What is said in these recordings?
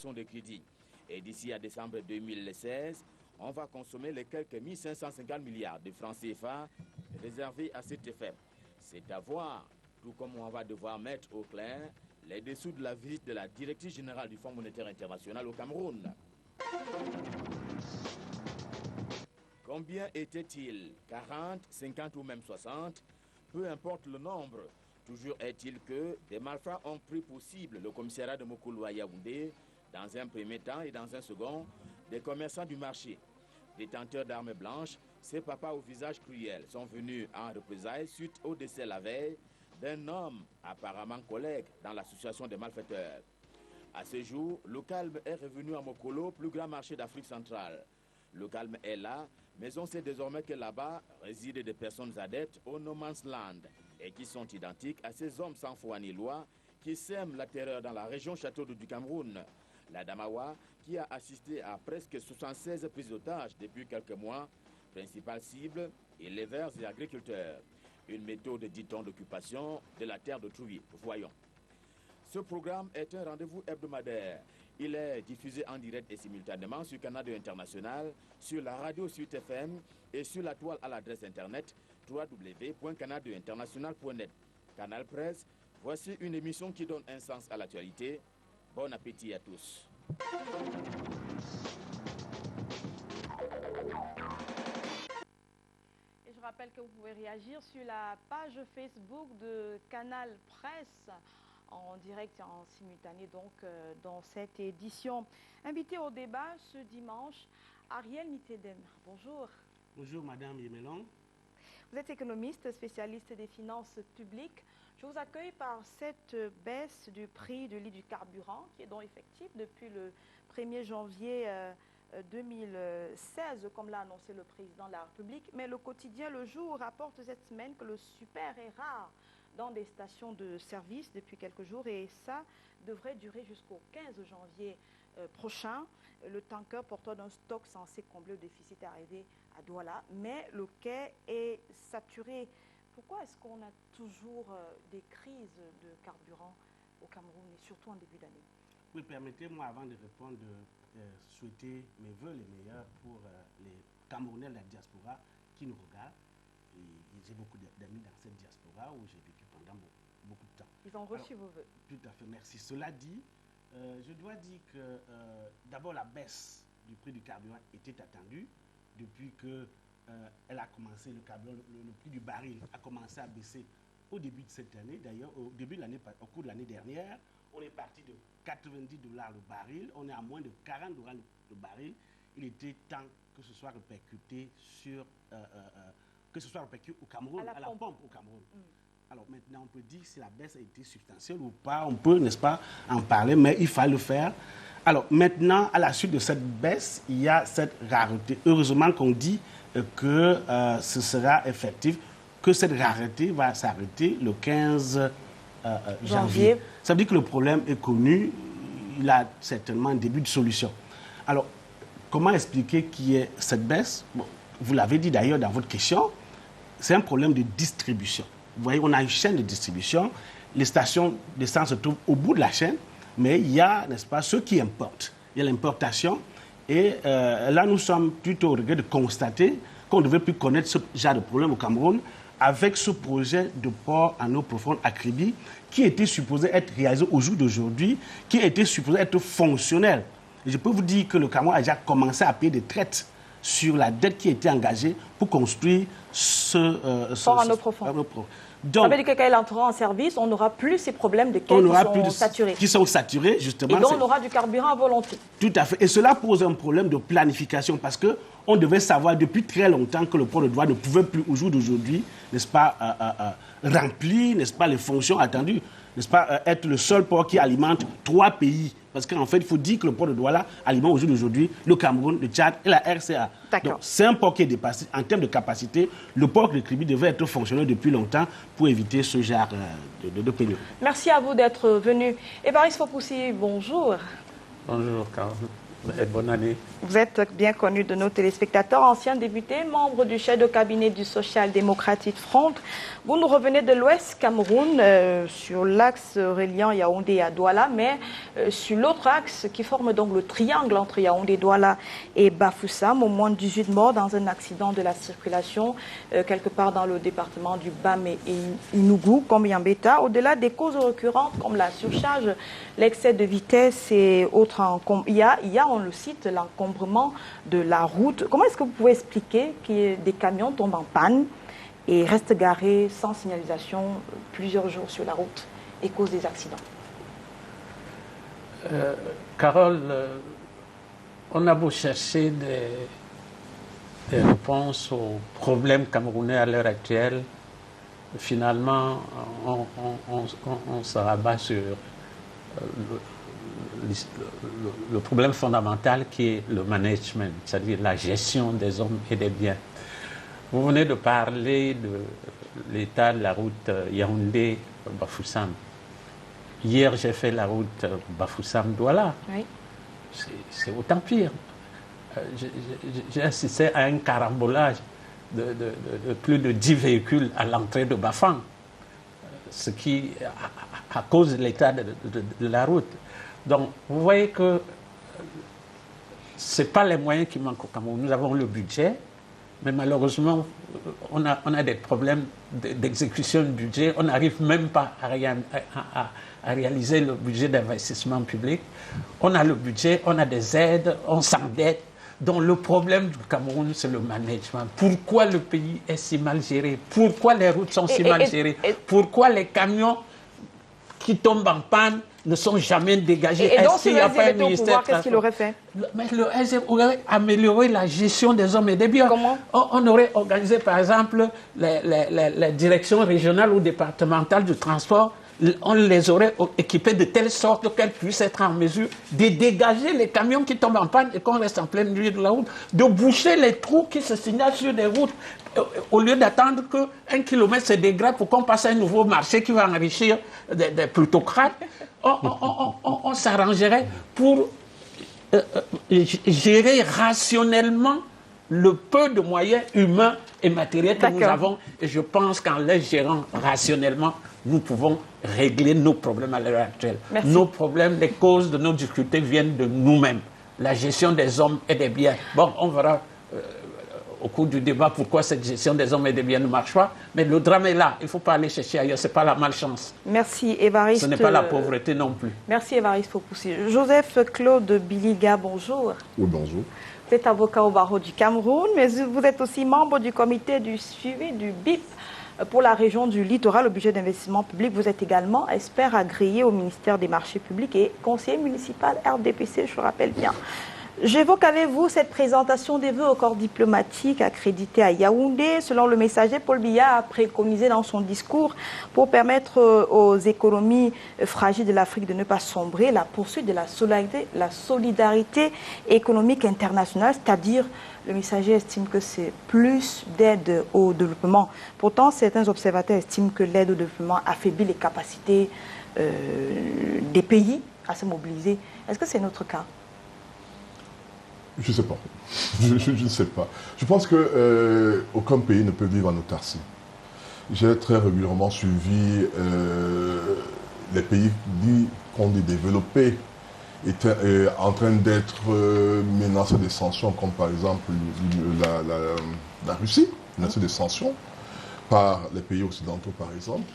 l'extension des crédits. Et d'ici à décembre 2016, on va consommer les quelques 1550 milliards de francs CFA réservés à cet effet. C'est à voir, tout comme on va devoir mettre au clair les dessous de la visite de la directrice générale du Fonds monétaire international au Cameroun. Combien était-il? 40, 50 ou même 60? Peu importe le nombre. Toujours est-il que des malfrats ont pris pour cible le commissariat de Mokolo à Yaoundé, dans un premier temps et dans un second, des commerçants du marché. Détenteurs d'armes blanches, ces papas au visage cruel sont venus en représailles suite au décès la veille d'un homme apparemment collègue dans l'association des malfaiteurs. À ce jour, le calme est revenu à Mokolo, plus grand marché d'Afrique centrale. Le calme est là, mais on sait désormais que là-bas résident des personnes adeptes au No Man's Land et qui sont identiques à ces hommes sans foi ni loi qui sèment la terreur dans la région Château du Cameroun. La Damawa, qui a assisté à presque 76 prises d'otages depuis quelques mois, principale cible, éleveurs et agriculteurs. Une méthode, dit-on, d'occupation de la terre de Trouy. Voyons. Ce programme est un rendez-vous hebdomadaire. Il est diffusé en direct et simultanément sur Canal 2 International, sur la radio Suite FM et sur la toile à l'adresse internet www.canal2international.net. Canal Presse, voici une émission qui donne un sens à l'actualité. Bon appétit à tous. Et je rappelle que vous pouvez réagir sur la page Facebook de Canal Presse en direct et en simultané donc dans cette édition. Invité au débat ce dimanche, Ariel Nitedem. Bonjour. Bonjour Madame Yemelon. Vous êtes économiste, spécialiste des finances publiques. Je vous accueille par cette baisse du prix du litre du carburant qui est donc effective depuis le 1er janvier 2016, comme l'a annoncé le président de la République. Mais le quotidien Le Jour rapporte cette semaine que le super est rare dans des stations de service depuis quelques jours et ça devrait durer jusqu'au 15 janvier prochain. Le tanker porteur d'un stock censé combler le déficit est arrivé à Douala, mais le quai est saturé. Pourquoi est-ce qu'on a toujours des crises de carburant au Cameroun et surtout en début d'année? Oui, permettez-moi avant de répondre de souhaiter mes voeux les meilleurs pour les Camerounais de la diaspora qui nous regardent. J'ai beaucoup d'amis dans cette diaspora où j'ai vécu pendant beaucoup de temps. Ils ont reçu vos voeux. Tout à fait, merci. Cela dit, je dois dire que d'abord la baisse du prix du carburant était attendue depuis que elle a commencé, le prix du baril a commencé à baisser au début de cette année. D'ailleurs, au cours de l'année dernière, on est parti de 90 $ le baril, on est à moins de 40 $ le baril. Il était temps que ce soit répercuté au Cameroun, à la pompe au Cameroun. Alors maintenant, on peut dire si la baisse a été substantielle ou pas, on peut, n'est-ce pas, en parler, mais il fallait le faire. Alors maintenant, à la suite de cette baisse, il y a cette rareté. Heureusement qu'on dit que ce sera effectif, que cette rareté va s'arrêter le 15 janvier. Ça veut dire que le problème est connu, il a certainement un début de solution. Alors, comment expliquer qu'il y ait cette baisse? Bon, vous l'avez dit d'ailleurs dans votre question, c'est un problème de distribution. Vous voyez, on a une chaîne de distribution, les stations d'essence se trouvent au bout de la chaîne, mais il y a, n'est-ce pas, ceux qui importent. Il y a l'importation. Et là, nous sommes plutôt au regret de constater qu'on ne devait plus connaître ce genre de problème au Cameroun avec ce projet de port en eau profonde à Kribi qui était supposé être réalisé au jour d'aujourd'hui, qui était supposé être fonctionnel. Et je peux vous dire que le Cameroun a déjà commencé à payer des traites sur la dette qui a été engagée pour construire ce port en eau profonde. Donc, ça veut dire que quand il entrera en service, on n'aura plus ces problèmes de quais qui sont saturés, justement. Et donc, on aura du carburant à volonté. Tout à fait. Et cela pose un problème de planification parce qu'on devait savoir depuis très longtemps que le port de Douala ne pouvait plus, au jour d'aujourd'hui, n'est-ce pas, remplir, n'est-ce pas, les fonctions attendues, n'est-ce pas, être le seul port qui alimente 3 pays. Parce qu'en fait, il faut dire que le port de Douala alimente au jour d'aujourd'hui le Cameroun, le Tchad et la RCA. Donc, c'est un port qui est dépassé. En termes de capacité, le port de Kribi devait être fonctionnel depuis longtemps pour éviter ce genre de pénurie. Merci à vous d'être venu. Évariste Fopoussi, bonjour. Bonjour, Carole. et bonne année. Vous êtes bien connu de nos téléspectateurs, ancien député, membre du chef de cabinet du Social Democratic Front. Vous nous revenez de l'Ouest Cameroun, sur l'axe reliant Yaoundé à Douala, mais sur l'autre axe qui forme donc le triangle entre Yaoundé, Douala et Bafoussam, au moins 18 morts dans un accident de la circulation, quelque part dans le département du Bam et Inugu, comme Yambeta. Au-delà des causes récurrentes comme la surcharge, l'excès de vitesse et autres, il y a, on le cite, l'encombrement de la route. Comment est-ce que vous pouvez expliquer que des camions tombent en panne et restent garés sans signalisation plusieurs jours sur la route et causent des accidents? Carole, on a beau chercher des réponses aux problèmes camerounais à l'heure actuelle, finalement, on se rabat sur le problème fondamental qui est le management, c'est-à-dire la gestion des hommes et des biens. Vous venez de parler de l'état de la route Yaoundé-Bafoussam. Hier, j'ai fait la route Bafoussam-Douala. Oui. C'est autant pire. J'ai assisté à un carambolage de plus de 10 véhicules à l'entrée de Bafang, ce qui, à cause de l'état de la route. Donc, vous voyez que ce n'est pas les moyens qui manquent au Cameroun. Nous avons le budget, mais malheureusement, on a des problèmes d'exécution du budget. On n'arrive même pas à réaliser le budget d'investissement public. On a le budget, on a des aides, on s'endette. Donc le problème du Cameroun, c'est le management. Pourquoi le pays est si mal géré? Pourquoi les routes sont si mal gérées? Pourquoi les camions qui tombent en panne ne sont jamais dégagés? Et donc, si le SDF était au pouvoir, qu'est-ce qu'il aurait fait? Mais le SDF aurait amélioré la gestion des hommes et des biens. Comment? On aurait organisé, par exemple, les directions régionales ou départementales du transport. On les aurait équipés de telle sorte qu'elles puissent être en mesure de dégager les camions qui tombent en panne et qu'on reste en plein milieu de la route, de boucher les trous qui se signalent sur des routes, au lieu d'attendre qu'un kilomètre se dégrade pour qu'on passe à un nouveau marché qui va enrichir des plutocrates. On s'arrangerait pour gérer rationnellement le peu de moyens humains et matériels que nous avons. Et je pense qu'en les gérant rationnellement, nous pouvons régler nos problèmes à l'heure actuelle. Merci. Nos problèmes, les causes de nos difficultés viennent de nous-mêmes. La gestion des hommes et des biens. Bon, on verra au cours du débat pourquoi cette gestion des hommes et des biens ne marche pas. Mais le drame est là. Il ne faut pas aller chercher ailleurs. Ce n'est pas la malchance. Merci, Évariste. Ce n'est pas la pauvreté non plus. Merci, Évariste Fopoussi. Joseph-Claude Biliga, bonjour. Oui, bonjour. Vous êtes avocat au barreau du Cameroun, mais vous êtes aussi membre du comité du suivi du BIP pour la région du littoral au budget d'investissement public. Vous êtes également expert agréé au ministère des marchés publics et conseiller municipal RDPC, je le rappelle bien. J'évoque avec vous cette présentation des vœux au corps diplomatique accrédité à Yaoundé. Selon le messager, Paul Biya a préconisé dans son discours pour permettre aux économies fragiles de l'Afrique de ne pas sombrer la poursuite de la solidarité économique internationale, c'est-à-dire le messager estime que c'est plus d'aide au développement. Pourtant, certains observateurs estiment que l'aide au développement affaiblit les capacités des pays à se mobiliser. Est-ce que c'est notre cas? Je ne sais pas. Je ne sais pas. Je pense qu'aucun pays ne peut vivre en autarcie. J'ai très régulièrement suivi les pays qu'on dit développés étaient en train d'être menacés de sanctions, comme par exemple la Russie, menacée de sanctions par les pays occidentaux, par exemple.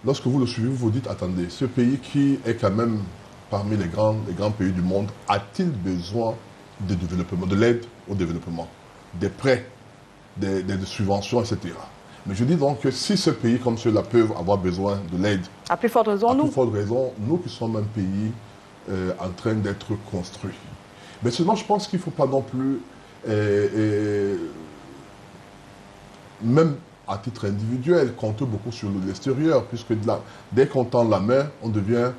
Lorsque vous le suivez, vous vous dites, attendez, ce pays qui est quand même parmi les grands pays du monde, a-t-il besoin de développement, de l'aide au développement, des prêts, des subventions, etc. Mais je dis donc que si ces pays comme ceux-là peuvent avoir besoin de l'aide, à plus forte raison, nous qui sommes un pays en train d'être construit. Mais seulement, je pense qu'il ne faut pas non plus, même à titre individuel, compter beaucoup sur l'extérieur, puisque dès qu'on tend la main, on devient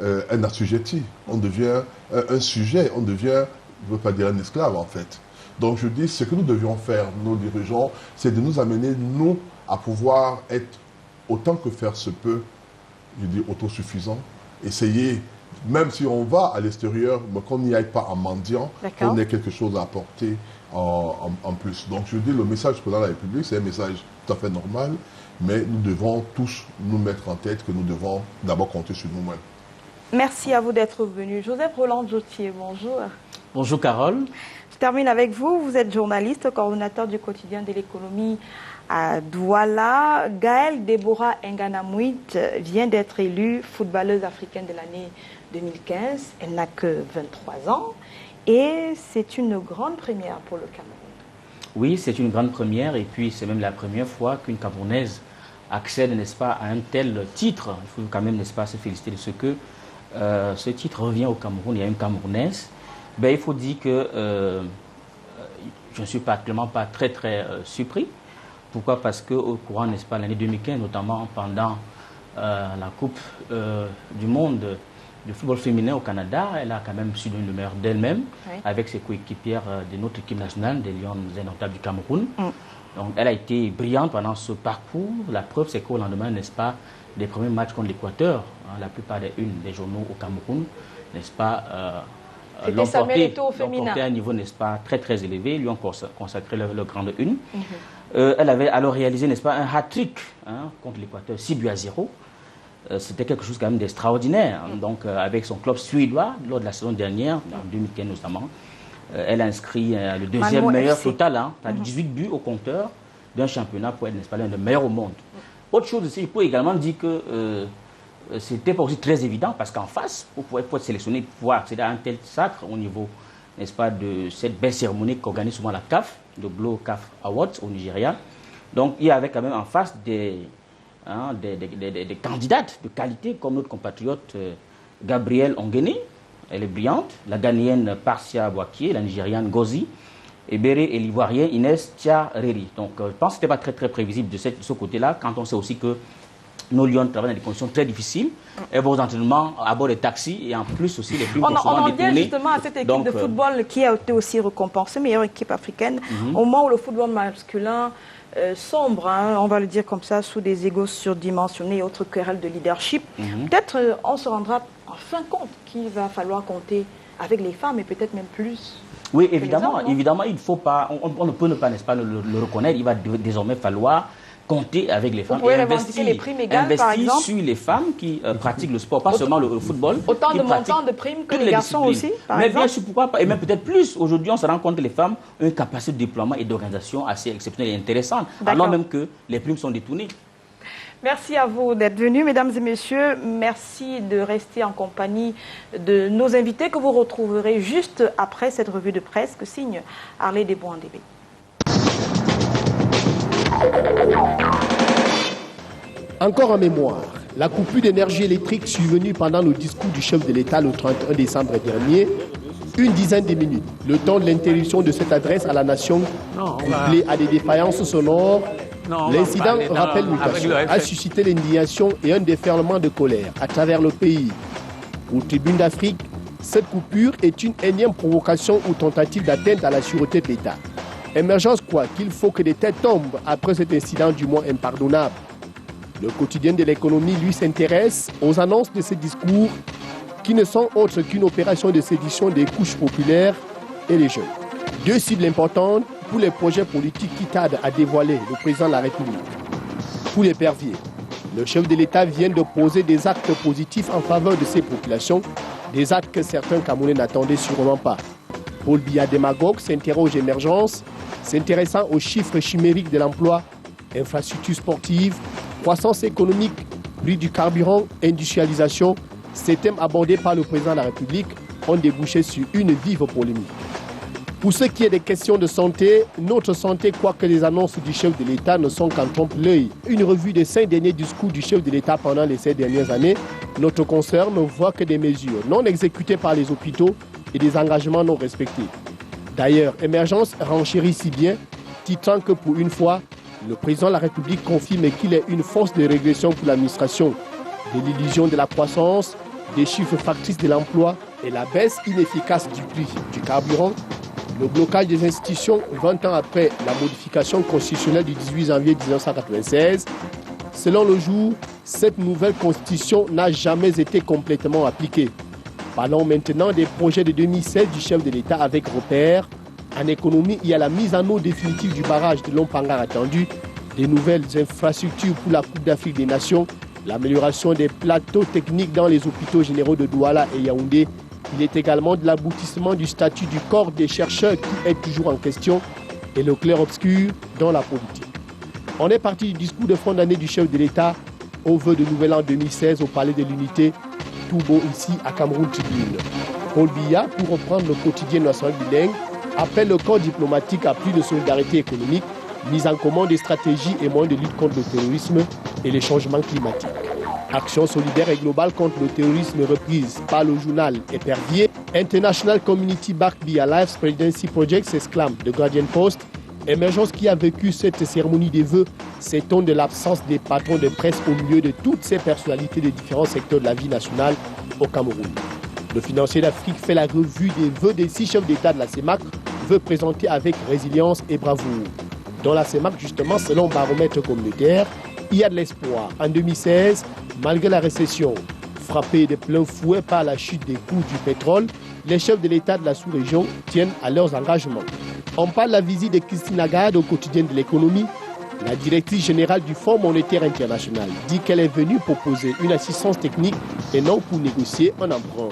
un assujetti, on devient un sujet, on devient, je ne veux pas dire un esclave en fait. Donc je dis, ce que nous devions faire, nos dirigeants, c'est de nous amener, nous, à pouvoir être, autant que faire se peut, je dis autosuffisants, essayer même si on va à l'extérieur, mais qu'on n'y aille pas en mendiant, qu'on ait quelque chose à apporter en plus. Donc je dis, le message du président de la République, c'est un message tout à fait normal, mais nous devons tous nous mettre en tête que nous devons d'abord compter sur nous-mêmes. Merci à vous d'être venu. Joseph Roland-Jotier, bonjour. Bonjour Carole. Je termine avec vous. Vous êtes journaliste, coordonnateur du quotidien de l'économie à Douala. Gaëlle Deborah Nganamouit vient d'être élue footballeuse africaine de l'année 2015. Elle n'a que 23 ans et c'est une grande première pour le Cameroun. Oui, c'est une grande première et puis c'est même la première fois qu'une Camerounaise accède, n'est-ce pas, à un tel titre. Il faut quand même, n'est-ce pas, se féliciter de ce que ce titre revient au Cameroun. Il y a une Camerounaise. Ben, il faut dire que je ne suis particulièrement pas très surpris. Pourquoi? Parce qu'au courant, n'est-ce pas, l'année 2015, notamment pendant la Coupe du Monde de football féminin au Canada, elle a quand même su donner le meilleur d'elle-même, avec ses coéquipières de notre équipe nationale, des Lions indomptables du Cameroun. Donc elle a été brillante pendant ce parcours. La preuve, c'est qu'au lendemain, n'est-ce pas, des premiers matchs contre l'Équateur, la plupart des unes des journaux au Cameroun, n'est-ce pas, l'ont porté à un niveau, n'est-ce pas, très élevé, lui ont consacré leur grande une. Elle avait alors réalisé, n'est-ce pas, un hat-trick contre l'Équateur, 6-0. C'était quelque chose quand même d'extraordinaire. Donc avec son club suédois, lors de la saison dernière, en 2015 notamment, elle a inscrit le deuxième meilleur total, 18 buts au compteur d'un championnat pour être, n'est-ce pas, l'un des meilleurs au monde. Autre chose aussi, il faut également dire que c'était pas aussi très évident parce qu'en face, pour être sélectionné, pour pouvoir accéder à un tel sacre au niveau, n'est-ce pas, de cette belle cérémonie qu'organise souvent la CAF, le Glow CAF Awards au Nigeria. Donc il y avait quand même en face des candidates de qualité comme notre compatriote Gabrielle Ongene, elle est brillante, la Ghanéenne Parsia Boakie, la Nigériane Gozi, et Béré et l'Ivoirien Inès Tiareri. Donc je pense que ce n'était pas très prévisible de ce côté-là, quand on sait aussi que nos Lions travaillent dans des conditions très difficiles. Elles vont aux entraînements à bord des taxis et en plus aussi les primes sont souvent détournées. On en vient justement à cette équipe de football qui a été aussi récompensée, meilleure équipe africaine, au moment où le football masculin sombre, on va le dire comme ça, sous des égos surdimensionnés et autres querelles de leadership. Peut-être on se rendra en fin compte qu'il va falloir compter avec les femmes et peut-être même plus. Oui, évidemment, évidemment, il faut pas, on ne peut ne pas, n'est-ce pas, le reconnaître. Il va désormais falloir compter avec les femmes et investir, les primes égales, par exemple, sur les femmes qui pratiquent le sport, pas seulement le football. Autant de montants de primes que les garçons aussi, par exemple. Bien sûr, pourquoi pas, et même peut-être plus. Aujourd'hui, on se rend compte que les femmes ont une capacité de déploiement et d'organisation assez exceptionnelle et intéressante, alors même que les primes sont détournées. Merci à vous d'être venus, mesdames et messieurs. Merci de rester en compagnie de nos invités que vous retrouverez juste après cette revue de presse que signe Harley Desbois-Ndébé. Encore en mémoire, la coupure d'énergie électrique survenue pendant le discours du chef de l'État le 31 décembre dernier, une dizaine de minutes, le temps de l'interruption de cette adresse à la nation, couplée à des défaillances sonores. L'incident, rappelle mutation, a suscité l'indignation et un déferlement de colère à travers le pays. Aux tribunes d'Afrique, cette coupure est une énième provocation ou tentative d'atteinte à la sûreté de l'État. Émergence quoi qu'il faut que des têtes tombent après cet incident du moins impardonnable. Le quotidien de l'économie, lui, s'intéresse aux annonces de ces discours qui ne sont autres qu'une opération de sédition des couches populaires et les jeunes. Deux cibles importantes pour les projets politiques qui tardent à dévoiler le président de la République. Pour les perviers, le chef de l'État vient de poser des actes positifs en faveur de ces populations, des actes que certains Camerounais n'attendaient sûrement pas. Paul Biya, démagogue, s'interroge émergence, s'intéressant aux chiffres chimériques de l'emploi, infrastructures sportives, croissance économique, prix du carburant, industrialisation. Ces thèmes abordés par le président de la République ont débouché sur une vive polémique. Pour ce qui est des questions de santé, notre santé, quoique les annonces du chef de l'État ne sont qu'en trompe-l'œil. Une revue des 5 derniers discours du chef de l'État pendant les 7 dernières années, notre concert ne voit que des mesures non exécutées par les hôpitaux et des engagements non respectés. D'ailleurs, Émergence renchérit si bien, titrant que pour une fois, le président de la République confirme qu'il est une force de régression pour l'administration, de l'illusion de la croissance, des chiffres factices de l'emploi et la baisse inefficace du prix du carburant. Le blocage des institutions 20 ans après la modification constitutionnelle du 18 janvier 1996. Selon Le Jour, cette nouvelle constitution n'a jamais été complètement appliquée. Parlons maintenant des projets de 2016 du chef de l'État avec repère. En économie, il y a la mise en eau définitive du barrage de Lompangar attendu, des nouvelles infrastructures pour la Coupe d'Afrique des Nations, l'amélioration des plateaux techniques dans les hôpitaux généraux de Douala et Yaoundé. Il est également de l'aboutissement du statut du corps des chercheurs qui est toujours en question et le clair-obscur dans la politique. On est parti du discours de fin d'année du chef de l'État au vœu de Nouvel An 2016 au Palais de l'Unité, tout beau ici à Cameroun Tribune. Paul Biya, pour reprendre le quotidien national bilingue, appelle le corps diplomatique à plus de solidarité économique, mise en commun des stratégies et moyens de lutte contre le terrorisme et les changements climatiques. Action solidaire et globale contre le terrorisme reprise par le journal Épervier. International Community Backed by Life's Presidency Project s'exclame The Guardian Post. Émergence qui a vécu cette cérémonie des vœux s'étonne de l'absence des patrons de presse au milieu de toutes ces personnalités des différents secteurs de la vie nationale au Cameroun. Le financier d'Afrique fait la revue des vœux des 6 chefs d'État de la CEMAC, vœux présentés avec résilience et bravoure. Dans la CEMAC, justement, selon baromètre communautaire, il y a de l'espoir. En 2016, malgré la récession, frappés de plein fouet par la chute des coûts du pétrole, les chefs de l'État de la sous-région tiennent à leurs engagements. On parle de la visite de Christine Lagarde au quotidien de l'économie. La directrice générale du Fonds monétaire international dit qu'elle est venue proposer une assistance technique et non pour négocier un emprunt.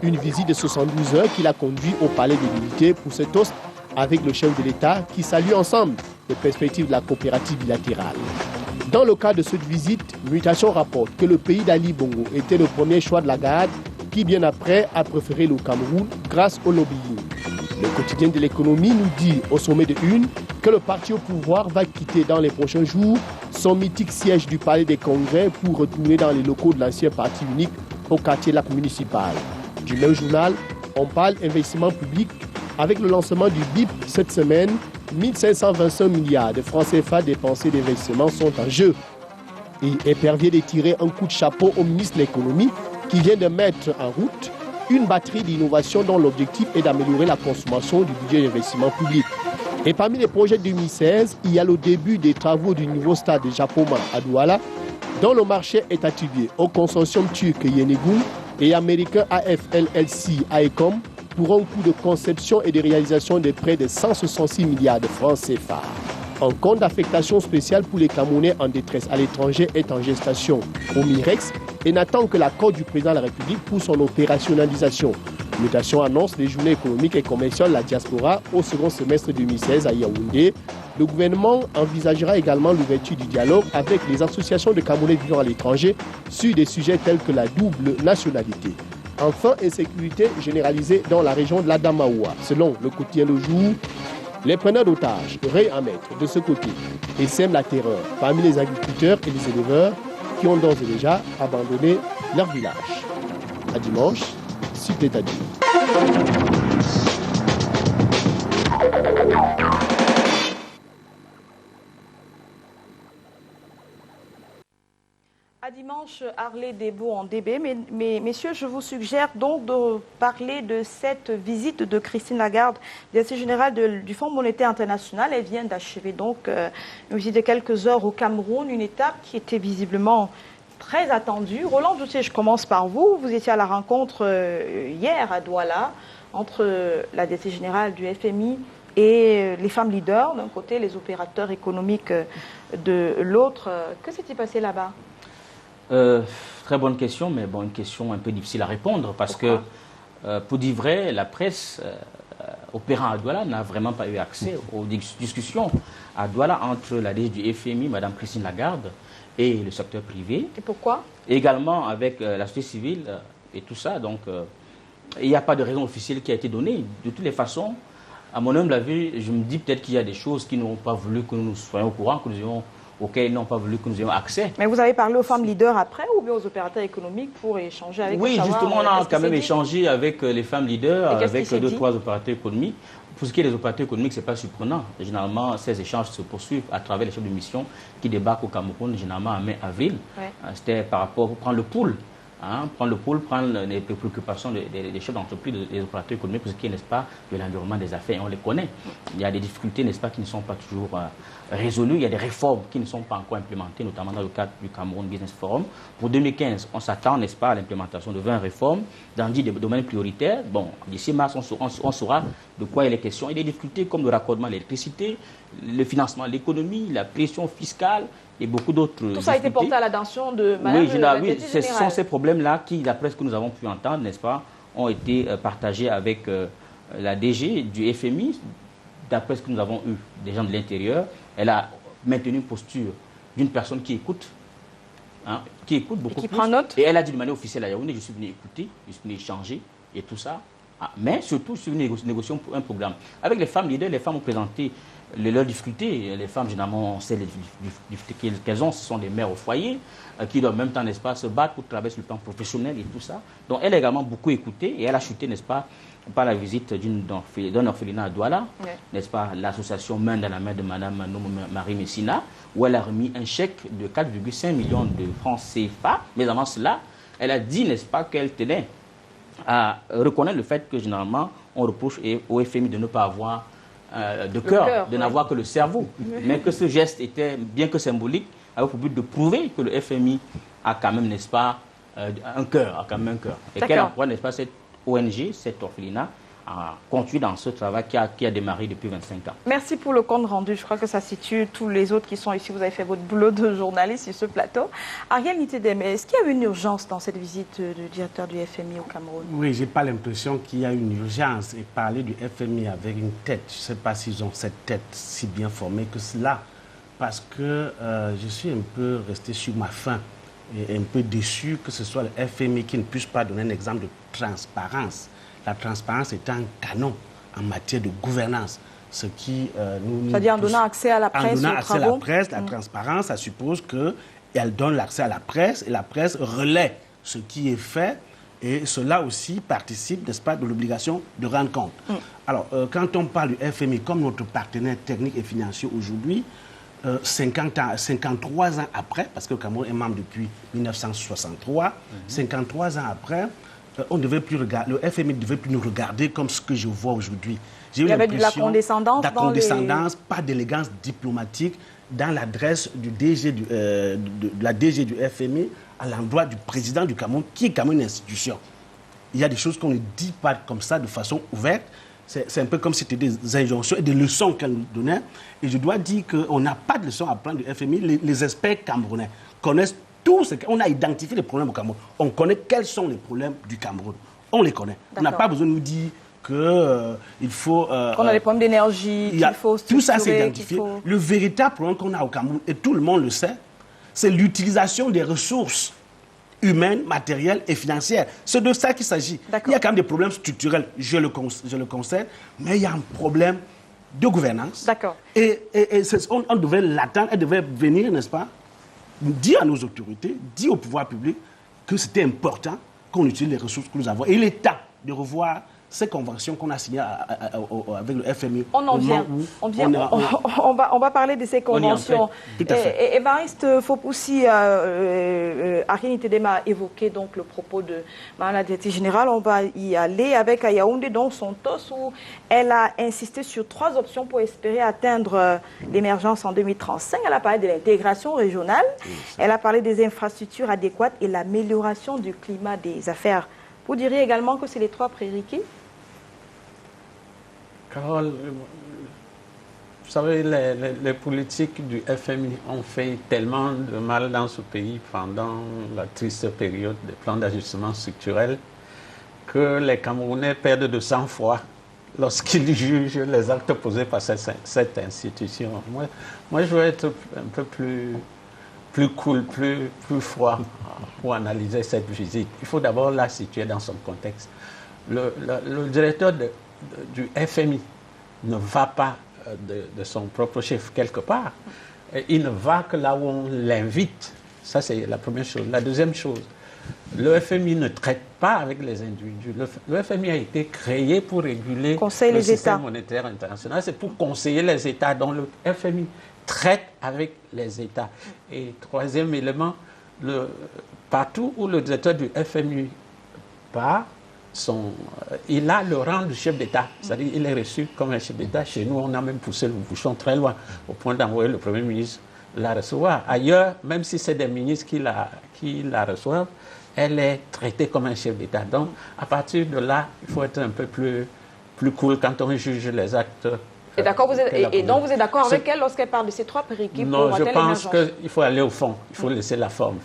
Une visite de 72 heures qui l'a conduit au palais de l'Unité pour ce toast avec le chef de l'État qui salue ensemble les perspectives de la coopérative bilatérale. Dans le cadre de cette visite, Mutation rapporte que le pays d'Ali Bongo était le premier choix de Lagarde qui, bien après, a préféré le Cameroun grâce au lobbying. Le quotidien de l'économie nous dit au sommet de une que le parti au pouvoir va quitter dans les prochains jours son mythique siège du palais des congrès pour retourner dans les locaux de l'ancien parti unique au quartier Lac municipal. Du même journal, on parle investissement public avec le lancement du BIP cette semaine. 1525 milliards de francs CFA dépensés d'investissement sont en jeu. Et Épervier de tirer un coup de chapeau au ministre de l'économie qui vient de mettre en route une batterie d'innovation dont l'objectif est d'améliorer la consommation du budget d'investissement public. Et parmi les projets de 2016, il y a le début des travaux du nouveau stade de Japoma à Douala, dont le marché est attribué au consortium turc Yenegum et américain AFLLC AECOM pour un coût de conception et de réalisation de près de 166 milliards de francs CFA. Un compte d'affectation spécial pour les Camerounais en détresse à l'étranger est en gestation au MIREX et n'attend que l'accord du président de la République pour son opérationnalisation. Mutation annonce les journées économiques et commerciales de la diaspora au second semestre 2016 à Yaoundé. Le gouvernement envisagera également l'ouverture du dialogue avec les associations de Camerounais vivant à l'étranger sur des sujets tels que la double nationalité. Enfin, insécurité généralisée dans la région de l'Adamaoua. Selon le quotidien Le Jour, les preneurs d'otages réamettent de ce côté et sèment la terreur parmi les agriculteurs et les éleveurs qui ont d'ores et déjà abandonné leur village. À dimanche, Sud États-Unis. À dimanche, Harley Debo en DB. Mais messieurs, je vous suggère donc de parler de cette visite de Christine Lagarde, directrice générale du Fonds monétaire international. Elle vient d'achever donc une visite de quelques heures au Cameroun, une étape qui était visiblement très attendue. Roland Doucet, je commence par vous. Vous étiez à la rencontre hier à Douala entre la directrice générale du FMI et les femmes leaders, d'un côté, les opérateurs économiques de l'autre. Que s'est-il passé là-bas ? Très bonne question, mais bon, une question un peu difficile à répondre parce que, pour dire vrai, la presse opérant à Douala n'a vraiment pas eu accès aux discussions à Douala entre la DG du FMI, Mme Christine Lagarde, et le secteur privé. Et pourquoi ? Également avec la société civile et tout ça. Donc, il n'y a pas de raison officielle qui a été donnée. De toutes les façons, à mon humble avis, je me dis peut-être qu'il y a des choses qui n'ont pas voulu que nous soyons au courant, auxquels ils n'ont pas voulu que nous ayons accès. Mais vous avez parlé aux femmes leaders après ou bien aux opérateurs économiques pour échanger avec eux? Oui, justement, on a quand même échangé avec les femmes leaders, avec 2-3 opérateurs économiques. Pour ce qui est des opérateurs économiques, ce n'est pas surprenant. Généralement, ces échanges se poursuivent à travers les chefs de mission qui débarquent au Cameroun, généralement en mai-avril. Ouais. C'était par rapport, pour prendre le pouls hein, prendre le pôle, prendre les préoccupations des chefs d'entreprise, des opérateurs économiques, pour ce qui est, n'est-ce pas, de l'environnement des affaires. Et on les connaît. Il y a des difficultés, n'est-ce pas, qui ne sont pas toujours résolues. Il y a des réformes qui ne sont pas encore implémentées, notamment dans le cadre du Cameroun Business Forum. Pour 2015, on s'attend, n'est-ce pas, à l'implémentation de 20 réformes dans 10 domaines prioritaires. Bon, d'ici mars, on saura de quoi il est question. Il y a des difficultés comme le raccordement à l'électricité, le financement de l'économie, la pression fiscale et beaucoup d'autres. Tout ça a été porté à l'attention de Mme oui, ce sont ces problèmes-là qui, d'après ce que nous avons pu entendre, n'est-ce pas, ont été partagés avec la DG du FMI. D'après ce que nous avons eu des gens de l'intérieur, elle a maintenu une posture d'une personne qui écoute, hein, qui écoute beaucoup et qui plus. Prend note. Et elle a dit de manière officielle à Yaoundé, je suis venu écouter, je suis venu échanger et tout ça. Ah, mais surtout, je suis venu négocier un programme. Avec les femmes leaders, les femmes ont présenté leurs difficultés. Les femmes, généralement, on sait les difficultés qu'elles ont. Ce sont des mères au foyer qui doivent en même temps, n'est-ce pas, se battre pour traverser le plan professionnel et tout ça. Donc, elle a également beaucoup écouté et elle a chuté, n'est-ce pas, par la visite d'un orphelinat à Douala, n'est-ce pas, l'association Main dans la main de Mme Marie Messina, où elle a remis un chèque de 4,5 millions de francs CFA. Mais avant cela, elle a dit, n'est-ce pas, qu'elle tenait à reconnaître le fait que, généralement, on reproche au FMI de ne pas avoir de cœur, de n'avoir que le cerveau. Mais que ce geste était, bien que symbolique, avait pour but de prouver que le FMI a quand même, n'est-ce pas, un cœur, a quand même un cœur. Et qu'elle emploie, n'est-ce pas, cette ONG, cet orphelinat, a continué dans ce travail qui a démarré depuis 25 ans. Merci pour le compte rendu. Je crois que ça situe tous les autres qui sont ici. Vous avez fait votre boulot de journaliste sur ce plateau. Ariel Nitedeme, est-ce qu'il y a eu une urgence dans cette visite du directeur du FMI au Cameroun? Oui, j'ai pas l'impression qu'il y a une urgence. Et parler du FMI avec une tête, je ne sais pas s'ils ont cette tête si bien formée que cela. Parce que je suis un peu resté sur ma faim et un peu déçu que ce soit le FMI qui ne puisse pas donner un exemple de transparence. La transparence est un canon en matière de gouvernance. Ce qui nous. C'est-à-dire en donnant accès à la presse. En donnant accès à la presse, la transparence, ça suppose qu'elle donne l'accès à la presse et la presse relaie ce qui est fait. Et cela aussi participe, n'est-ce pas, de l'obligation de rendre compte. Alors, quand on parle du FMI comme notre partenaire technique et financier aujourd'hui, 53 ans après, parce que le Cameroun est membre depuis 1963, 53 ans après, on devait plus regarder, le FMI ne devait plus nous regarder comme ce que je vois aujourd'hui. Il y avait de la condescendance. Pas d'élégance diplomatique dans l'adresse du DG de la DG du FMI à l'endroit du président du Cameroun, qui est quand même une institution. Il y a des choses qu'on ne dit pas comme ça de façon ouverte. C'est un peu comme si c'était des injonctions et des leçons qu'elle nous donnait. Et je dois dire qu'on n'a pas de leçons à prendre du FMI. Les experts camerounais connaissent tout ce qu'on a identifié les problèmes au Cameroun. On connaît quels sont les problèmes du Cameroun. On les connaît. On n'a pas besoin de nous dire qu'il faut... qu'on a des problèmes d'énergie, qu'il faut structurer, tout ça, c'est identifié. Le véritable problème qu'on a au Cameroun, et tout le monde le sait, c'est l'utilisation des ressources humaines, matérielles et financières. C'est de ça qu'il s'agit. Il y a quand même des problèmes structurels, je le concède, mais il y a un problème de gouvernance. D'accord. Et on devait l'attendre, elle devait venir, n'est-ce pas, dire à nos autorités, dire au pouvoir public que c'était important qu'on utilise les ressources que nous avons. Et il est temps de revoir ces conventions qu'on a signées avec le FMI. On va parler de ces conventions. Évariste Fopoussi, Ariel Nitedeme a évoqué donc le propos de Mme la directrice générale. On va y aller avec Yaoundé, donc son TOS, où elle a insisté sur 3 options pour espérer atteindre l'émergence en 2035. Elle a parlé de l'intégration régionale, elle a parlé des infrastructures adéquates et l'amélioration du climat des affaires. Vous diriez également que c'est les 3 prérequis? Carole, vous savez, les politiques du FMI ont fait tellement de mal dans ce pays pendant la triste période des plans d'ajustement structurel que les Camerounais perdent de sang-froid lorsqu'ils jugent les actes posés par cette institution. Moi, je veux être un peu plus cool, plus froid pour analyser cette visite. Il faut d'abord la situer dans son contexte. Le directeur du FMI ne va pas de son propre chef quelque part. Il ne va que là où on l'invite. Ça, c'est la première chose. La deuxième chose, le FMI ne traite pas avec les individus. Le FMI a été créé pour réguler le système monétaire international. C'est pour conseiller les États, dont le FMI traite avec les États. Et troisième élément, partout où le directeur du FMI part, il a le rang du chef d'État. C'est-à-dire qu'il est reçu comme un chef d'État. Chez nous, on a même poussé le bouchon très loin, au point d'envoyer le Premier ministre la recevoir. Ailleurs, même si c'est des ministres qui la reçoivent, elle est traitée comme un chef d'État. Donc, à partir de là, il faut être un peu plus cool quand on juge les actes. Et donc, vous êtes d'accord avec elle lorsqu'elle parle de ces 3 périquets? Non, je pense qu'il faut aller au fond. Il faut laisser la forme.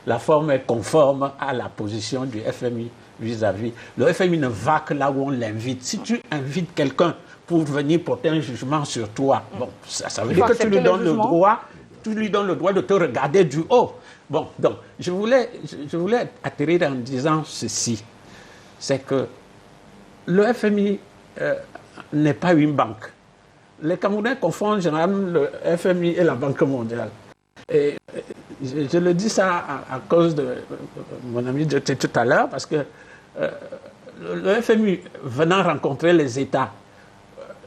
La forme est conforme à la position du FMI vis-à-vis. Le FMI ne va que là où on l'invite. Si tu invites quelqu'un pour venir porter un jugement sur toi, bon, ça veut dire que tu lui donnes le droit de te regarder du haut. Bon, donc, je voulais atterrir en disant ceci. C'est que le FMI n'est pas une banque. Les Camerounais confondent généralement le FMI et la Banque mondiale. Et je le dis ça à cause de mon ami de tout à l'heure, parce que le FMI venant rencontrer les États,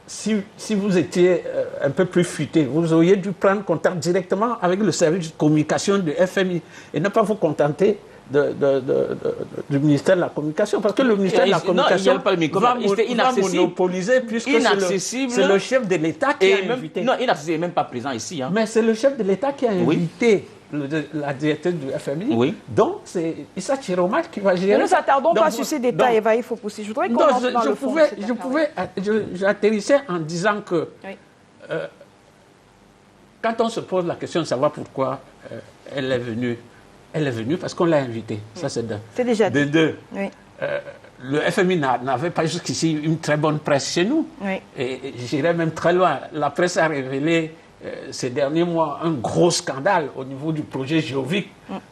si vous étiez un peu plus futé, vous auriez dû prendre contact directement avec le service de communication du FMI et ne pas vous contenter du ministère de la Communication, parce que le ministère de la Communication va monopoliser, puisque c'est le chef de l'État qui a invité. Non, inaccessible, n'est même pas présent ici. Hein. Mais c'est le chef de l'État qui a invité la directrice du FMI. Oui. Donc, c'est Issa Chiroma qui va gérer. Ne nous attardons pas sur ces détails, Eva, il faut pousser. Je voudrais qu'on entre dans le fond. J'atterrissais en disant que quand on se pose la question de savoir pourquoi elle est venue parce qu'on l'a invitée. Ça, c'est d'un. C'est déjà dit. De deux. Oui. Le FMI n'avait pas jusqu'ici une très bonne presse chez nous. Oui. Et j'irais même très loin. La presse a révélé ces derniers mois un gros scandale au niveau du projet Géovic,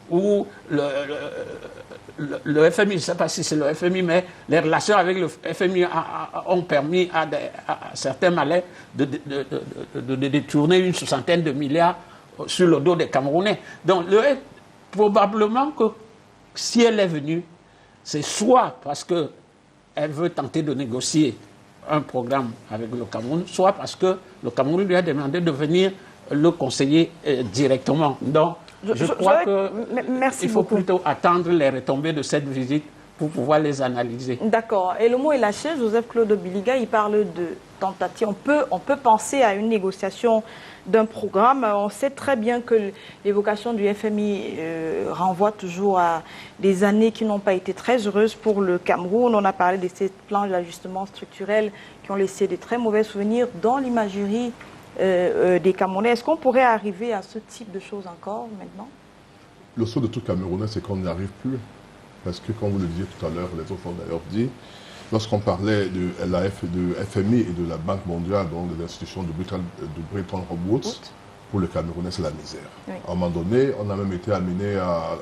où le FMI, je ne sais pas si c'est le FMI, mais les relations avec le FMI ont permis à certains malais de détourner une 60aine de milliards sur le dos des Camerounais. Donc, probablement que si elle est venue, c'est soit parce qu'elle veut tenter de négocier un programme avec le Cameroun, soit parce que le Cameroun lui a demandé de venir le conseiller directement. Donc, je crois qu'il faut plutôt attendre les retombées de cette visite pour pouvoir les analyser. D'accord. Et le mot est lâché. Joseph-Claude Biliga, il parle de tentative. On peut penser à une négociation d'un programme. On sait très bien que l'évocation du FMI renvoie toujours à des années qui n'ont pas été très heureuses pour le Cameroun. On a parlé de ces plans d'ajustement structurel qui ont laissé de très mauvais souvenirs dans l'imagerie des Camerounais. Est-ce qu'on pourrait arriver à ce type de choses encore maintenant? Le saut de tout Camerounais, c'est qu'on n'y arrive plus. Parce que, comme vous le disiez tout à l'heure, les autres l'ont d'ailleurs dit, lorsqu'on parlait de FMI et de la Banque mondiale, donc des institutions de Bretton Woods, pour le Camerounais, c'est la misère. Oui. À un moment donné, on a même été amené à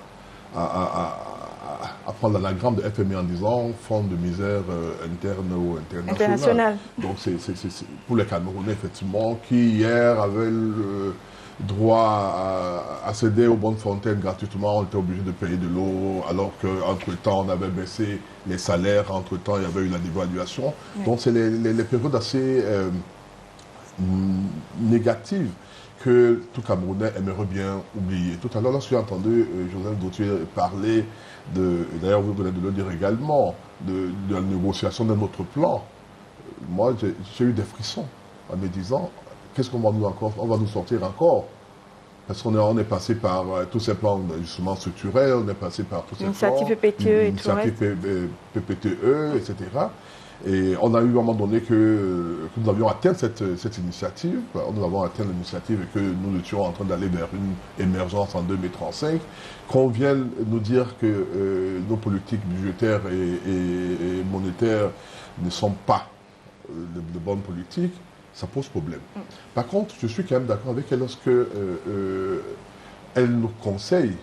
prendre l'anagramme de FMI en disant Fonds de misère interne ou international. Donc, c'est pour les Camerounais, effectivement, qui hier avaient le droit à céder aux bonnes fontaines gratuitement, on était obligé de payer de l'eau, alors qu'entre-temps, on avait baissé les salaires, entre-temps, il y avait eu la dévaluation. Oui. Donc, c'est les périodes assez négatives que tout Camerounais aimerait bien oublier. Tout à l'heure, lorsque j'ai entendu Joseph Gauthier parler d'ailleurs vous venez de le dire également, de la négociation d'un autre plan, moi j'ai eu des frissons en me disant, qu'est-ce qu'on va nous sortir encore? Parce qu'on est passé par tous ces plans justement structurels, on est passé par tous ces plans, l'initiative PPTE, etc. Et on a eu à un moment donné que nous avions atteint cette initiative, nous avons atteint l'initiative et que nous étions en train d'aller vers une émergence en 2035, qu'on vienne nous dire que nos politiques budgétaires et monétaires ne sont pas de bonnes politiques, ça pose problème. Par contre, je suis quand même d'accord avec elle lorsque elle nous conseille,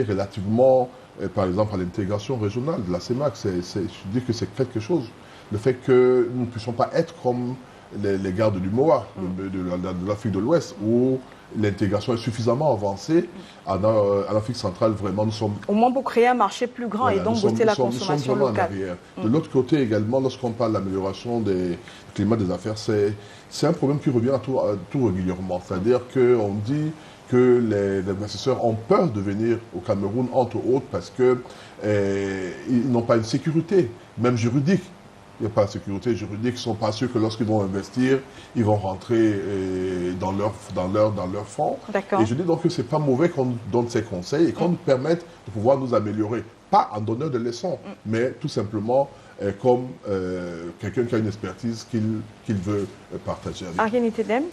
relativement, par exemple, à l'intégration régionale de la CEMAC. Je dis que c'est quelque chose. Le fait que nous ne puissions pas être comme les gares de l'UMOA, de l'Afrique de l'Ouest, où l'intégration est suffisamment avancée. En Afrique centrale, vraiment, nous sommes... Au moins pour créer un marché plus grand et donc booster la consommation locale. De l'autre côté également, lorsqu'on parle de l'amélioration du climat des affaires, c'est un problème qui revient tout régulièrement. C'est-à-dire qu'on dit que les investisseurs ont peur de venir au Cameroun, entre autres, parce qu'ils n'ont pas une sécurité, même juridique. Il n'y a pas de sécurité juridique, ils ne sont pas sûrs que lorsqu'ils vont investir, ils vont rentrer dans leur fonds. Et je dis donc que ce n'est pas mauvais qu'on nous donne ces conseils et qu'on nous permette de pouvoir nous améliorer. Pas en donneur de leçons, mais tout simplement comme quelqu'un qui a une expertise qu'il veut partager avec nous.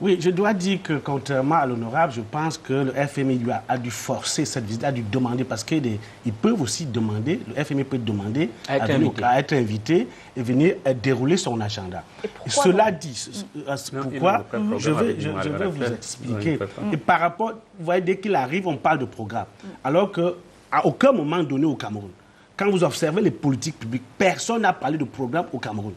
Oui, je dois dire que contrairement à l'honorable, je pense que le FMI lui a dû forcer cette visite, a dû demander, parce qu'ils peuvent aussi demander, le FMI peut demander à être invité et venir dérouler son agenda. Et cela dit, pourquoi, je vais vous expliquer. Et par rapport, vous voyez, dès qu'il arrive, on parle de programme. Alors qu'à aucun moment donné au Cameroun, quand vous observez les politiques publiques, personne n'a parlé de programme au Cameroun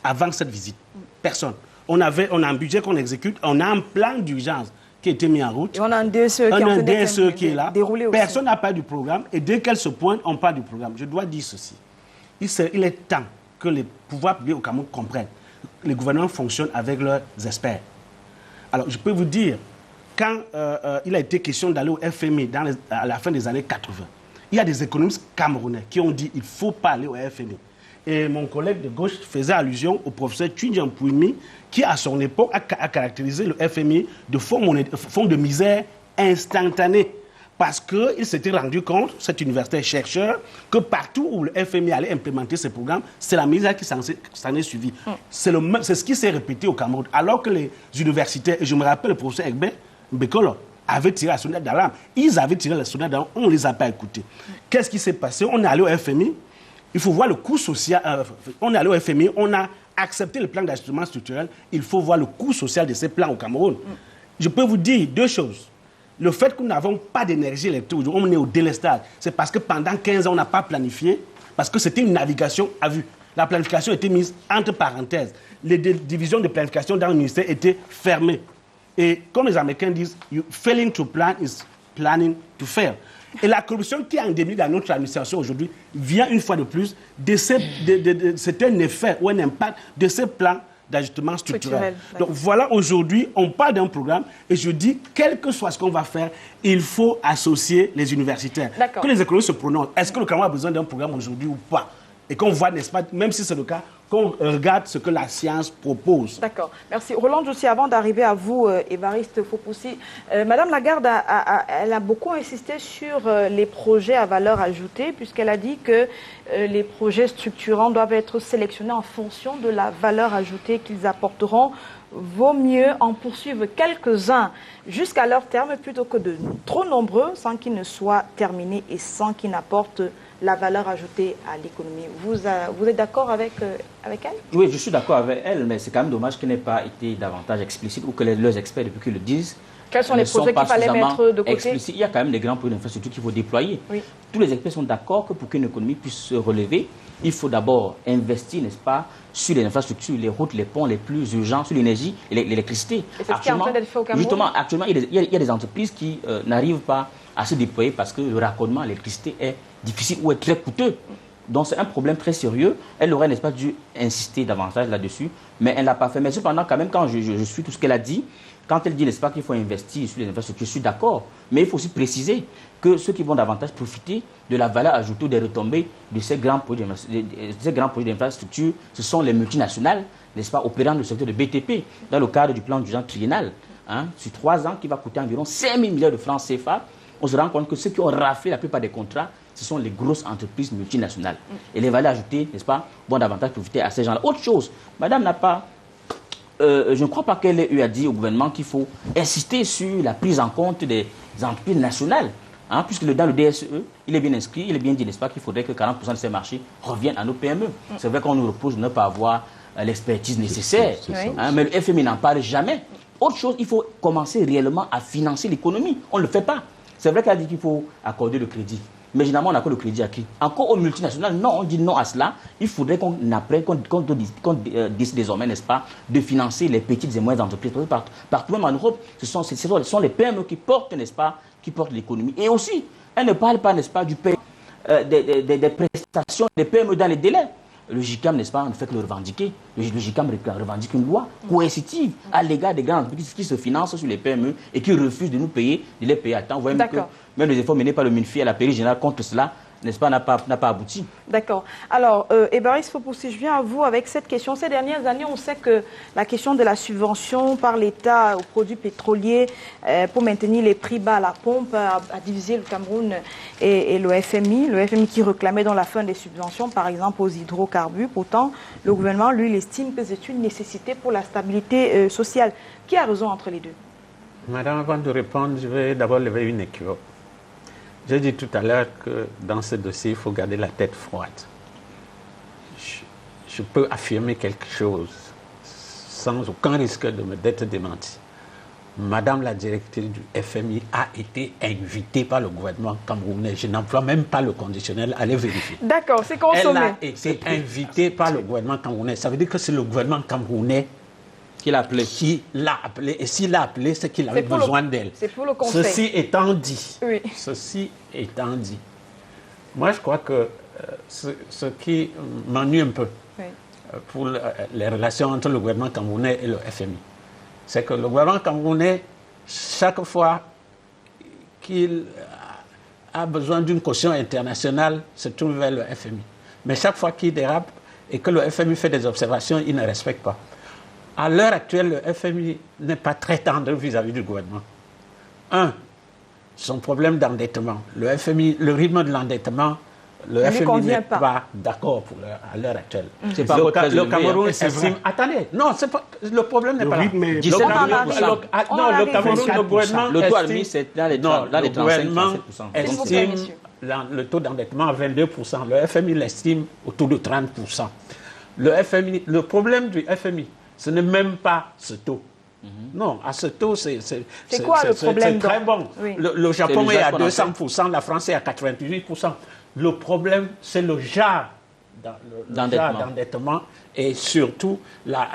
avant cette visite. Personne. On a un budget qu'on exécute, on a un plan d'urgence qui a été mis en route. Et on a un DSE qui est là. Personne n'a parlé du programme et dès qu'elle se pointe, on parle du programme. Je dois dire ceci. Il est temps que les pouvoirs publics au Cameroun comprennent. Les gouvernements fonctionnent avec leurs experts. Alors, je peux vous dire, quand il a été question d'aller au FMI à la fin des années 80, il y a des économistes camerounais qui ont dit qu'il ne faut pas aller au FMI. Et mon collègue de gauche faisait allusion au professeur Tunjian Pouimi, qui à son époque a caractérisé le FMI de fonds de misère instantané. Parce qu'il s'était rendu compte, cet universitaire chercheur, que partout où le FMI allait implémenter ses programmes, c'est la misère qui s'en est suivie. C'est ce qui s'est répété au Cameroun. Alors que les universitaires, et je me rappelle le professeur Egbe Mbekolo, avaient tiré la sonnette d'alarme. Ils avaient tiré la sonnette d'alarme, on ne les a pas écoutés. Qu'est-ce qui s'est passé? On est allé au FMI. Il faut voir le coût social. On est allé au FMI, on a accepté le plan d'ajustement structurel. Il faut voir le coût social de ces plans au Cameroun. Je peux vous dire deux choses. Le fait que nous n'avons pas d'énergie électrique, on est au délestage, c'est parce que pendant 15 ans, on n'a pas planifié, parce que c'était une navigation à vue. La planification était mise entre parenthèses. Les divisions de planification dans le ministère étaient fermées. Et comme les Américains disent, failing to plan is planning to fail. Et la corruption qui est endémique dans notre administration aujourd'hui vient une fois de plus c'est un effet ou un impact de ces plans d'ajustement structurel. Donc voilà, aujourd'hui, on parle d'un programme et je dis, quel que soit ce qu'on va faire, il faut associer les universitaires. Que les économistes se prononcent. Est-ce que le Cameroun a besoin d'un programme aujourd'hui ou pas? Et qu'on voit, n'est-ce pas, même si c'est le cas, qu'on regarde ce que la science propose. D'accord. Merci. Roland Djoussi, avant d'arriver à vous, Évariste Fopoussi, Madame Lagarde elle a beaucoup insisté sur les projets à valeur ajoutée, puisqu'elle a dit que les projets structurants doivent être sélectionnés en fonction de la valeur ajoutée qu'ils apporteront. Vaut mieux en poursuivre quelques-uns jusqu'à leur terme plutôt que de trop nombreux sans qu'ils ne soient terminés et sans qu'ils n'apportent la valeur ajoutée à l'économie. Vous êtes d'accord avec elle? Oui, je suis d'accord avec elle, mais c'est quand même dommage qu'elle n'ait pas été davantage explicite ou que leurs experts, depuis qu'ils le disent, quels sont les projets qu'il fallait mettre de côté? Explicite. Il y a quand même des grands projets d'infrastructure qu'il faut déployer. Oui. Tous les experts sont d'accord que pour qu'une économie puisse se relever, il faut d'abord investir, n'est-ce pas, sur les infrastructures, les routes, les ponts les plus urgents, sur l'énergie et l'électricité. Et c'est ce qui est en train d'être fait au Cameroun? Justement, actuellement, il y a des entreprises qui n'arrivent pas à se déployer parce que le raccordement à l'électricité est difficile ou est très coûteux. Donc c'est un problème très sérieux. Elle aurait, n'est-ce pas, dû insister davantage là-dessus, mais elle ne l'a pas fait. Mais cependant, quand même, quand je suis tout ce qu'elle a dit, quand elle dit, n'est-ce pas, qu'il faut investir sur les infrastructures, je suis d'accord. Mais il faut aussi préciser que ceux qui vont davantage profiter de la valeur ajoutée des retombées de ces grands projets d'infrastructure, ce sont les multinationales, n'est-ce pas, opérant dans le secteur de BTP, dans le cadre du plan d'urgence triennal, sur 3 ans, qui va coûter environ 5 000 milliards de francs CFA. On se rend compte que ceux qui ont raflé la plupart des contrats, ce sont les grosses entreprises multinationales. Et les valeurs ajoutées, n'est-ce pas, vont davantage profiter à ces gens-là. Autre chose, madame n'a pas... je ne crois pas qu'elle ait eu à dire au gouvernement qu'il faut insister sur la prise en compte des entreprises nationales. Puisque dans le DSE, il est bien inscrit, il est bien dit, n'est-ce pas, qu'il faudrait que 40% de ces marchés reviennent à nos PME. C'est vrai qu'on nous repose de ne pas avoir l'expertise nécessaire, mais le FMI n'en parle jamais. Autre chose, il faut commencer réellement à financer l'économie. On ne le fait pas. C'est vrai qu'elle a dit qu'il faut accorder le crédit. Mais généralement, on accorde le crédit à qui? Encore aux multinationales. Non, on dit non à cela. Il faudrait qu'on apprenne, qu'on décide désormais, n'est-ce pas, de financer les petites et moyennes entreprises. Partout même en Europe, ce sont les PME qui portent, n'est-ce pas, qui portent l'économie. Et aussi, elle ne parle pas, n'est-ce pas, du paiement des prestations des PME dans les délais. Le GICAM, n'est-ce pas, ne fait que le revendiquer. Le GICAM revendique une loi coercitive à l'égard des grandes entreprises qui se financent sur les PME et qui refusent de nous payer, de les payer à temps. Vous voyez que même les efforts menés par le MINFI à la Pairie générale contre cela, n'est-ce pas, n'a pas abouti. D'accord. Alors, Ébaris Fopoussi, je viens à vous avec cette question. Ces dernières années, on sait que la question de la subvention par l'État aux produits pétroliers pour maintenir les prix bas à la pompe a divisé le Cameroun et le FMI qui réclamait dans la fin des subventions, par exemple aux hydrocarbures. Pourtant, le gouvernement, lui, il estime que c'est une nécessité pour la stabilité sociale. Qui a raison entre les deux? Madame, avant de répondre, je vais d'abord lever une équivoque. J'ai dit tout à l'heure que dans ce dossier, il faut garder la tête froide. Je peux affirmer quelque chose sans aucun risque d'être démenti. Madame la directrice du FMI a été invitée par le gouvernement camerounais. Je n'emploie même pas le conditionnel, allez vérifier. D'accord, c'est consommé. Elle a été invitée par le gouvernement camerounais. Ça veut dire que c'est le gouvernement camerounais qui l'a appelé. Et s'il l'a appelé, c'est qu'il avait besoin d'elle. C'est pour le conseil. Ceci étant dit, moi je crois que ce qui m'ennuie un peu pour les relations entre le gouvernement camerounais et le FMI, c'est que le gouvernement camerounais, chaque fois qu'il a besoin d'une caution internationale, se tourne vers le FMI. Mais chaque fois qu'il dérape et que le FMI fait des observations, il ne respecte pas. À l'heure actuelle, le FMI n'est pas très tendre vis-à-vis du gouvernement. Son problème d'endettement. Le FMI, le rythme de l'endettement, le FMI n'est pas d'accord à l'heure actuelle. C'est pas le Cameroun estime... Attendez, non, le problème n'est pas là. Le Cameroun, le gouvernement le taux admis, c'est là les 35-37%. Estime le taux d'endettement à 22%. Le FMI l'estime autour de 30%. Le problème du FMI, ce n'est même pas ce taux. Non, à ce taux, c'est quoi le problème? C'est très bon. Oui. Le Japon est à 200%, la France est à 98%. Le problème, c'est le genre d'endettement et surtout la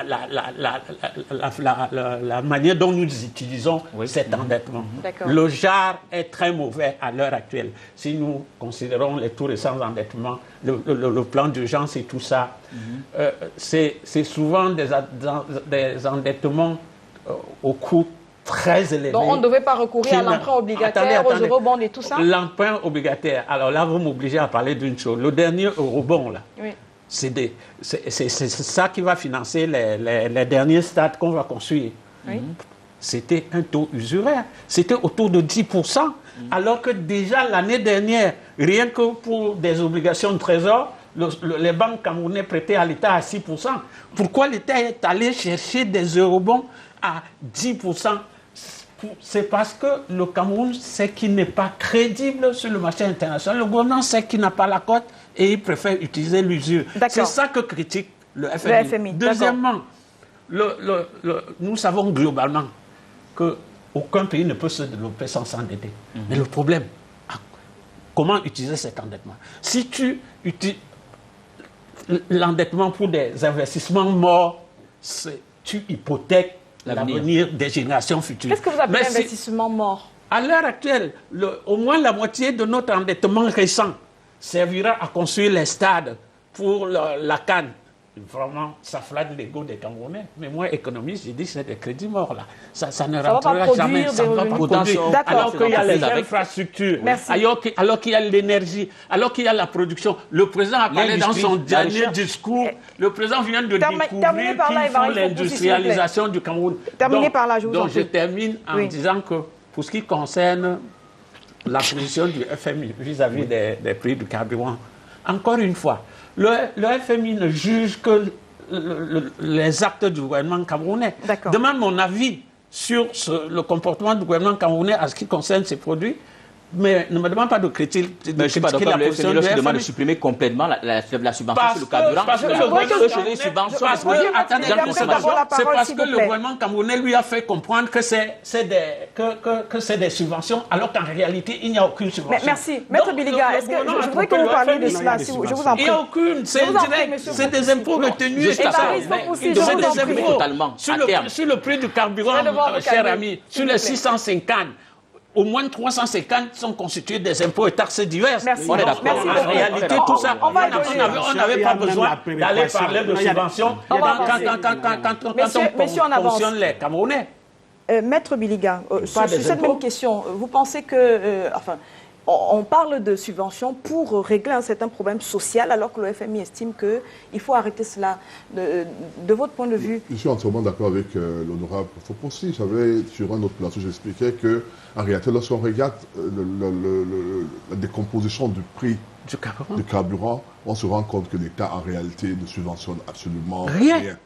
manière dont nous utilisons cet endettement. Le genre est très mauvais à l'heure actuelle. Si nous considérons les tout récents endettements, le plan d'urgence et tout ça, c'est souvent des endettements au coût très élevé. Donc on ne devait pas recourir à l'emprunt obligataire, aux eurobonds et tout ça? L'emprunt obligataire, alors là vous m'obligez à parler d'une chose. Le dernier eurobond là, c'est ça qui va financer les derniers stades qu'on va construire. C'était un taux usuraire. C'était autour de 10%. Alors que déjà l'année dernière, rien que pour des obligations de trésor, les banques camerounais prêtaient à l'État à 6%. Pourquoi l'État est allé chercher des eurobonds à 10%? C'est parce que le Cameroun sait qu'il n'est pas crédible sur le marché international. Le gouvernement sait qu'il n'a pas la cote et il préfère utiliser l'usure. C'est ça que critique le FMI. Deuxièmement, nous savons globalement qu'aucun pays ne peut se développer sans s'endetter. Mais le problème, comment utiliser cet endettement? Si tu utilises l'endettement pour des investissements morts, tu hypothèques l'avenir des générations futures. Qu'est-ce que vous appelez investissement mort? À l'heure actuelle, au moins la moitié de notre endettement récent servira à construire les stades pour la CAN. Vraiment, ça flatte l'ego des Camerounais. Mais moi, économiste, j'ai dit que c'est des crédits morts là. Ça ne rentrera jamais. Ça ne va pas produire. Alors qu'il y a les infrastructures, alors qu'il y a l'énergie, alors qu'il y a la production. Le président a parlé dans son dernier discours. Le président vient de découvrir qu'il faut l'industrialisation du Cameroun. Terminez par là, je vous en Donc prie. je termine en disant que pour ce qui concerne la position du FMI vis-à-vis des prix du carburant, encore une fois, le FMI ne juge que les actes du gouvernement camerounais. Demande mon avis sur le comportement du gouvernement camerounais en ce qui concerne ces produits. Mais ne me demande pas de critiquer Mais je suis pas la d'accord. Le position FMI du demande de FMI. supprimer complètement la subvention Parce sur le que- carburant. parce que La le gouvernement subvention sur les subventions Parce à produire. que, attendez, Dans la Après, consommation. d'abord, la c'est parole, parce s'il que vous le plaît. gouvernement camerounais lui a fait comprendre que c'est des subventions, alors qu'en réalité, il n'y a aucune subvention. Mais merci. Maître Donc, Biliga, le est-ce que gouvernement je a voudrais que vous trompé parliez le de FMI. cela, je vous en Il n'y prie. a aucune, c'est Je vous en prie, direct, monsieur c'est des impôts retenus. Juste Et à ça. Paris, Mais aussi, il je devrait vous les en supprimer prie. totalement, à terme. Sur le prix du carburant, Je vais devoir me cher calmer, ami, s'il sur vous les plaît. 650, au moins 350 sont constitués des impôts et taxes divers. Merci. On est d'accord. Merci En beaucoup. réalité, tout ça, On va on évoluer. n'avait pas besoin d'aller parler de subventions On va quand avancer. Messieurs, on avance. fonctionne les Camerounais. Maître Biliga, sur des cette impôts. même question, vous pensez que, on parle de subventions pour régler un certain problème social, alors que le FMI estime qu'il faut arrêter cela. De votre point de vue, Je suis entièrement d'accord avec l'honorable Fopossi. Sur un autre plateau, j'expliquais qu'en réalité, lorsqu'on regarde la décomposition du prix du carburant, on se rend compte que l'État, en réalité, ne subventionne absolument Rien. rien.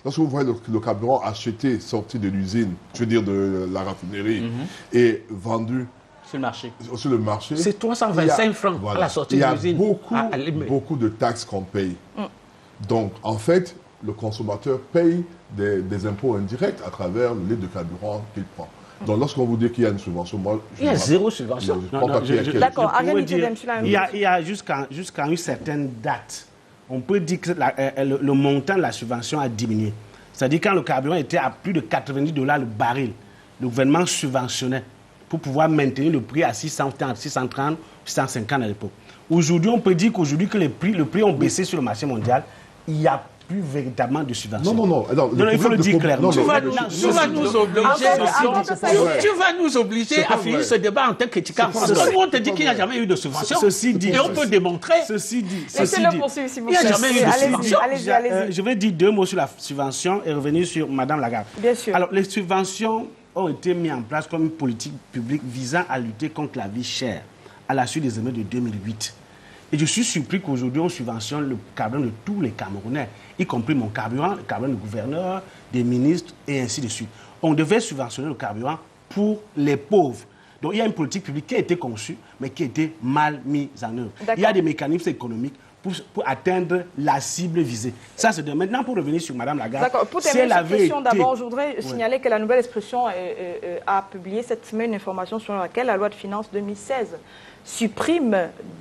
Lorsque vous voyez le carburant acheté, sorti de l'usine, je veux dire de la raffinerie, et vendu Sur le marché. sur le marché, C'est 325 francs à la sortie de l'usine. Il y a À Limay. beaucoup de taxes qu'on paye. Donc, en fait, le consommateur paye des impôts indirects à travers le litre de carburant qu'il prend. Donc, lorsqu'on vous dit qu'il y a une subvention, moi, Il y a zéro subvention. Je crois pas qu'il y a quelque- D'accord, je pourrais Ariane dire, Nitodem, sur la il y a jusqu'à une certaine date, on peut dire que le montant de la subvention a diminué. C'est-à-dire quand le carburant était à plus de 90 $ le baril, le gouvernement subventionnait pour pouvoir maintenir le prix à 630, 650 à l'époque. Aujourd'hui, on peut dire qu'aujourd'hui que les prix ont baissé sur le marché mondial, il n'y a plus véritablement de subvention. Non. Alors, Il faut le dire clairement. Tu vas nous obliger à finir ce débat en te critiquant. Parce que nous, on te dit qu'il n'y a jamais eu de subvention. Ceci dit, Et on peut démontrer. Ceci dit, Laissez-le poursuivre, s'il vous Il y a plaît. jamais eu de Allez-y, subvention. allez-y. Je vais dire 2 mots sur la subvention et revenir sur Mme Lagarde. Bien sûr. Alors, les subventions ont été mises en place comme une politique publique visant à lutter contre la vie chère à la suite des émeutes de 2008. Et je suis surpris qu'aujourd'hui, on subventionne le carburant de tous les Camerounais, y compris mon carburant, le carburant du gouverneur, des ministres et ainsi de suite. On devait subventionner le carburant pour les pauvres. Donc, il y a une politique publique qui a été conçue, mais qui a été mal mise en œuvre. D'accord. Il y a des mécanismes économiques pour atteindre la cible visée. Ça, c'est de maintenant pour revenir sur Mme Lagarde. D'accord. Pour si terminer elle cette avait question, été- d'abord, je voudrais signaler que la nouvelle expression a publié cette semaine une information sur laquelle la loi de finances 2016 supprime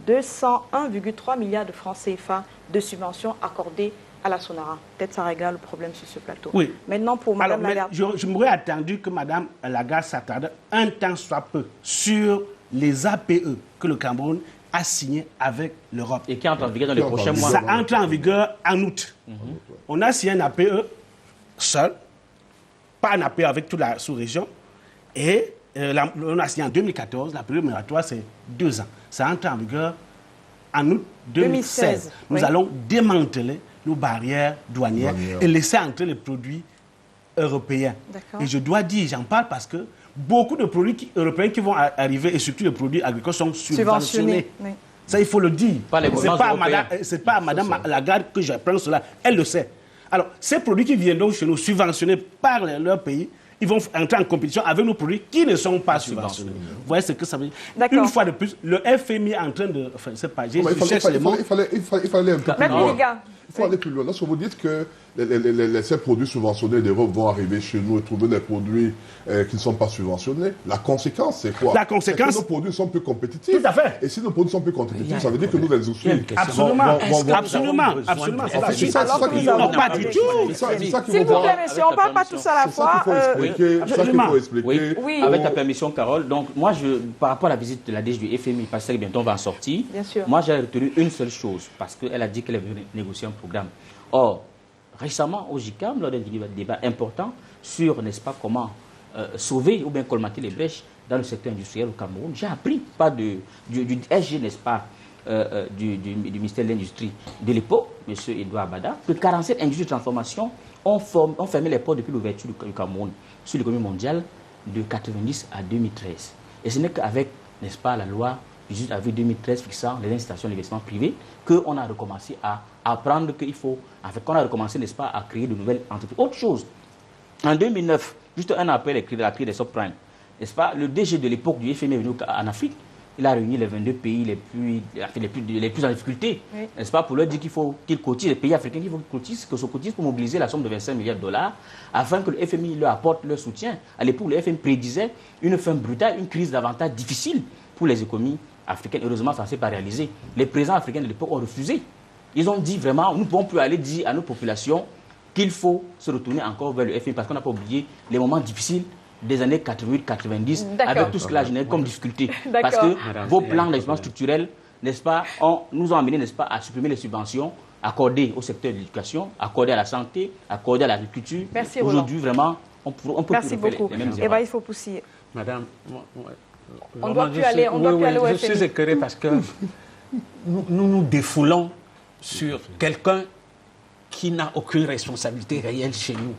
201,3 milliards de francs CFA de subventions accordées à la Sonara. Peut-être ça règle le problème sur ce plateau. Oui. Maintenant, pour Alors, Mme mais Lagarde. je m'aurais attendu que Mme Lagarde s'attarde un temps soit peu sur les APE que le Cameroun a signé avec l'Europe. Et qui entre en vigueur dans les prochains mois. Ça entre en vigueur en août. On a signé un APE seul, pas un APE avec toute la sous-région. Et on a signé en 2014, la période moratoire, c'est 2 ans. Ça entre en vigueur en août 2016. Nous oui. allons démanteler nos barrières douanières et laisser entrer les produits européens. D'accord. Et je dois dire, j'en parle parce que beaucoup de produits européens qui vont arriver, et surtout les produits agricoles, sont subventionnés. Oui. Ça, il faut le dire. Pas les C'est gouvernements pas, à européens. c'est pas à Mme Lagarde que j'apprends cela. Elle le sait. Alors, ces produits qui viendront chez nous, subventionnés par leur pays, ils vont entrer en compétition avec nos produits qui ne sont pas subventionnés. Vous voyez ce que ça veut dire? D'accord. Une fois de plus, le FMI est en train de... Enfin, c'est pas... Il fallait un peu plus Même loin. Biliga. Il faut aller plus loin. Lorsque vous dites que ces produits subventionnés d'Europe vont arriver chez nous et trouver des produits qui ne sont pas subventionnés, la conséquence, c'est quoi? La conséquence- C'est que nos produits sont plus compétitifs. Tout à fait. Et si nos produits sont plus compétitifs, ça veut dire que nous, les outils... Absolument, absolument, besoin absolument. de- C'est la C'est suite. ça qu'il faut- Non, pas du tout. C'est ça qu'il faut S'il vous voir. plaît, messieurs, on ne parle pas tous à la C'est ça fois. qu'il faut expliquer. C'est ça qu'il faut expliquer. Oui, Oui. avec ta permission, Carole. Donc, moi, par rapport à la visite de la DG du FMI, parce que bientôt on va en sortir, Bien sûr. moi, j'ai retenu une seule chose, parce qu'elle a dit qu'elle est venue négocier un programme. Or, récemment, au JICAM, lors d'un débat important sur, n'est-ce pas, comment sauver ou bien colmater les brèches dans le secteur industriel au Cameroun, j'ai appris du SG, n'est-ce pas, du ministère de l'Industrie de l'époque, M. Edouard Bada, que 47 industries de transformation ont fermé les portes depuis l'ouverture du Cameroun sur l'économie mondiale de 1990 à 2013. Et ce n'est qu'avec, n'est-ce pas, la loi du 18 avril 2013 fixant les incitations d'investissement privé qu'on a recommencé à apprendre qu'il faut, en fait, qu'on a recommencé, n'est-ce pas, à créer de nouvelles entreprises. Autre chose, en 2009, juste un an après la crise des subprimes, n'est-ce pas, le DG de l'époque du FMI est venu en Afrique. Il a réuni les 22 pays les plus en difficulté, n'est-ce pas, pour leur dire qu'ils cotisent, les pays africains qu'ils cotisent pour mobiliser la somme de 25 milliards de dollars, afin que le FMI leur apporte leur soutien. À l'époque, le FMI prédisait une fin brutale, une crise davantage difficile pour les économies africaines. Heureusement, ça ne s'est pas réalisé. Les présidents africains de l'époque ont refusé. Ils ont dit vraiment, nous ne pouvons plus aller dire à nos populations qu'il faut se retourner encore vers le FMI, parce qu'on n'a pas oublié les moments difficiles des années 88-90, avec tout ce que la généré comme difficulté. Parce que vos plans d'investissement structurel, n'est-ce pas, nous ont amené, n'est-ce pas, à supprimer les subventions accordées au secteur de l'éducation, accordées à la santé, accordées à l'agriculture. Aujourd'hui, vraiment, on peut Merci beaucoup. Les mêmes il faut pousser. Madame, on doit plus aller au FMI. Je suis écœuré parce que nous défoulons sur quelqu'un qui n'a aucune responsabilité réelle chez nous.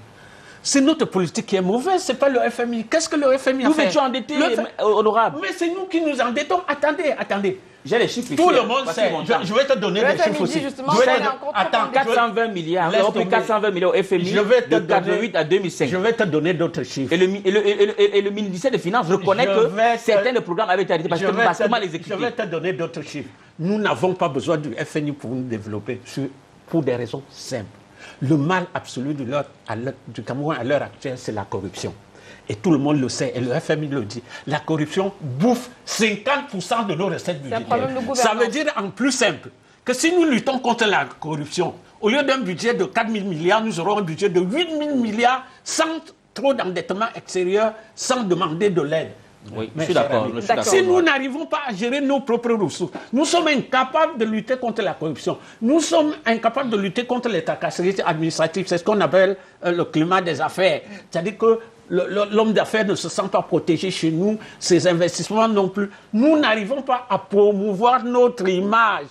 C'est notre politique qui est mauvaise, ce n'est pas le FMI. Qu'est-ce que le FMI a fait? Nous étions endettés, honorable. Mais c'est nous qui nous endettons. Attendez. J'ai les chiffres. Tout le monde sait. Je vais te donner des chiffres aussi. Attends, 420 milliards. On a pris 420 milliards au FMI de 88 à 2005. Je vais te donner d'autres chiffres. Et le ministère des Finances reconnaît que certains programmes avaient été arrêtés parce que mal exécutés. Je vais te donner d'autres chiffres. Nous n'avons pas besoin du FMI pour nous développer pour des raisons simples. Le mal absolu du Cameroun à l'heure actuelle, c'est la corruption. Et tout le monde le sait, et le FMI le dit. La corruption bouffe 50% de nos recettes budgétaires. Ça veut dire, en plus simple, que si nous luttons contre la corruption, au lieu d'un budget de 4 000 milliards, nous aurons un budget de 8 000 milliards sans trop d'endettement extérieur, sans demander de l'aide. Oui, je suis d'accord. Si nous n'arrivons pas à gérer nos propres ressources, nous sommes incapables de lutter contre la corruption. Nous sommes incapables de lutter contre les tracasseries administratives. C'est ce qu'on appelle le climat des affaires. C'est-à-dire que l'homme d'affaires ne se sent pas protégé chez nous, ses investissements non plus. Nous n'arrivons pas à promouvoir notre image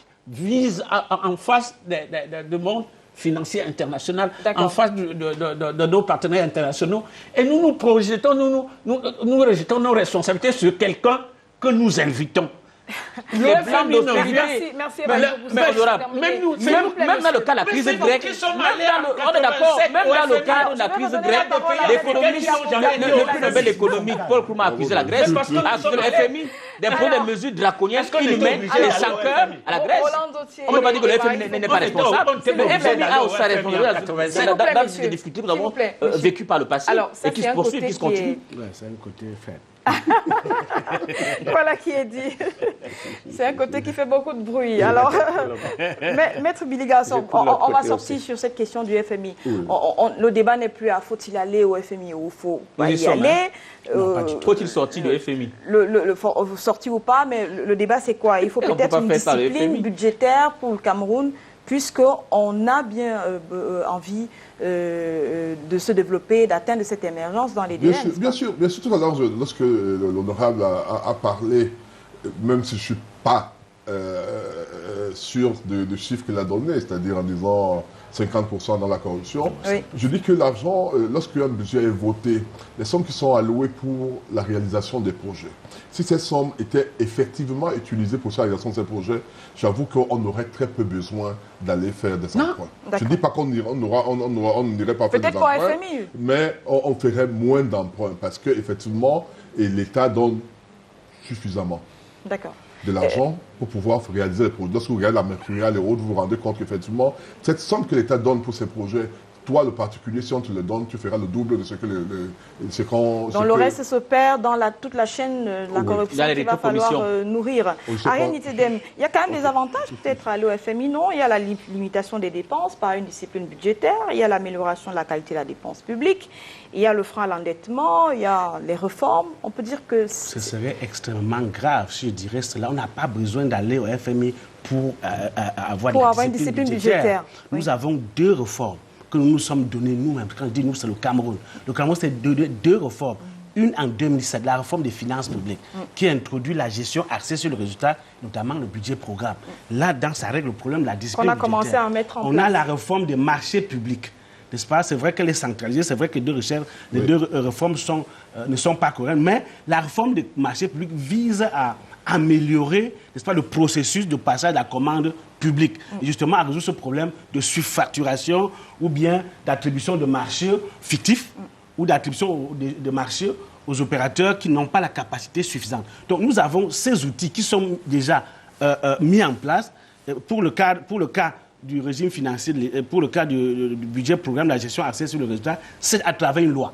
en face du monde financier international, en face de nos partenaires internationaux. Et nous nous projetons, nous rejetons nos responsabilités sur quelqu'un que nous invitons. Merci, même dans le cas de la crise grecque, on est d'accord, même dans le cas de la crise grecque, l'économiste, le prix Nobel économique, Paul Krugman a accusé la Grèce, a accusé le FMI des mesures draconiennes inhumaines et sans cœur à la Grèce. On ne peut pas dire que le FMI n'est pas responsable. Le FMI a aussi sa responsabilité dans ces difficultés que nous avons vécues par le passé et qui se poursuivent et qui se continuent. C'est un côté faible. Voilà qui est dit. C'est un côté qui fait beaucoup de bruit. Alors, Maître Billy Garçon, on va sortir sur cette question du FMI. Le débat n'est plus à faut-il aller au FMI ou faut pas y aller. Faut-il sortir du FMI? Sortir ou pas, mais le débat c'est quoi? Il faut peut-être une discipline budgétaire pour le Cameroun, puisqu'on a bien envie de se développer, d'atteindre cette émergence dans les délais. Bien sûr. Tout à l'heure, lorsque l'honorable a parlé, même si je ne suis pas sûr du chiffre qu'il a donné, c'est-à-dire en disant 50% dans la corruption, je dis que l'argent, lorsqu'un budget est voté, les sommes qui sont allouées pour la réalisation des projets, si ces sommes étaient effectivement utilisées pour la réalisation de ces projets, j'avoue qu'on aurait très peu besoin d'aller faire des emprunts. Je ne dis pas qu'on n'irait pas faire des emprunts, mais on ferait moins d'emprunts parce qu'effectivement, l'État donne suffisamment de l'argent pour pouvoir réaliser les projets. Lorsque vous regardez la Mercurial et autres, vous vous rendez compte qu'effectivement, cette somme que l'État donne pour ces projets, toi, le particulier, si on te le donne, tu feras le double de ce que Donc le reste se perd dans toute la chaîne de la corruption qu'il va falloir nourrir. Ariane Itedem, il y a quand même des avantages peut-être à l'OFMI, non? Il y a la limitation des dépenses par une discipline budgétaire, il y a l'amélioration de la qualité de la dépense publique, il y a le frein à l'endettement, il y a les réformes. On peut dire que... Ce serait extrêmement grave, je dirais cela. On n'a pas besoin d'aller au FMI pour avoir une discipline budgétaire. Nous avons 2 réformes que nous nous sommes donnés nous-mêmes. Quand je dis nous, c'est le Cameroun. Le Cameroun, c'est deux réformes. Une en 2017, la réforme des finances publiques, qui introduit la gestion axée sur le résultat, notamment le budget programme. Là-dedans, ça règle le problème de la discipline budgétaire. On a commencé à mettre en place. On a la réforme des marchés publics. N'est-ce pas? C'est vrai qu'elle est centralisée, c'est vrai que les deux réformes ne sont pas cohérentes, mais la réforme des marchés publics vise à améliorer, n'est-ce pas, le processus de passage à la commande publique. Et justement, à résoudre ce problème de surfacturation ou bien d'attribution de marchés fictifs ou d'attribution de marchés aux opérateurs qui n'ont pas la capacité suffisante. Donc nous avons ces outils qui sont déjà mis en place pour le cas du régime financier, pour le cas du budget programme de la gestion axée sur le résultat, c'est à travers une loi.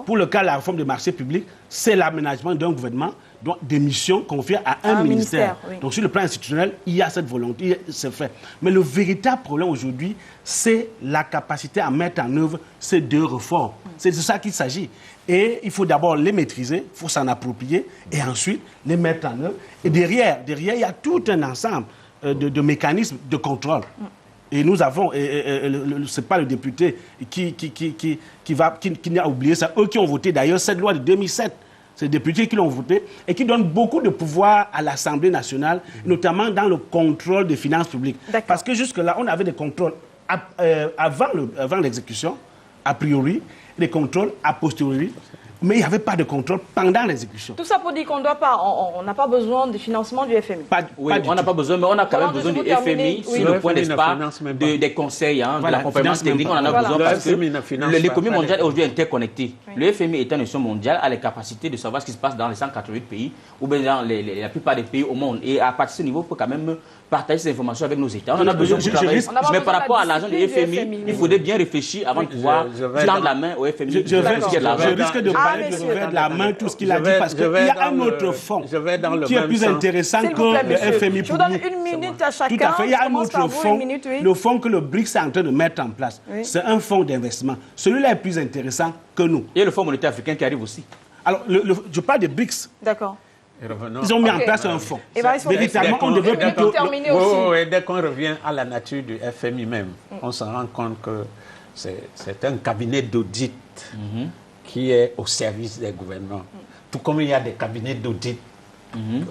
Pour le cas de la réforme des marchés publics, c'est l'aménagement d'un gouvernement, des missions confiées à un ministère. Oui. Donc sur le plan institutionnel, il y a cette volonté, c'est fait. Mais le véritable problème aujourd'hui, c'est la capacité à mettre en œuvre ces deux réformes. C'est de ça qu'il s'agit. Et il faut d'abord les maîtriser, il faut s'en approprier, et ensuite les mettre en œuvre. Et derrière, il y a tout un ensemble de mécanismes de contrôle. Et nous avons, ce n'est pas le député qui a oublié ça, eux qui ont voté d'ailleurs cette loi de 2007. C'est les députés qui l'ont voté et qui donnent beaucoup de pouvoir à l'Assemblée nationale, notamment dans le contrôle des finances publiques. Parce que jusque-là, on avait des contrôles avant l'exécution, a priori, des contrôles a posteriori. Mais il n'y avait pas de contrôle pendant l'exécution. Tout ça pour dire qu'on n'a pas besoin de financement du FMI. On n'a pas besoin, mais on a quand même besoin du FMI sur le point, n'est-ce pas, des conseils, de l'accompagnement technique. On en a besoin parce que l'économie mondiale est aujourd'hui interconnectée. Le FMI étant une nation mondiale a les capacités de savoir ce qui se passe dans les 188 pays ou bien dans la plupart des pays au monde. Et à partir de ce niveau, on peut quand même partager ces informations avec nos États. On en a besoin pour travailler. Mais par rapport à l'argent du FMI, il faudrait bien réfléchir avant de pouvoir tendre la main au FMI. Je risque de parler du revers de la main, tout ce qu'il a dit, parce qu'il y a un autre fonds qui est plus intéressant que le FMI. Je vous donne une minute à chacun. Tout à fait. Il y a un autre fonds, le fonds que le BRICS est en train de mettre en place. C'est un fonds d'investissement. Celui-là est plus intéressant que nous. Et le Fonds monétaire africain qui arrive aussi. Alors, je parle des BRICS. D'accord. Ils ont mis en place un fonds. Véritablement, on devrait plutôt... Dès qu'on revient à la nature du FMI même, on se rend compte que c'est un cabinet d'audit qui est au service des gouvernements. Tout comme il y a des cabinets d'audit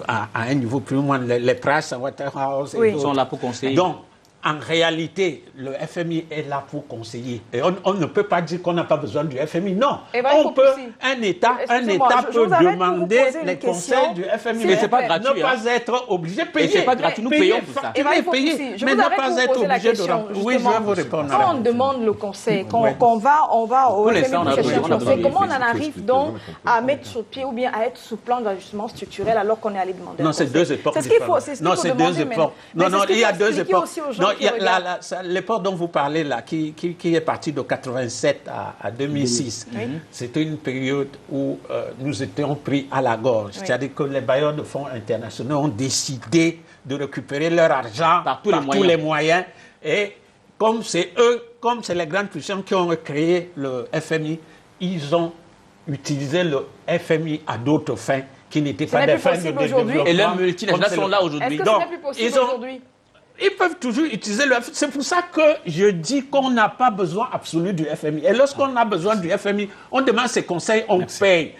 à un niveau plus loin, les Price Waterhouse sont là pour conseiller. Donc, en réalité, le FMI est là pour conseiller. Et on ne peut pas dire qu'on n'a pas besoin du FMI. Non. Un État peut demander les conseils du FMI. Mais ce n'est pas gratuit. Ne pas être obligé de payer. Et ce n'est pas gratuit. Nous payons pour ça. Mais ne pas être obligé de remplir. Oui, je vais vous répondre. Quand on demande le conseil, on va au FMI pour chercher un conseil, comment on en arrive donc à mettre sur pied ou bien à être sous plan d'ajustement structurel alors qu'on est allé demander un conseil? Non, c'est deux époques. C'est ce qu'il faut. Non, c'est deux époques. Non, il y a deux époques. L'époque dont vous parlez là, qui est partie de 87 à 2006, c'était une période où nous étions pris à la gorge. C'est-à-dire que les bailleurs de fonds internationaux ont décidé de récupérer leur argent par tous les moyens. Et comme c'est les grandes puissances qui ont créé le FMI, ils ont utilisé le FMI à d'autres fins qui n'étaient pas des fins de développement. Et les multinationales sont là aujourd'hui. Est-ce que ce n'est plus possible aujourd'hui? Ils peuvent toujours utiliser le FMI. C'est pour ça que je dis qu'on n'a pas besoin absolu du FMI. Et lorsqu'on a besoin du FMI, on demande ses conseils, on paye.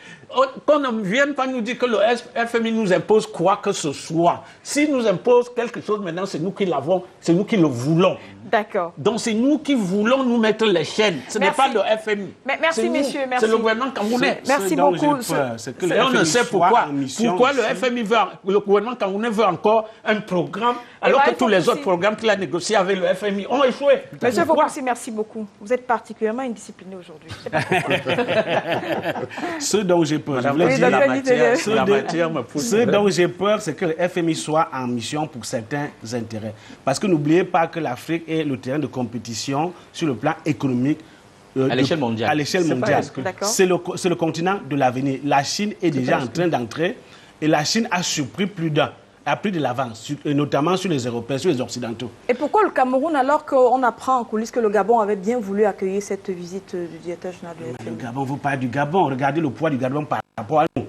Qu'on ne vienne pas nous dire que le FMI nous impose quoi que ce soit. S'il nous impose quelque chose, maintenant, c'est nous qui l'avons, c'est nous qui le voulons. D'accord. Donc, c'est nous qui voulons nous mettre les chaînes. Ce n'est pas le FMI. Merci, messieurs. Merci. C'est le gouvernement camerounais. Merci beaucoup. Et on ne sait pourquoi. Pourquoi le gouvernement camerounais veut encore un programme, alors que tous les autres programmes qu'il a négociés avec le FMI ont échoué. Monsieur Fokoussi, merci beaucoup. Vous êtes particulièrement indiscipliné aujourd'hui. Ce dont j'ai peur, c'est que le FMI soit en mission pour certains intérêts. Parce que n'oubliez pas que l'Afrique est le terrain de compétition sur le plan économique. À l'échelle mondiale. C'est le continent de l'avenir. La Chine est déjà en train d'entrer et la Chine a surpris plus d'un. A pris de l'avance, notamment sur les Européens, sur les Occidentaux. Et pourquoi le Cameroun, alors qu'on apprend en coulisses que le Gabon avait bien voulu accueillir cette visite du directeur général du FMI? Le Gabon, vous parlez du Gabon. Regardez le poids du Gabon par rapport à nous.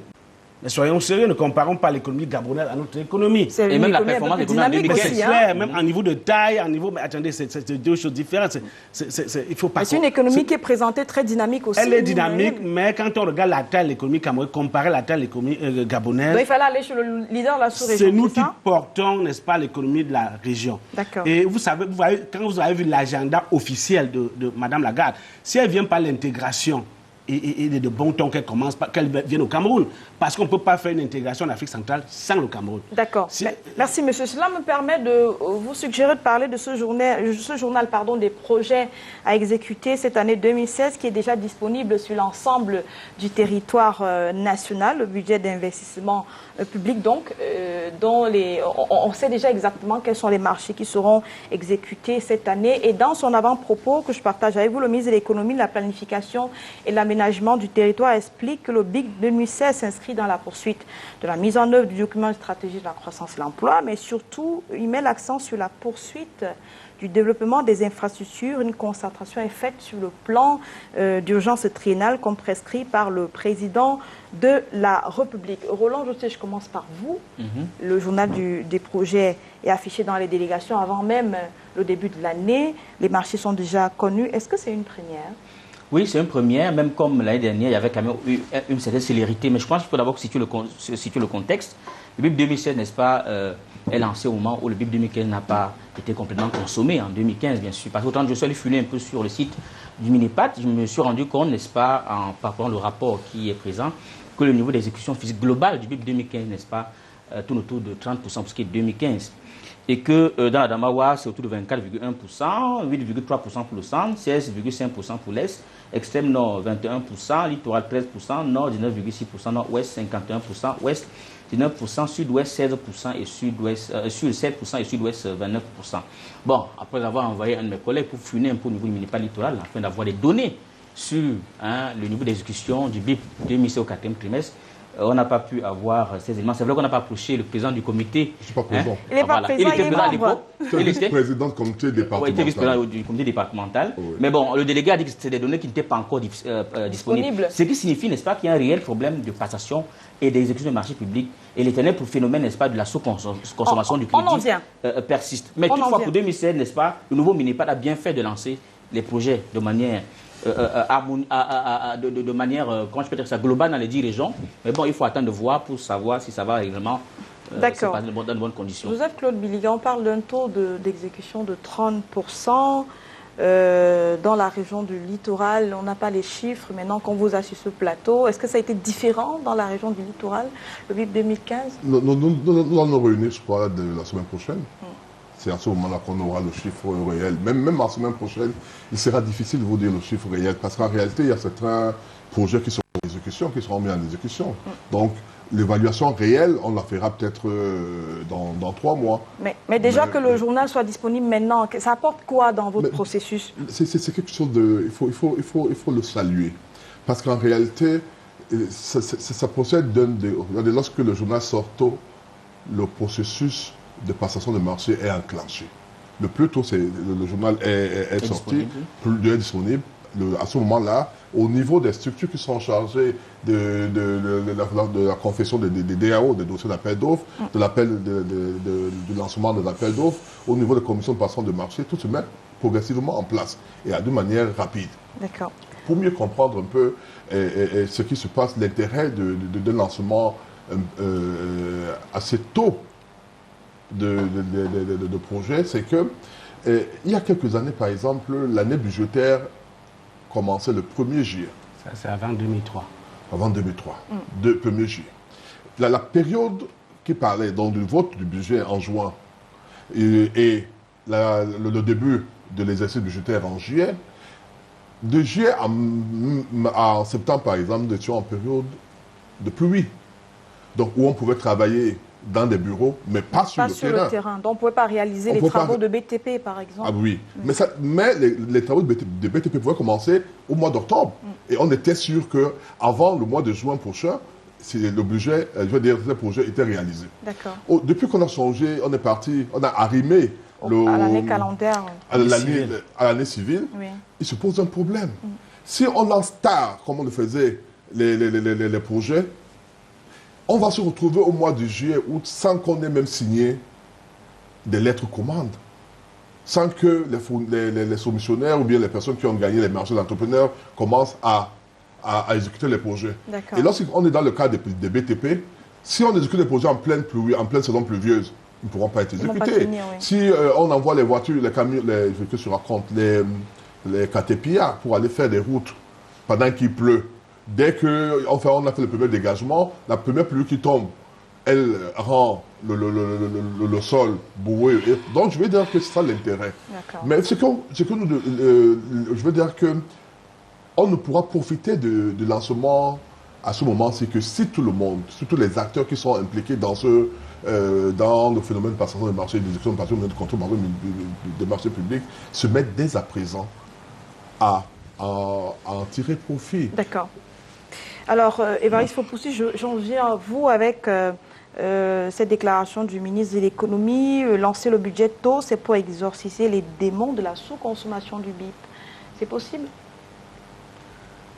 Mais soyons sérieux, ne comparons pas l'économie gabonaise à notre économie. Et même la performance économique aussi. C'est clair, même en niveau de taille, en niveau... Mais attendez, c'est deux choses différentes. Il faut pas... C'est une économie qui est présentée très dynamique aussi. Elle est dynamique, mais quand on regarde la taille de l'économie camerounaise, comparée à la taille de l'économie gabonaise... Donc il fallait aller chez le leader de la sous-région. C'est nous qui portons, n'est-ce pas, l'économie de la région. D'accord. Et vous savez, quand vous avez vu l'agenda officiel de Mme Lagarde, si elle vient par l'intégration et de bon ton qu'elle vienne au Cameroun. Parce qu'on ne peut pas faire une intégration en Afrique centrale sans le Cameroun. D'accord. Merci, monsieur. Cela me permet de vous suggérer de parler de ce journal des projets à exécuter cette année 2016 qui est déjà disponible sur l'ensemble du territoire national, le budget d'investissement public donc, dont on sait déjà exactement quels sont les marchés qui seront exécutés cette année. Et dans son avant-propos que je partage avec vous, le ministre de l'économie, de la planification et de l'aménagement du territoire explique que le BIC 2016 s'inscrit dans la poursuite de la mise en œuvre du document de stratégie de la croissance et l'emploi, mais surtout, il met l'accent sur la poursuite du développement des infrastructures. Une concentration est faite sur le plan d'urgence triennale comme prescrit par le président de la République. Roland, je commence par vous. Le journal des projets est affiché dans les délégations avant même le début de l'année. Les marchés sont déjà connus. Est-ce que c'est une première ? Oui, c'est une première, même comme l'année dernière, il y avait quand même eu une certaine célérité. Mais je pense qu'il faut d'abord situer le contexte. Le BIP 2016, n'est-ce pas, est lancé au moment où le BIP 2015 n'a pas été complètement consommé, en 2015, bien sûr. Parce que quand je suis allé fouiller un peu sur le site du Minipat, je me suis rendu compte, n'est-ce pas, en parcourant le rapport qui est présent, que le niveau d'exécution physique globale du BIP 2015, n'est-ce pas, tourne autour de 30% pour ce qui est 2015. Et que dans la Damawa, c'est autour de 24,1%, 8,3% pour le centre, 16,5% pour l'Est, extrême nord 21%, littoral 13%, nord 19,6%, nord-ouest 51%, ouest 19%, sud-ouest 16% et sud 7% et sud-ouest 29%. Bon, après avoir envoyé un de mes collègues pour fouiner un peu au niveau du municipal littoral, afin d'avoir des données sur le niveau d'exécution du BIP 2016 au 4e trimestre, on n'a pas pu avoir ces éléments. C'est vrai qu'on n'a pas approché le président du comité. Je ne suis pas président. Il n'est pas président, il est membre. Il était président du comité départemental. Il était vice-président du comité départemental. Oui. Mais bon, le délégué a dit que c'était des données qui n'étaient pas encore disponibles. Ce qui signifie, n'est-ce pas, qu'il y a un réel problème de passation et d'exécution des marchés publics. Et l'éternel phénomène, n'est-ce pas, de la sous-consommation du crédit persiste. Mais toutefois, pour 2016, n'est-ce pas, le nouveau Minipat a bien fait de lancer les projets de manière... de manière, comment je peux dire ça, globale dans les 10 régions. Mais bon, il faut attendre de voir pour savoir si ça va réellement se passer dans de bonnes conditions. Joseph Claude Biliga, on parle d'un taux d'exécution de 30% dans la région du littoral. On n'a pas les chiffres maintenant qu'on vous a sur ce plateau. Est-ce que ça a été différent dans la région du littoral, le BIP 2015 ? Nous allons réunir, je crois, la semaine prochaine. C'est à ce moment-là qu'on aura le chiffre réel. Même la semaine prochaine, il sera difficile de vous dire le chiffre réel. Parce qu'en réalité, il y a certains projets qui sont en exécution, qui seront mis en exécution. Donc, l'évaluation réelle, on la fera peut-être dans 3 mois. Mais déjà que le journal soit disponible maintenant, ça apporte quoi dans votre processus ? C'est quelque chose de... Il faut le saluer. Parce qu'en réalité, ça procède lorsque le journal sort tôt, le processus de passation de marché est enclenché. Le plus tôt le journal est sorti, plus il est disponible. À ce moment-là, au niveau des structures qui sont chargées de la confection des DAO, des dossiers d'appel d'offres, du lancement des appels d'offres, au niveau des commissions de passation de marché, tout se met progressivement en place et de manière rapide. D'accord. Pour mieux comprendre un peu ce qui se passe, l'intérêt d'un lancement assez tôt de projet, c'est que il y a quelques années, par exemple, l'année budgétaire commençait le 1er juillet. Ça, c'est avant 2003. Avant 2003, 1er juillet. La période qui parlait donc du vote du budget en juin et le début de l'exercice budgétaire en juillet, de juillet à septembre, par exemple, nous étions en période de pluie. Donc, où on pouvait travailler dans des bureaux, mais pas sur le terrain. Donc on ne pouvait pas réaliser les travaux de BTP, par exemple. Ah oui, mais les travaux de BTP pouvaient commencer au mois d'octobre. Et on était sûr qu'avant le mois de juin prochain, le budget, je veux dire, le projet était réalisé. D'accord. Depuis qu'on a changé, on est parti, on a arrimé à l'année calendaire. À l'année civile, oui. Il se pose un problème. Si on lance tard, comme on le faisait, les projets, on va se retrouver au mois de juillet, août, sans qu'on ait même signé des lettres commandes. Sans que les soumissionnaires ou bien les personnes qui ont gagné les marchés d'entrepreneurs commencent à exécuter les projets. Et lorsqu'on est dans le cas des BTP, si on exécute les projets en pleine pluie, en pleine saison pluvieuse, ils ne pourront pas être exécutés. Si on envoie les voitures, les camions, les KTPA pour aller faire des routes pendant qu'il pleut, Dès qu'on a fait le premier dégagement, la première pluie qui tombe, elle rend le sol boueux. Donc, je veux dire que c'est ça l'intérêt. Mais je veux dire que on ne pourra profiter du lancement à ce moment, c'est que si tout le monde, surtout les acteurs qui sont impliqués dans le phénomène de passation de marché, de contrôle des marchés publics, se mettent dès à présent à en tirer profit. D'accord. Alors, Évariste Faupoussi, j'en viens à vous avec cette déclaration du ministre de l'économie. Lancer le budget tôt, c'est pour exorciser les démons de la sous-consommation du BIP. C'est possible?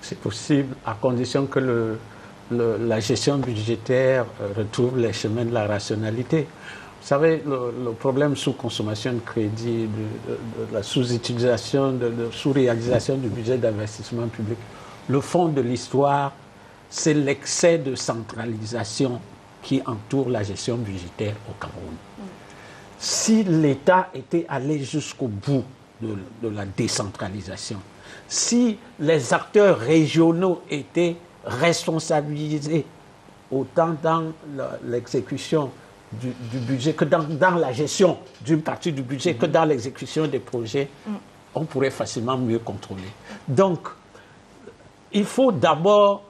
C'est possible à condition que la gestion budgétaire retrouve les chemins de la rationalité. Vous savez, le problème sous-consommation de crédit, de la sous-utilisation, de sous-réalisation du budget d'investissement public, le fond de l'histoire, c'est l'excès de centralisation qui entoure la gestion budgétaire au Cameroun. Si l'État était allé jusqu'au bout de la décentralisation, si les acteurs régionaux étaient responsabilisés autant dans l'exécution du budget que dans la gestion d'une partie du budget que dans l'exécution des projets, on pourrait facilement mieux contrôler. Donc, il faut d'abord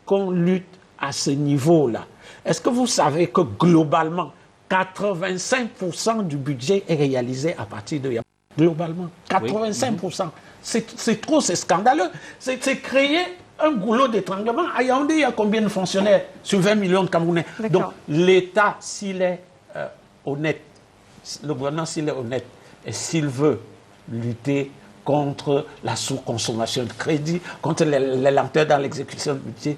qu'on lutte à ce niveau-là. Est-ce que vous savez que globalement, 85% du budget est réalisé à partir de Yaoundé? Globalement, 85%. Oui. C'est trop, c'est scandaleux. C'est créer un goulot d'étranglement. À Yaoundé, il y a combien de fonctionnaires sur 20 millions de Camerounais? Donc, l'État, s'il est honnête, le gouvernement, s'il est honnête, et s'il veut lutter contre la sous-consommation de crédit, contre les lenteurs dans l'exécution du budget,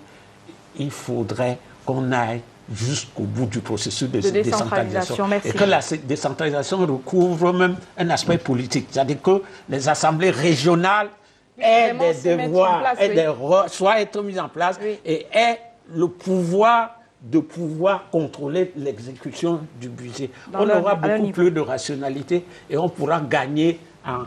il faudrait qu'on aille jusqu'au bout du processus de décentralisation. Et que la décentralisation recouvre même un aspect politique. C'est-à-dire que les assemblées régionales aient des devoirs, soient être mises en place et aient le pouvoir de contrôler l'exécution du budget. On aura beaucoup plus de rationalité et on pourra gagner en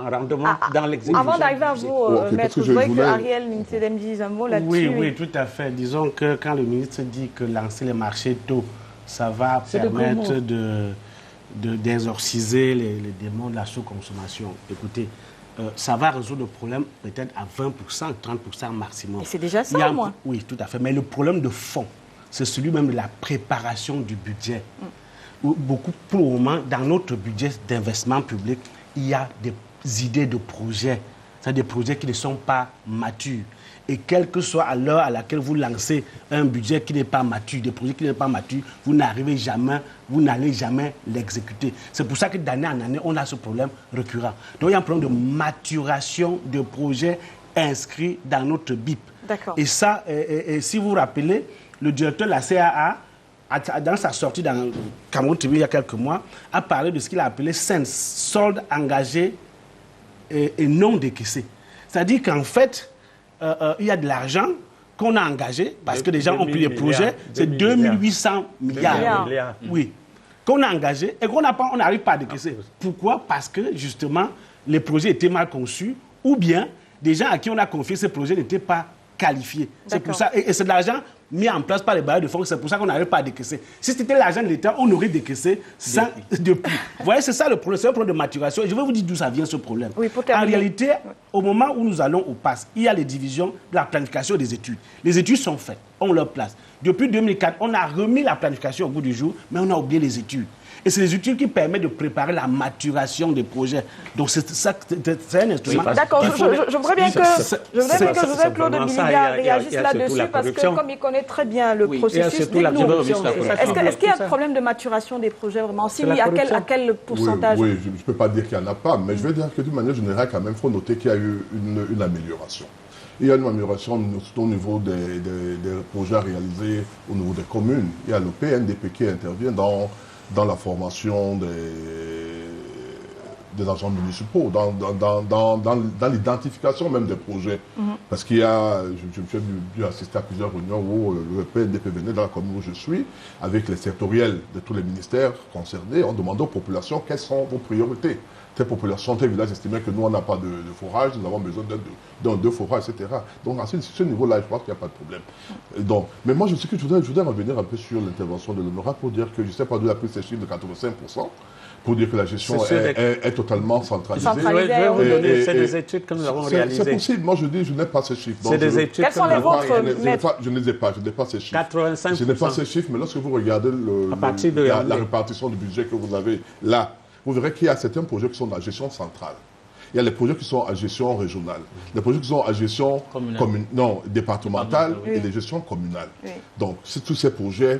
rendement dans l'exécution. Avant d'arriver à vous, Maître, je voudrais que Ariel Ntsedem dise un mot là-dessus. Oui, tout à fait. Disons que quand le ministre dit que lancer les marchés tôt, ça va permettre d'exorciser les démons de la sous-consommation. Écoutez, ça va résoudre le problème peut-être à 20%, 30% maximum. Et c'est déjà ça, au moins. Oui, tout à fait. Mais le problème de fond, c'est celui même de la préparation du budget. Beaucoup, pour le moment, dans notre budget d'investissement public, il y a des idées de projets. C'est des projets qui ne sont pas matures. Et quelle que soit à l'heure à laquelle vous lancez un budget qui n'est pas mature, des projets qui ne sont pas matures, vous n'allez jamais l'exécuter. C'est pour ça que d'année en année, on a ce problème récurrent. Donc il y a un problème de maturation de projets inscrits dans notre BIP. D'accord. Et ça, si vous vous rappelez, le directeur de la CAA, dans sa sortie dans Cameroun TV il y a quelques mois, a parlé de ce qu'il a appelé SENS, solde engagé et non décaissé. C'est-à-dire qu'en fait, il y a de l'argent qu'on a engagé, parce que les gens ont pris des projets, c'est 2800 milliards. Oui, qu'on a engagé et qu'on n'arrive pas à décaisser. Pourquoi? Parce que justement, les projets étaient mal conçus, ou bien des gens à qui on a confié ces projets n'étaient pas qualifiés. C'est pour ça, et c'est de l'argent mis en place par les bailleurs de fonds, c'est pour ça qu'on n'arrive pas à décaisser. Si c'était l'argent de l'État, on aurait décaissé sans depuis. Vous voyez, c'est ça le problème, c'est un problème de maturation. Et je vais vous dire d'où ça vient ce problème. Oui, pour terminer. En réalité, au moment où nous allons au PAS, il y a les divisions de la planification des études. Les études sont faites, ont leur place. Depuis 2004, on a remis la planification au bout du jour, mais on a oublié les études. Et c'est les études qui permettent de préparer la maturation des projets. Donc c'est un instrument. D'accord, je voudrais bien que Joseph-Claude Biliga réagisse là-dessus, parce que comme il connaît très bien le processus, est-ce qu'il y a un problème de maturation des projets vraiment? À quel pourcentage? Oui, je ne peux pas dire qu'il n'y en a pas, mais je veux dire que d'une manière générale, quand même, il faut noter qu'il y a eu une amélioration. Il y a une amélioration au niveau des projets réalisés au niveau des communes. Il y a le PNDP qui intervient dans la formation des agents municipaux, dans l'identification même des projets. Parce qu'il y a, j'ai dû assister à plusieurs réunions où le PNDP venait dans la commune où je suis, avec les sectoriels de tous les ministères concernés, on demandait aux populations quelles sont vos priorités. telle population, tel village estimait que nous, on n'a pas de forage, nous avons besoin d'un 2 forages, etc. Donc, à ce niveau-là, je pense qu'il n'y a pas de problème. Donc, mais moi, je voudrais revenir un peu sur l'intervention de l'honorable pour dire que je ne sais pas d'où il a pris ces chiffres de 85%, pour dire que la gestion est totalement centralisée. C'est des études que nous avons réalisées. C'est possible. Moi, je dis, je n'ai pas ces chiffres. C'est des études. Quels sont les vôtres, maître? Je ne les ai pas. Je n'ai pas ces chiffres. 85%. Je n'ai pas ces chiffres, mais lorsque vous regardez la répartition du budget que vous avez là, vous verrez qu'il y a certains projets qui sont dans la gestion centrale. Il y a les projets qui sont à gestion régionale, les projets qui sont à gestion départementale et les gestions communales. Oui. Donc, tous ces projets,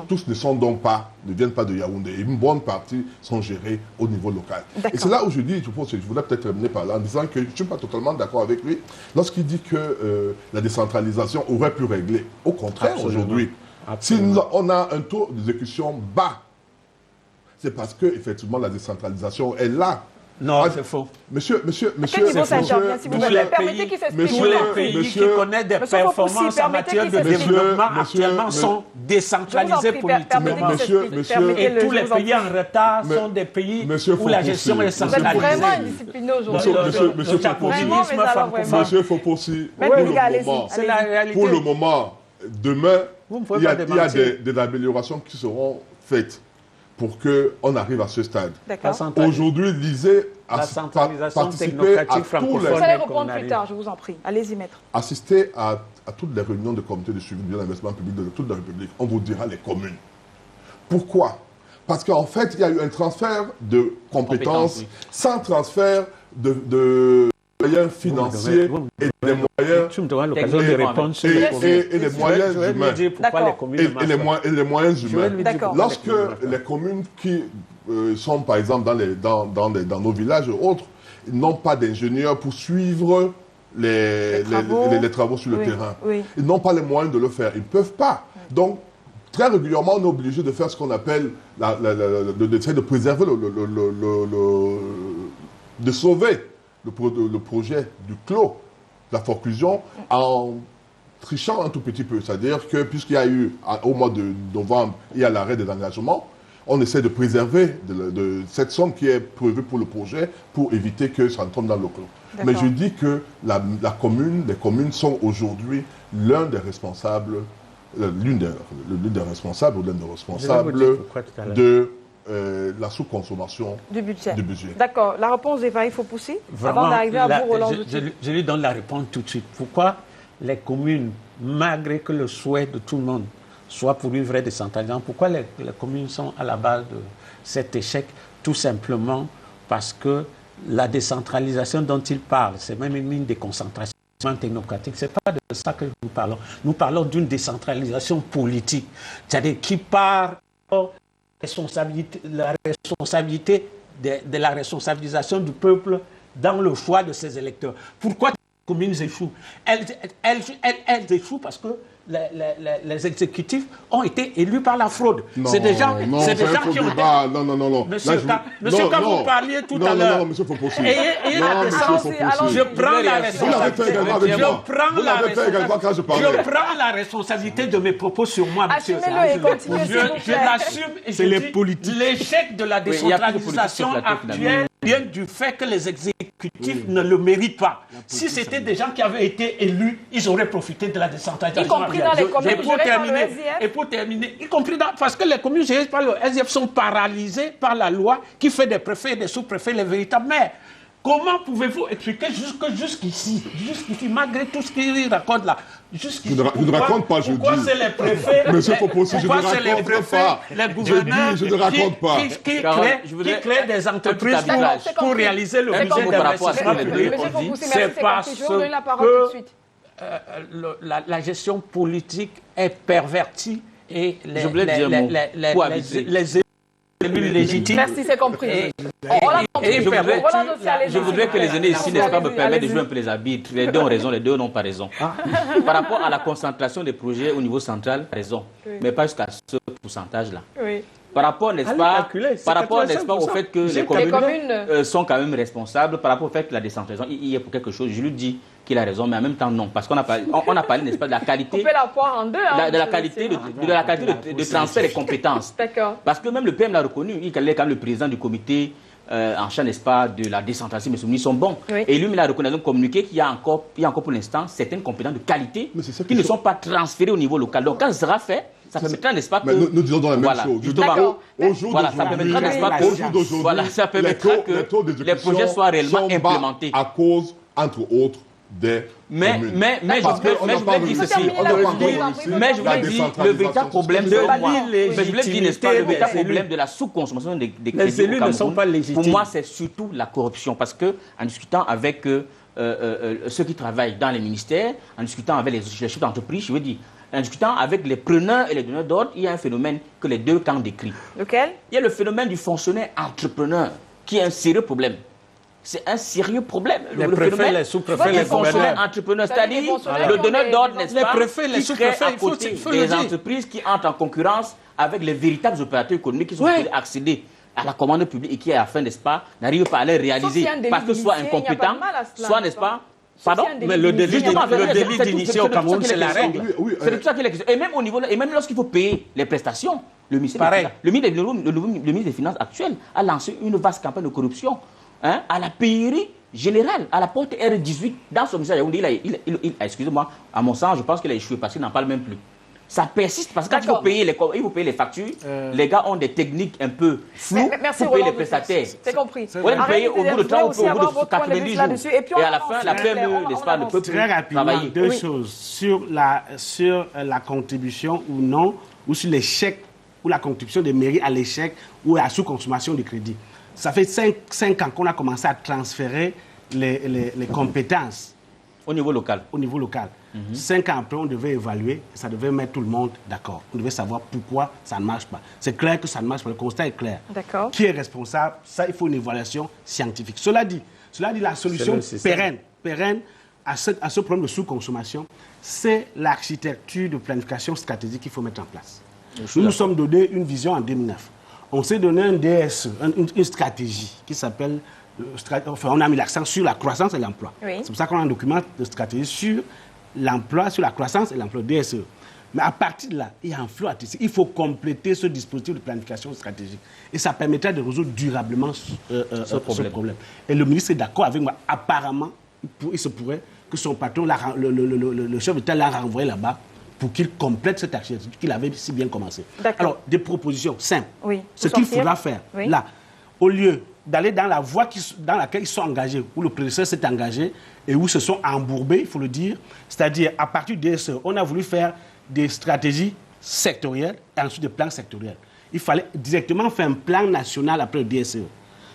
tous ne sont donc pas, ne viennent pas de Yaoundé. Une bonne partie sont gérés au niveau local. Et c'est là où je dis, je voulais peut-être terminer par là en disant que je ne suis pas totalement d'accord avec lui lorsqu'il dit que la décentralisation aurait pu régler. Au contraire, aujourd'hui, si on a un taux d'exécution bas, c'est parce que effectivement la décentralisation est là. Non, c'est faux. Monsieur, permettez qu'il s'explique. Tous les pays qui connaissent des performances en matière de développement actuellement sont décentralisés politiquement. Et tous les pays en retard sont des pays où la gestion est centralisée. Vous êtes vraiment indiscipliné aujourd'hui. Monsieur Fopossi, pour le moment, demain, il y a des améliorations qui seront faites pour qu'on arrive à ce stade. Aujourd'hui, l'ISE a participé à tous les... Vous allez répondre plus tard, je vous en prie. Allez-y, maître. Assister à toutes les réunions de comité de suivi de l'investissement public de toute la République. On vous dira les communes. Pourquoi? Parce qu'en fait, il y a eu un transfert de compétences sans transfert de moyens financiers et des moyens et les moyens humains. Et les moyens humains. Lorsque les communes qui sont, par exemple, dans nos villages et autres, n'ont pas d'ingénieurs pour suivre les travaux sur le terrain. Ils n'ont pas les moyens de le faire. Ils ne peuvent pas. Donc, très régulièrement, on est obligé de faire ce qu'on appelle, d'essayer de préserver, de sauver le projet du clos, la forclusion, en trichant un tout petit peu. C'est-à-dire que puisqu'il y a eu, au mois de novembre, il y a l'arrêt des engagements, on essaie de préserver cette somme qui est prévue pour le projet pour éviter que ça ne tombe dans le clos. Mais je dis que les communes sont aujourd'hui l'un des responsables, l'une des responsables ou l'un des responsables de la sous-consommation du budget. D'accord. La réponse d'Eva, il faut pousser avant d'arriver à vous, Roland Zoutier. Je lui donne la réponse tout de suite. Pourquoi les communes, malgré que le souhait de tout le monde soit pour une vraie décentralisation, pourquoi les communes sont à la base de cet échec? Tout simplement parce que la décentralisation dont il parle, c'est même une mine de concentration technocratique. Ce n'est pas de ça que nous parlons. Nous parlons d'une décentralisation politique, c'est-à-dire qui part la responsabilité de la responsabilisation du peuple dans le choix de ses électeurs. Pourquoi les communes échouent? Elles échouent parce que les exécutifs ont été élus par la fraude. C'est des gens qui ont été... Non. Monsieur, quand vous parliez tout à l'heure... Non, monsieur Fopossi. Ayez la décence. Je prends la responsabilité. Je prends la responsabilité de mes propos sur moi, monsieur. Assumez-le et continuez, s'il vous plaît. Je l'assume et je dis l'échec de la décentralisation actuelle vient du fait que les exécutifs ne le méritent pas. Si c'était des gens qui avaient été élus, ils auraient profité de la décentralisation. Y compris dans les communes gérées par le SDF. Et pour terminer, y compris parce que les communes gérées par le SDF sont paralysées par la loi qui fait des préfets et des sous-préfets les véritables maires. Comment pouvez-vous expliquer jusqu'ici, malgré tout ce qu'il raconte là, jusqu'ici? Je ne raconte pas, je dis. Pourquoi c'est les préfets, Monsieur Fopossi, je ne raconte pas. Les gouverneurs je ne raconte pas. qui créent des entreprises pour réaliser le budget d'investissement public? C'est parce que la gestion politique est pervertie et les élus légitimes. Merci, c'est compris. Je voudrais que les aînés ici, n'est-ce pas, me permettent de jouer un peu les arbitres. Les deux ont raison, les deux n'ont pas raison. Par rapport à la concentration des projets au niveau central, raison. Mais pas jusqu'à ce pourcentage-là. Par rapport, n'est-ce pas, au fait que les communes sont quand même responsables, par rapport au fait que la décentralisation y est pour quelque chose, je lui dis qu'il a raison, mais en même temps non, parce qu'on a parlé, n'est-ce pas, de la qualité, couper la poire en deux, de la qualité de transfert des compétences. D'accord. Parce que même le PM l'a reconnu, il est quand même le président du comité en champ, n'est-ce pas, de la décentralisation, mais ils sont bons. Oui. Et lui, il a reconnu dans le communiqué qu'il y a encore pour l'instant certaines compétences de qualité qui ne sont pas transférées au niveau local. Donc, quand ça sera fait, ça permettra, n'est-ce pas, que... Nous disons dans la même chose. Justement, au jour voilà, ça permettra, n'est-ce pas, ça permettra que les projets soient réellement implémentés. À cause, entre autres, des communes. Mais je voulais dire ceci. Mais je voulais dire le véritable problème de moi. Je voulais dire, n'est-ce pas, le véritable problème de la sous-consommation des crédits au Cameroun. Pour moi, c'est surtout la corruption. Parce que, en discutant avec ceux qui travaillent dans les ministères, en discutant avec les chefs d'entreprise, je veux dire, en discutant avec les preneurs et les donneurs d'ordre, il y a un phénomène que les deux camps décrivent. Lequel? Il y a le phénomène du fonctionnaire entrepreneur, qui est un sérieux problème. C'est un sérieux problème. Les préfets, les sous-préfets, les fonctionnaires entrepreneurs, c'est-à-dire le donneur d'ordre, n'est-ce pas, qui crée à côté des entreprises qui entrent en concurrence avec les véritables opérateurs économiques qui sont accéder à la commande publique et qui, à la fin, n'est-ce pas, n'arrivent pas à les réaliser parce que soit incompétents, soit, n'est-ce pas, pardon, mais le délit d'initié au Cameroun, c'est la règle. C'est tout ça qui est la question. Et même au niveau, et même lorsqu'il faut payer les prestations, le ministre des Finances actuel a lancé une vaste campagne de corruption à la payerie générale, à la porte R18, dans son message. Excusez-moi, à mon sens, je pense qu'il a échoué parce qu'il n'en parle même plus. Ça persiste parce que quand il faut payer les factures, les gars ont des techniques un peu floues pour payer les prestataires. C'est compris. Vous allez payer au bout de 30 ou au bout de 90 jours. Et à la fin, la PME, n'est-ce pas, ne peut plus travailler. Deux choses. Sur la contribution ou non, ou sur l'échec, ou la contribution des mairies à l'échec ou à la sous-consommation de crédit. Ça fait 5 ans qu'on a commencé à transférer les compétences. Au niveau local. 5 ans après, on devait évaluer, ça devait mettre tout le monde d'accord. On devait savoir pourquoi ça ne marche pas. C'est clair que ça ne marche pas, le constat est clair. D'accord. Qui est responsable? Ça, il faut une évaluation scientifique. Cela dit, la solution pérenne à ce problème de sous-consommation, c'est l'architecture de planification stratégique qu'il faut mettre en place. Nous nous sommes donné une vision en 2009. On s'est donné un DSE, une stratégie qui s'appelle... on a mis l'accent sur la croissance et l'emploi. Oui. C'est pour ça qu'on a un document de stratégie sur l'emploi, sur la croissance et l'emploi, DSE. Mais à partir de là, il y a un flou artistique. Il faut compléter ce dispositif de planification stratégique. Et ça permettra de résoudre durablement ce problème. Et le ministre est d'accord avec moi. Apparemment, il se pourrait que son patron, le chef d'État, l'a renvoyé là-bas pour qu'il complète cette architecture qu'il avait si bien commencé. Alors, des propositions simples. Oui. Ce qu'il faudra faire, là, au lieu d'aller dans la voie dans laquelle ils sont engagés, où le prédécesseur s'est engagé et où se sont embourbés, il faut le dire, c'est-à-dire à partir de DSE, on a voulu faire des stratégies sectorielles et ensuite des plans sectoriels. Il fallait directement faire un plan national après le DSE.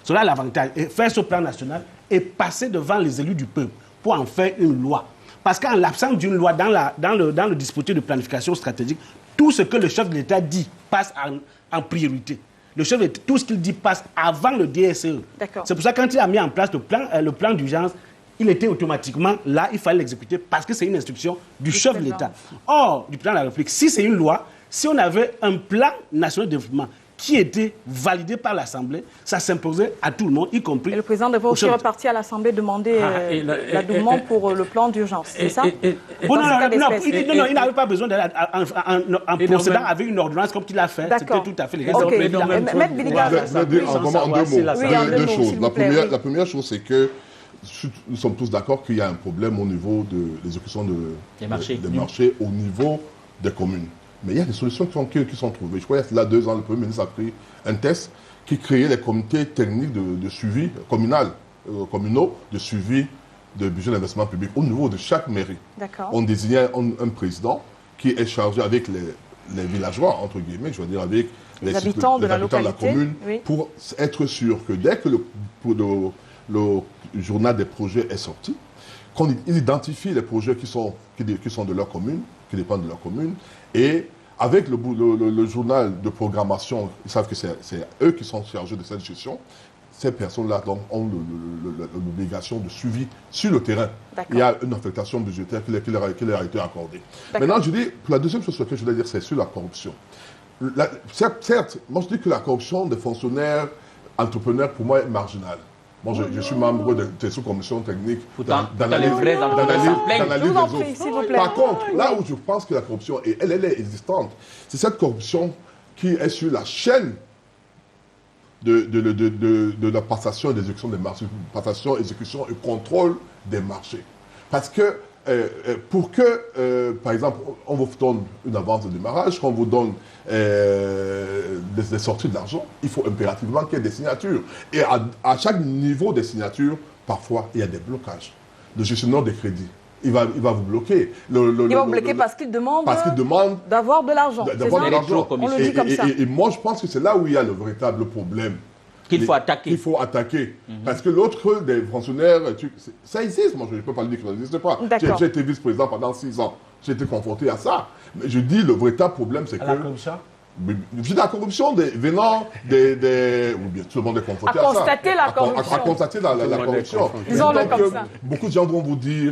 Cela a l'avantage, faire ce plan national et passer devant les élus du peuple pour en faire une loi. Parce qu'en l'absence d'une loi dans le dispositif de planification stratégique, tout ce que le chef de l'État dit passe en priorité. Le chef de l'État, tout ce qu'il dit passe avant le DSE. C'est pour ça que quand il a mis en place le plan d'urgence, il était automatiquement là, il fallait l'exécuter parce que c'est une instruction du chef de l'État. Or, du plan de la République, si c'est une loi, si on avait un plan national de développement qui était validé par l'Assemblée, ça s'imposait à tout le monde, y compris... Et le président devait aussi repartir à l'Assemblée demander l'adoubement pour le plan d'urgence, c'est ça? Non, il n'avait pas besoin d'aller en procédant avec une ordonnance comme il a fait. C'était tout à fait légal. Maître Biliga. Deux choses. La première chose, c'est que nous sommes tous d'accord qu'il y a un problème au niveau de l'exécution des marchés au niveau des communes. Mais il y a des solutions qui sont trouvées. Je crois qu'il y a 2 ans, le Premier ministre a pris un test qui créait les comités techniques de suivi communaux, de suivi de budget d'investissement public au niveau de chaque mairie. On désignait un président qui est chargé avec les villageois, entre guillemets, je veux dire avec les habitants de la commune, pour être sûr que dès que le journal des projets est sorti, qu'on identifie les projets qui sont de leur commune, qui dépendent de leur commune, et avec le journal de programmation, ils savent que c'est eux qui sont chargés de cette gestion. Ces personnes-là ont l'obligation de suivi sur le terrain. Il y a une affectation budgétaire qui leur a été accordée. Maintenant, je dis, pour la deuxième chose sur laquelle je voulais dire, c'est sur la corruption. Certes, moi je dis que la corruption des fonctionnaires, entrepreneurs, pour moi, est marginale. Moi, je suis membre de sous-commission technique d'analyse des autres. Par contre, là où je pense que la corruption, elle est existante, c'est cette corruption qui est sur la chaîne de la passation et d'exécution des marchés, passation, exécution et contrôle des marchés. Parce que pour que, par exemple, on vous donne une avance de démarrage, qu'on vous donne des sorties d'argent, il faut impérativement qu'il y ait des signatures. Et à chaque niveau des signatures, parfois, il y a des blocages. Le gestionnaire des crédits, il va vous bloquer. Il va vous bloquer parce qu'il demande d'avoir de l'argent. On le dit comme ça. Et moi, je pense que c'est là où il y a le véritable problème. Qu'il faut attaquer. Qu'il faut attaquer. Parce que l'autre des fonctionnaires, ça existe. Moi, je ne peux pas le dire que ça n'existe pas. J'ai été vice-président pendant 6 ans. J'ai été confronté à ça. Mais je dis, le véritable problème, c'est que... La corruption. Je dis la corruption venant des... Ou bien tout le monde est confronté à ça. À constater la corruption. Disons-le comme ça. Beaucoup de gens vont vous dire,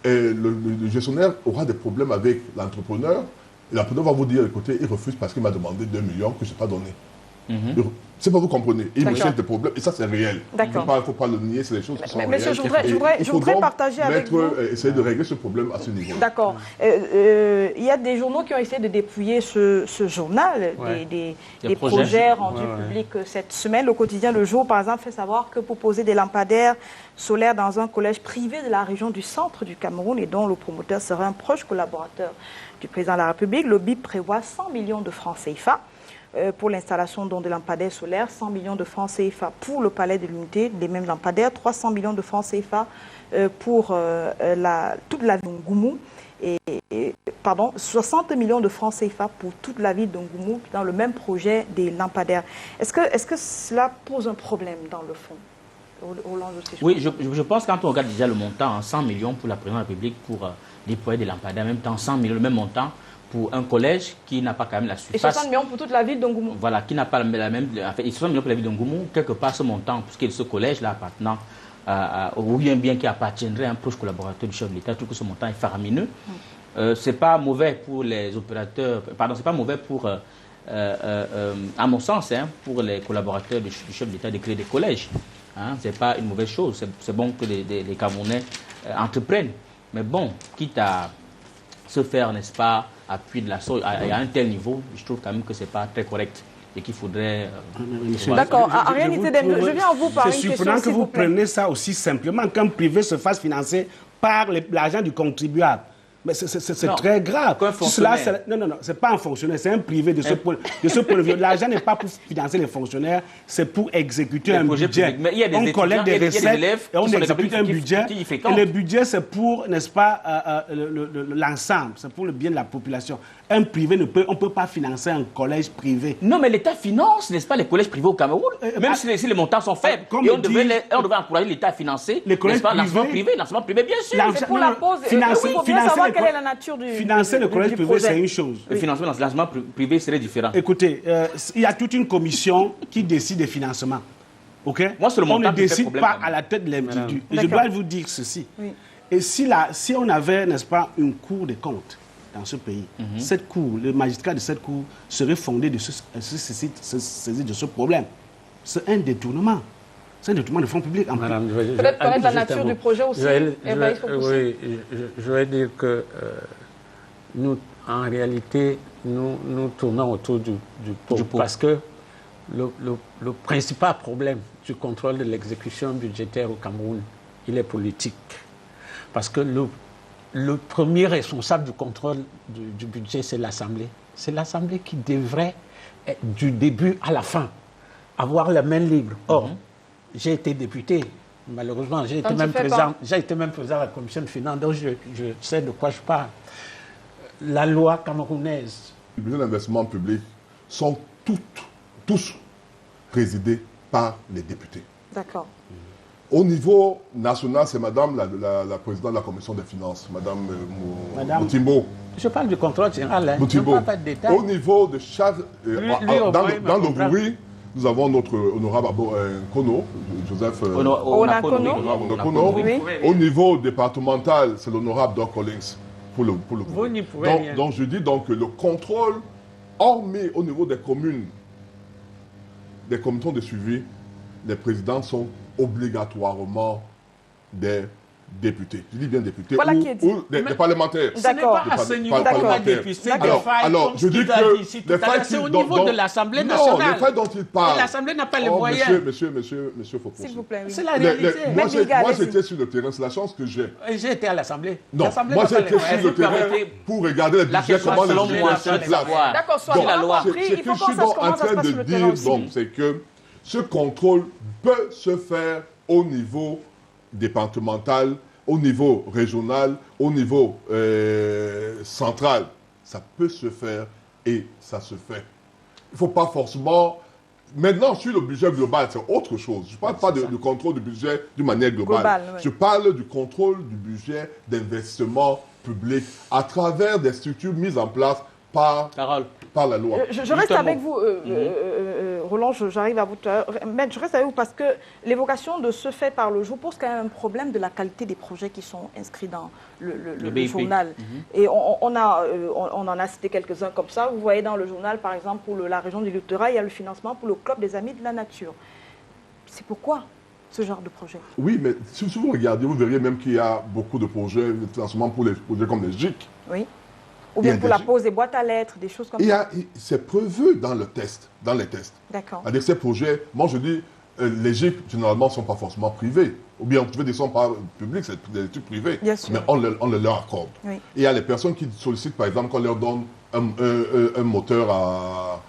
le gestionnaire aura des problèmes avec l'entrepreneur. Et l'entrepreneur va vous dire, écoutez, il refuse parce qu'il m'a demandé 2 millions que je n'ai pas donné. C'est pas vous comprenez. Il me cherche des problèmes et ça c'est réel. Il ne faut pas le nier, c'est des choses qui sont réelles. Monsieur, je voudrais partager avec vous. Essayer de régler ce problème à ce niveau. D'accord. Il y a des journaux qui ont essayé de dépouiller ce journal des projets rendus publics cette semaine. Le quotidien Le Jour, par exemple, fait savoir que pour poser des lampadaires solaires dans un collège privé de la région du centre du Cameroun et dont le promoteur serait un proche collaborateur du président de la République, le BIP prévoit 100 millions de francs CFA. Pour l'installation de lampadaires solaires, 100 millions de francs CFA pour le palais de l'unité, les mêmes lampadaires, 300 millions de francs CFA pour toute la ville d'Ongoumou et 60 millions de francs CFA pour toute la ville d'Ongoumou dans le même projet des lampadaires. Est-ce que cela pose un problème dans le fond? Oui, je pense que quand on regarde déjà le montant, 100 millions pour la présidente de la République pour déployer des lampadaires, en même temps 100 millions, le même montant, pour un collège qui n'a pas quand même la surface. Et 60 millions pour toute la ville d'Ongoumou. Voilà, qui n'a pas la même... En fait, 60 millions pour la ville d'Ongoumou, quelque part ce montant, puisque ce collège-là appartenant ou bien qui appartiendrait à un proche collaborateur du chef de l'État, tout que ce montant est faramineux. C'est pas mauvais pour les opérateurs, pardon, c'est pas mauvais pour, à mon sens, pour les collaborateurs du chef de l'État de créer des collèges. C'est pas une mauvaise chose, c'est bon que les Camerounais entreprennent. Mais bon, quitte à se faire, n'est-ce pas, appui de la sorte, à un tel niveau, je trouve quand même que ce n'est pas très correct et qu'il faudrait... D'accord, je viens à vous par une question. C'est surprenant que vous preniez ça aussi simplement, qu'un privé se fasse financer par l'argent du contribuable. Mais c'est très grave. Non, c'est pas un fonctionnaire, c'est un privé de ce point de vue. L'argent n'est pas pour financer les fonctionnaires, c'est pour exécuter un budget. Mais il y a des collecte des recettes et on exécute un budget. Et le budget, c'est pour, n'est-ce pas, l'ensemble, c'est pour le bien de la population. Un privé on ne peut pas financer un collège privé. Non, mais l'État finance, n'est-ce pas, les collèges privés au Cameroun, même si les montants sont faibles. Et on devait encourager l'État à financer, les collèges privés. L'enseignement privé, bien sûr. C'est pour la pause. Il faut bien savoir quelle est la nature du financer le collège privé, c'est une chose. Le financement dans l'enseignement privé serait différent. Écoutez, il y a toute une commission qui décide des financements. Okay? Moi, on ne décide pas à la tête de l'individu. Et je dois vous dire ceci. Oui. Et si on avait, n'est-ce pas, une cour des comptes dans ce pays, cette cour, le magistrat de cette cour serait fondé de se saisir de ce problème. C'est un détournement. C'est un détournement de fonds publics. Peut-être connaître la nature du projet aussi. Oui, je vais dire que nous, en réalité, nous tournons autour du pot. Parce que le principal problème du contrôle de l'exécution budgétaire au Cameroun, il est politique. Parce que le premier responsable du contrôle du budget, c'est l'Assemblée. C'est l'Assemblée qui devrait, du début à la fin, avoir la main libre. Or, j'ai été député, malheureusement, j'ai été même président à la commission de finances, donc je sais de quoi je parle. La loi camerounaise. Les budgets d'investissement public sont tous présidés par les députés. D'accord. Au niveau national, c'est madame la présidente de la commission des finances, madame Moutimbo. Je parle du contrôle général, Moutimbo. Au niveau de chaque... dans le bruit, nous avons notre honorable Kono, Joseph Kono. Au niveau départemental, c'est l'honorable Doc Collins pour le Vous n'y pouvez rien. Donc je dis donc que le contrôle, hormis au niveau des communes, des comités de suivi, les présidents sont obligatoirement des députés. Je dis bien députés voilà ou des parlementaires. Ce n'est pas à ce niveau qu'on va dépister des failles, alors, je dis que c'est au niveau de l'Assemblée nationale. Non, les failles dont il parle. L'Assemblée n'a pas les moyens. Monsieur, faut S'il vous plaît, oui. C'est la réalité. Moi, j'étais sur le terrain, c'est la chance que j'ai. J'ai été à l'Assemblée. Non, moi, j'étais sur le terrain pour regarder les budgets, comment les budgets se placent. D'accord, soit la loi. Ce que je suis donc en train de dire, c'est que ce contrôle peut se faire au niveau départemental, au niveau régional, au niveau central. Ça peut se faire et ça se fait. Il ne faut pas forcément... Maintenant, sur le budget global, c'est autre chose. Je ne parle pas du contrôle du budget d'une manière globale. Je parle du contrôle du budget d'investissement public à travers des structures mises en place par la loi. Je reste avec vous, Roland, j'arrive à vous. Mais je reste avec vous parce que l'évocation de ce fait par le jour pose quand même un problème de la qualité des projets qui sont inscrits dans le journal. Et on en a cité quelques-uns comme ça. Vous voyez dans le journal, par exemple, pour la région du Littoral, il y a le financement pour le Club des Amis de la Nature. C'est pourquoi ce genre de projet? Oui, mais si vous regardez, vous verriez même qu'il y a beaucoup de projets de financement pour les projets comme les GIC. Oui. Ou bien pour la pose des boîtes à lettres, des choses comme ça. C'est prévu dans les tests. D'accord. Avec ces projets, moi je dis, les GIC, généralement, ne sont pas forcément privés. Ou bien, tu veux des sommes pas publiques, c'est des études privées. Bien sûr. Mais on le leur accorde. Oui. Et il y a les personnes qui sollicitent, par exemple, qu'on leur donne un moteur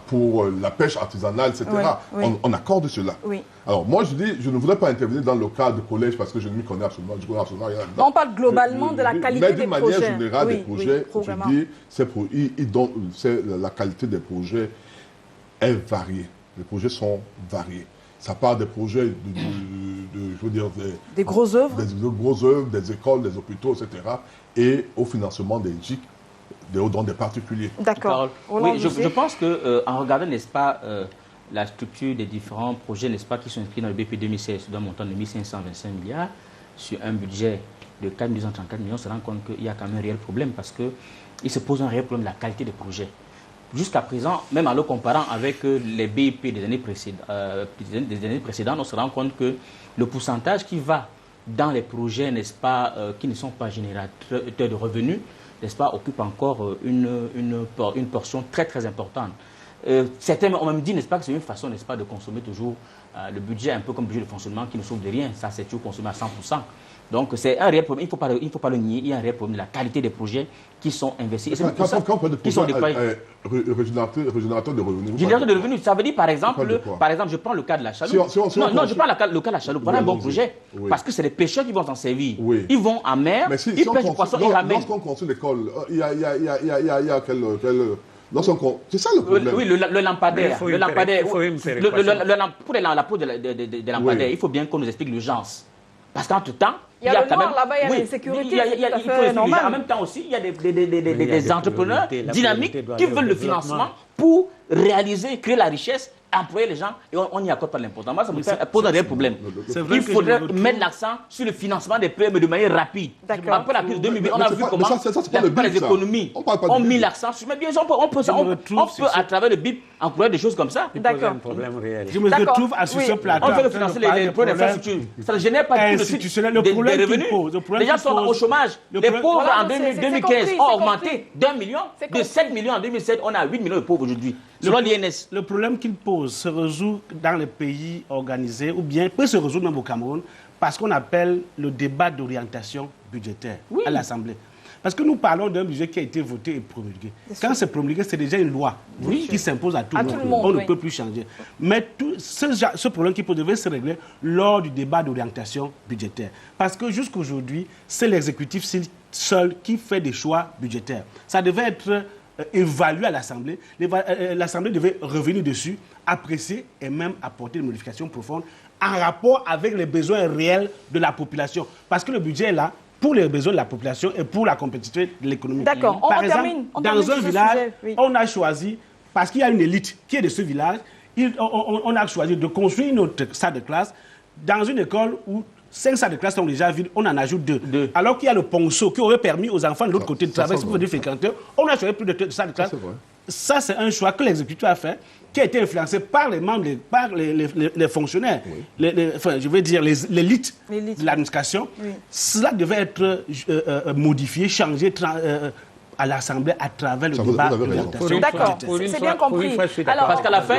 pour la pêche artisanale, etc. Oui. On accorde cela. Oui. Alors, moi, je dis, je ne voudrais pas intervenir dans le cas de collège parce que je ne m'y connais absolument rien là-dedans. On parle globalement de la qualité des projets. Mais d'une manière générale, des projets, je dis, la qualité des projets est variée. Les projets sont variés. Ça part des projets je veux dire, des grosses œuvres. Des grosses œuvres, des écoles, des hôpitaux, etc. Et au financement des GIC, des dons des particuliers. D'accord. Oui, je pense qu'en regardant, n'est-ce pas, la structure des différents projets, n'est-ce pas, qui sont inscrits dans le BP 2016, d'un montant de 1525 milliards, sur un budget de 4234 millions, on se rend compte qu'il y a quand même un réel problème parce qu'il se pose un réel problème de la qualité des projets. Jusqu'à présent, même en le comparant avec les BIP des années précédentes, on se rend compte que le pourcentage qui va dans les projets, n'est-ce pas, qui ne sont pas générateurs de revenus, n'est-ce pas, occupe encore une portion très très importante. Certains ont même dit, n'est-ce pas, que c'est une façon, n'est-ce pas, de consommer toujours le budget, un peu comme le budget de fonctionnement qui ne sauve de rien. Ça, c'est toujours consommé à 100%. Donc, c'est un réel problème. Il ne faut pas le nier. Il y a un réel problème de la qualité des projets qui sont investis. Quand on parle de projets régénérateurs de revenus. Générateur de revenus, ça veut dire, par exemple, je prends le cas de la chaloupe. Non, je prends le cas de la chaloupe. Voilà un bon projet. Parce que c'est les pêcheurs qui vont s'en servir. Ils vont en mer, ils pêchent du poisson, ils ramènent. Lorsqu'on construit l'école, il y a quel... C'est ça le problème. Oui, le lampadaire. Pour la peau de lampadaire, il faut bien qu'on nous explique l'urgence. Parce qu'entre-temps, il y a le noir là-bas, il y a l'insécurité. En même temps aussi, il y a des entrepreneurs dynamiques qui veulent le financement pour réaliser, créer la richesse, employer les gens, et on n'y accorde pas l'importance. Moi, ça me pose un réel problème. Il faudrait mettre l'accent sur le financement des PME de manière rapide. Après la crise de 2008, on a vu comment les économies ont mis l'accent sur... Mais bien sûr, on peut à travers le BIP encourager des choses comme ça. D'accord. Je me retrouve à ce plateau. On veut financer les projets d'infrastructure. Ça ne génère pas tout de suite des revenus. Les gens sont au chômage. Les pauvres en 2015 ont augmenté d'1 million. De 7 millions en 2007, on a 8 millions de pauvres aujourd'hui. Selon l'INS. Le problème qu'il pose se résout dans les pays organisés, ou bien peut se résoudre même au Cameroun, parce qu'on appelle le débat d'orientation budgétaire à l'Assemblée. Parce que nous parlons d'un budget qui a été voté et promulgué. Quand c'est promulgué, c'est déjà une loi qui s'impose à tout le monde. On ne peut plus changer. Mais tout ce problème qui devait se régler lors du débat d'orientation budgétaire. Parce que jusqu'aujourd'hui, c'est l'exécutif seul qui fait des choix budgétaires. Ça devait être évalué à l'Assemblée. L'Assemblée devait revenir dessus, apprécier et même apporter des modifications profondes en rapport avec les besoins réels de la population. Parce que le budget est là pour les besoins de la population et pour la compétitivité de l'économie. D'accord. Par exemple, dans un village, on a choisi, parce qu'il y a une élite qui est de ce village, on a choisi de construire une autre salle de classe dans une école où 5 salles de classe sont déjà vides, on en ajoute 2. Alors qu'il y a le ponceau qui aurait permis aux enfants de l'autre côté de travailler, si vous voulez fréquenter, on a choisi plus de salles de classe ça, c'est un choix que l'exécutif a fait, qui a été influencé par les membres, par les fonctionnaires, enfin, je veux dire l'élite de l'administration. Oui. Cela devait être modifié, changé à l'Assemblée à travers le débat. D'accord, c'est bien compris. Alors, parce qu'à la fin,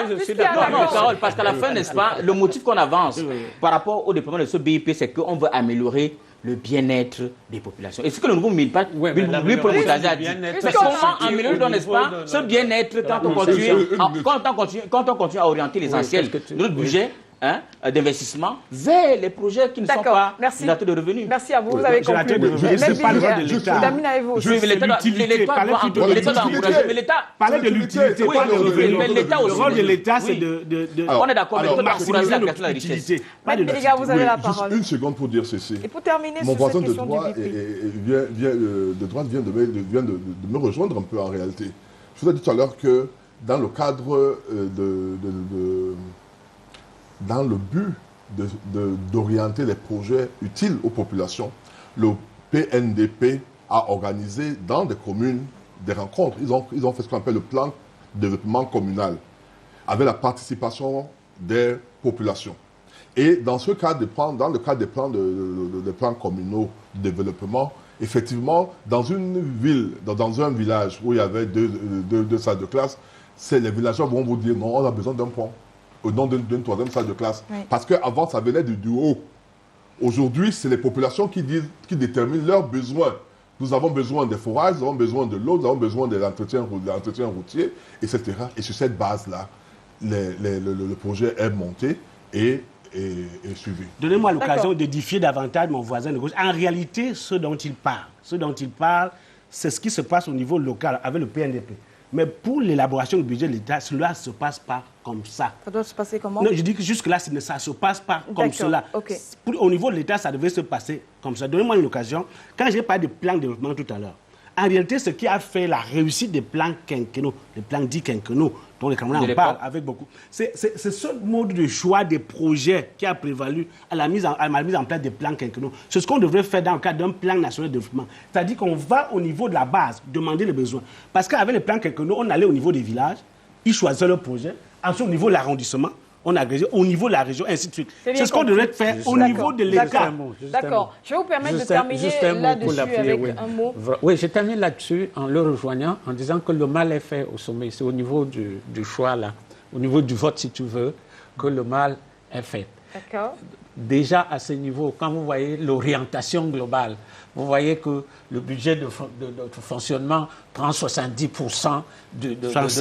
je suis d'accord. Parce qu'à la fin, n'est-ce pas, le motif qu'on avance par rapport au déploiement de ce BIP, c'est qu'on veut améliorer le bien-être des populations. Est-ce que le nouveau militaire, lui, pour le Moutazi a dit, mais comment améliorer, n'est-ce pas, ce bien-être quand on continue à orienter l'essentiel de notre budget d'investissement vers les projets qui ne sont pas générateurs de revenus. Merci à vous, vous avez compris. C'est pas le rôle de l'État. Mais l'État parler de l'utilité, pas de revenus. Le rôle de l'État, c'est de on est d'accord, mais maximiser la richesse. Les gars, vous avez la parole. Juste une seconde pour dire ceci. Et pour terminer mon sur cette voisin question de droite vient de me rejoindre un peu en réalité. Je vous ai dit tout à l'heure que dans le cadre dans le but d'orienter les projets utiles aux populations, le PNDP a organisé dans des communes des rencontres. Ils ont fait ce qu'on appelle le plan de développement communal, avec la participation des populations. Et dans ce cadre, dans le cadre des plans communaux de développement, effectivement, dans une ville, dans un village où il y avait deux salles de classe, les villageois vont vous dire non, on a besoin d'un pont au nom d'une troisième salle de classe. Oui. Parce qu'avant, ça venait du haut. Aujourd'hui, c'est les populations qui déterminent leurs besoins. Nous avons besoin des forages, nous avons besoin de l'eau, nous avons besoin de l'entretien routier, etc. Et sur cette base-là, le projet est monté et suivi. Donnez-moi l'occasion d'édifier davantage mon voisin de gauche. En réalité, ce dont il parle, c'est ce qui se passe au niveau local avec le PNDP. Mais pour l'élaboration du budget de l'État, cela ne se passe pas comme ça. Ça doit se passer comment? Non, je dis que jusque-là, ça ne se passe pas comme cela. Okay. Au niveau de l'État, ça devait se passer comme ça. Donnez-moi une occasion. Quand j'ai parlé de plan de développement tout à l'heure, en réalité, ce qui a fait la réussite des plans quinquennaux, les plans dits quinquennaux, dont les Camerounais en parlent avec beaucoup, c'est ce mode de choix des projets qui a prévalu à la mise en place des plans quinquennaux. C'est ce qu'on devrait faire dans le cadre d'un plan national de développement. C'est-à-dire qu'on va au niveau de la base demander les besoins. Parce qu'avec les plans quinquennaux, on allait au niveau des villages, ils choisissaient leur projet. Ensuite, au niveau de l'arrondissement, on agrégé au niveau de la région, ainsi de suite. C'est ce qu'on devrait faire au niveau de l'État. D'accord. Je vais vous permettre de terminer là-dessus avec un mot. Oui, je termine là-dessus en le rejoignant, en disant que le mal est fait au sommet. C'est au niveau du choix, là, au niveau du vote, si tu veux, que le mal est fait. D'accord. Déjà à ce niveau, quand vous voyez l'orientation globale, vous voyez que le budget de fonctionnement prend 70% de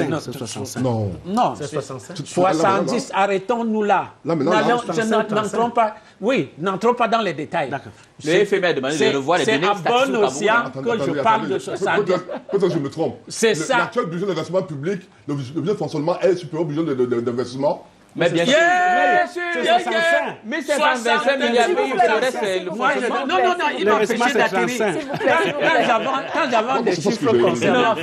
notre... 65. Non, c'est 65. 70, arrêtons-nous là. N'entrons pas... Oui, n'entrons pas dans les détails. Le FMI a demandé de revoir les données statistiques. C'est à bon océan que je parle de 70. Peut-être que je me trompe. C'est ça. L'actuel budget d'investissement public, le budget de fonctionnement est supérieur au budget d'investissement. Mais bien sûr, mais c'est 65 milliards. Non, il m'a empêché d'atterrir. Quand j'avance des chiffres concernant,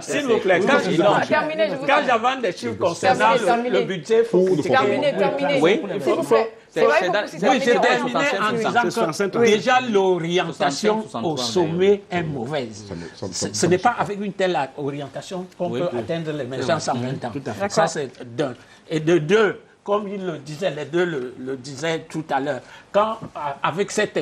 s'il vous plaît, quand j'avance des chiffres concernant le budget, il faut terminer. Oui, s'il vous plaît. Oui, j'ai terminé en disant que déjà l'orientation au sommet est mauvaise. Ce n'est pas avec une telle orientation qu'on peut atteindre l'émergence en 20 ans. Ça, c'est d'un. Et de deux, comme il le disait, les deux le disaient tout à l'heure, quand avec cette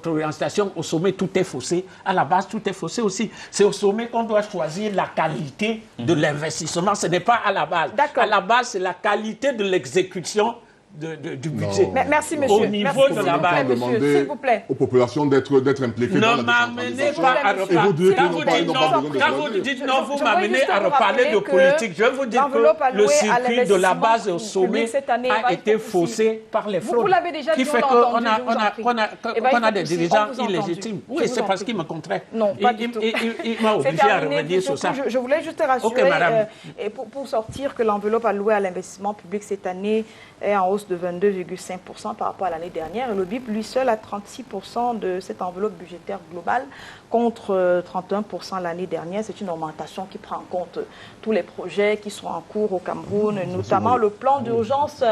orientation au sommet, tout est faussé, à la base, tout est faussé aussi. C'est au sommet qu'on doit choisir la qualité de l'investissement. Ce n'est pas à la base. À la base, c'est la qualité de l'exécution du budget. Merci, monsieur. Au niveau de la base, s'il vous plaît. Aux populations d'être impliquées dans la m'amenez pas à reparler. Quand vous dites non, vous m'amenez à reparler de politique. Je vais vous dire que le circuit de la base au sommet a été faussé par les fraudes. Vous l'avez déjà dit, qui fait qu'on a des dirigeants illégitimes. Oui, c'est parce qu'ils me contraient. Non, pas du tout. Il m'a obligé à revenir sur ça. Je voulais juste te rassurer, pour sortir, que l'enveloppe allouée à l'investissement public cette année est en hausse hausse de 22,5% par rapport à l'année dernière. Et le BIP, lui seul, a 36% de cette enveloppe budgétaire globale contre 31% l'année dernière. C'est une augmentation qui prend en compte tous les projets qui sont en cours au Cameroun, notamment le plan d'urgence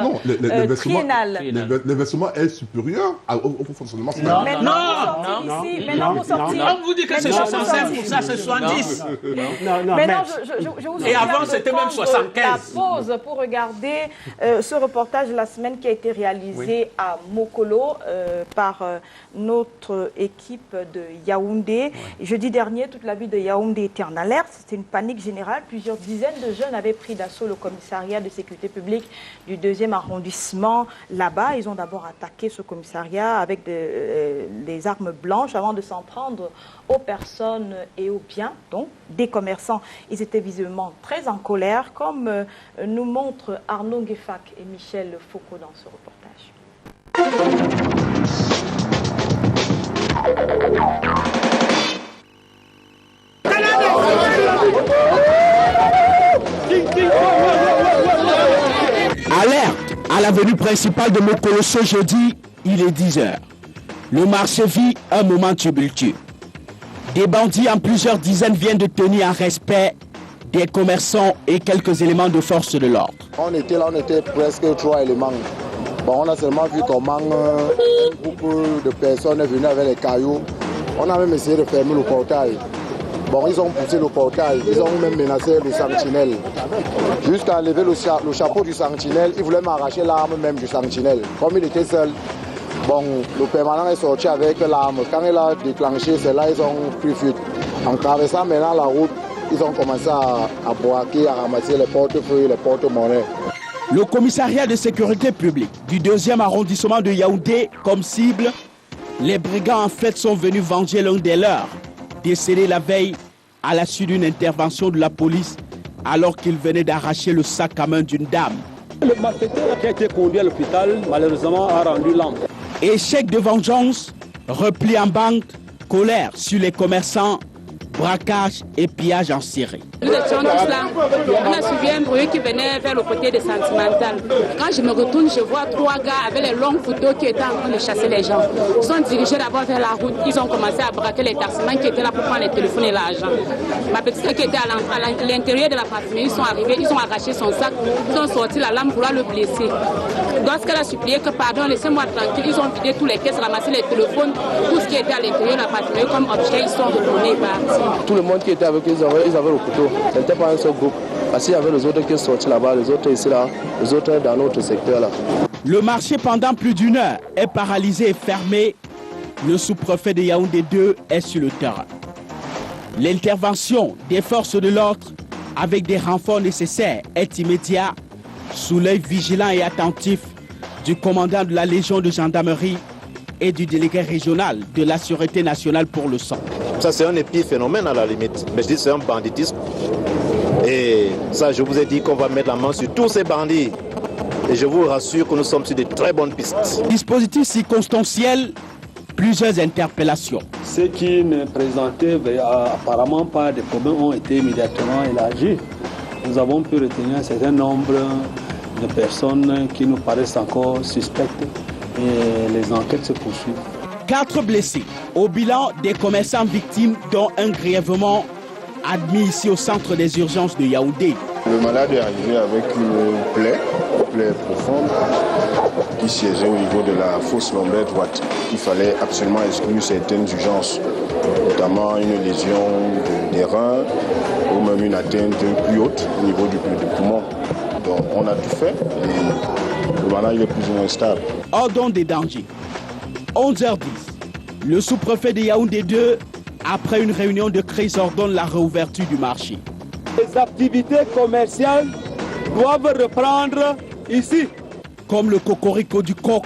triennal. L'investissement est supérieur au fonctionnement. Maintenant, vous sortez. On vous dit que c'est 65%, c'est 70. Et avant, c'était même 75. La pause pour regarder ce reportage de la semaine qui a été réalisé à Mokolo par notre équipe de Yaoundé. Jeudi dernier, toute la ville de Yaoundé était en alerte. C'était une panique générale. Plusieurs dizaines de jeunes avaient pris d'assaut le commissariat de sécurité publique du 2e arrondissement là-bas. Ils ont d'abord attaqué ce commissariat avec des armes blanches avant de s'en prendre aux personnes et aux biens, donc des commerçants. Ils étaient visiblement très en colère, comme nous montrent Arnaud Guefak et Michel Foucault dans ce reportage. Alerte à l'avenue principale de Mokolo ce jeudi, il est 10h. Le marché vit un moment tumultueux. Des bandits en plusieurs dizaines viennent de tenir en respect des commerçants et quelques éléments de force de l'ordre. On était presque 3 éléments. Bon, on a seulement vu comment un groupe de personnes est venu avec les cailloux. On a même essayé de fermer le portail. Bon, ils ont poussé le portail, ils ont même menacé le sentinelle. Jusqu'à enlever le chapeau du sentinelle, ils voulaient m'arracher l'arme même du sentinelle. Comme il était seul, bon, le permanent est sorti avec l'arme. Quand il a déclenché, c'est là ils ont pris fuite. En traversant maintenant la route, ils ont commencé à braquer, à ramasser les portefeuilles, les porte-monnaies. Le commissariat de sécurité publique du 2e arrondissement de Yaoundé comme cible, les brigands en fait sont venus venger l'un des leurs, décédé la veille à la suite d'une intervention de la police alors qu'il venait d'arracher le sac à main d'une dame. Le malfaiteur qui a été conduit à l'hôpital, malheureusement, a rendu l'âme. Échec de vengeance, repli en banque, colère sur les commerçants, braquage et pillage en série. Nous étions tous là. On a suivi un bruit qui venait vers le côté de Sentimental. Quand je me retourne, je vois 3 gars avec les longues photos qui étaient en train de chasser les gens. Ils sont dirigés d'abord vers la route. Ils ont commencé à braquer les taximans qui étaient là pour prendre les téléphones et l'argent. Ma petite soeur qui était à l'intérieur de la parfumerie, ils sont arrivés, ils ont arraché son sac, ils ont sorti la lame pour le blesser. Lorsqu'elle a supplié que pardon, laissez-moi tranquille, ils ont vidé tous les caisses, ramassé les téléphones, tout ce qui était à l'intérieur de la parfumerie comme objet, ils sont retournés et partis. Tout le monde qui était avec eux, ils avaient le couteau. Ce n'était pas un seul groupe. Parce qu'il y avait les autres qui sont sortis là-bas, les autres ici là, les autres dans notre secteur là. Le marché pendant plus d'1 heure est paralysé et fermé. Le sous-préfet de Yaoundé 2 est sur le terrain. L'intervention des forces de l'ordre avec des renforts nécessaires est immédiate sous l'œil vigilant et attentif du commandant de la Légion de gendarmerie et du délégué régional de la Sûreté nationale pour le sang. Ça, c'est un épiphénomène à la limite. Mais je dis que c'est un banditisme. Et ça, je vous ai dit qu'on va mettre la main sur tous ces bandits. Et je vous rassure que nous sommes sur de très bonnes pistes. Dispositif circonstanciel, plusieurs interpellations. Ceux qui ne présentaient apparemment pas de problème ont été immédiatement élargis. Nous avons pu retenir un certain nombre de personnes qui nous paraissent encore suspectes et les enquêtes se poursuivent. 4 blessés. Au bilan, des commerçants victimes, dont un grièvement admis ici au centre des urgences de Yaoundé. Le malade est arrivé avec une plaie profonde qui siégeait au niveau de la fosse lombaire droite. Il fallait absolument exclure certaines urgences, notamment une lésion des reins ou même une atteinte plus haute au niveau du poumon. Donc on a tout fait et le malade il est plus ou moins stable. Ordon des dangers. 11h10. Le sous-préfet de Yaoundé 2, après une réunion de crise, ordonne la réouverture du marché. Les activités commerciales doivent reprendre ici. Comme le cocorico du coq,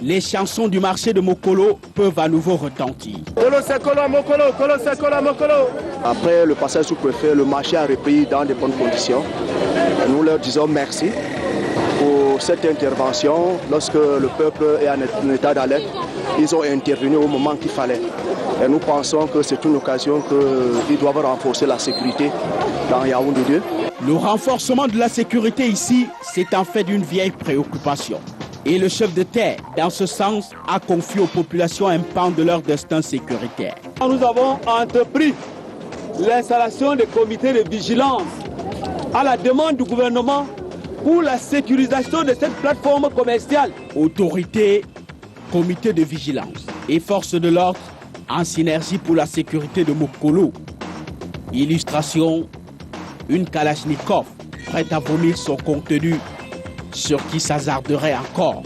les chansons du marché de Mokolo peuvent à nouveau retentir. Après le passage sous-préfet, le marché a repris dans de bonnes conditions. Nous leur disons merci pour cette intervention. Lorsque le peuple est en état d'alerte, ils ont intervenu au moment qu'il fallait. Et nous pensons que c'est une occasion qu'ils doivent renforcer la sécurité dans Yaoundé 2. Le renforcement de la sécurité ici, c'est en fait d'une vieille préoccupation. Et le chef de terre, dans ce sens, a confié aux populations un pan de leur destin sécuritaire. Nous avons entrepris l'installation des comités de vigilance à la demande du gouvernement pour la sécurisation de cette plateforme commerciale. Autorités, comités de vigilance et forces de l'ordre en synergie pour la sécurité de Mokolo. Illustration, une Kalachnikov prête à vomir son contenu sur qui s'hasarderait encore.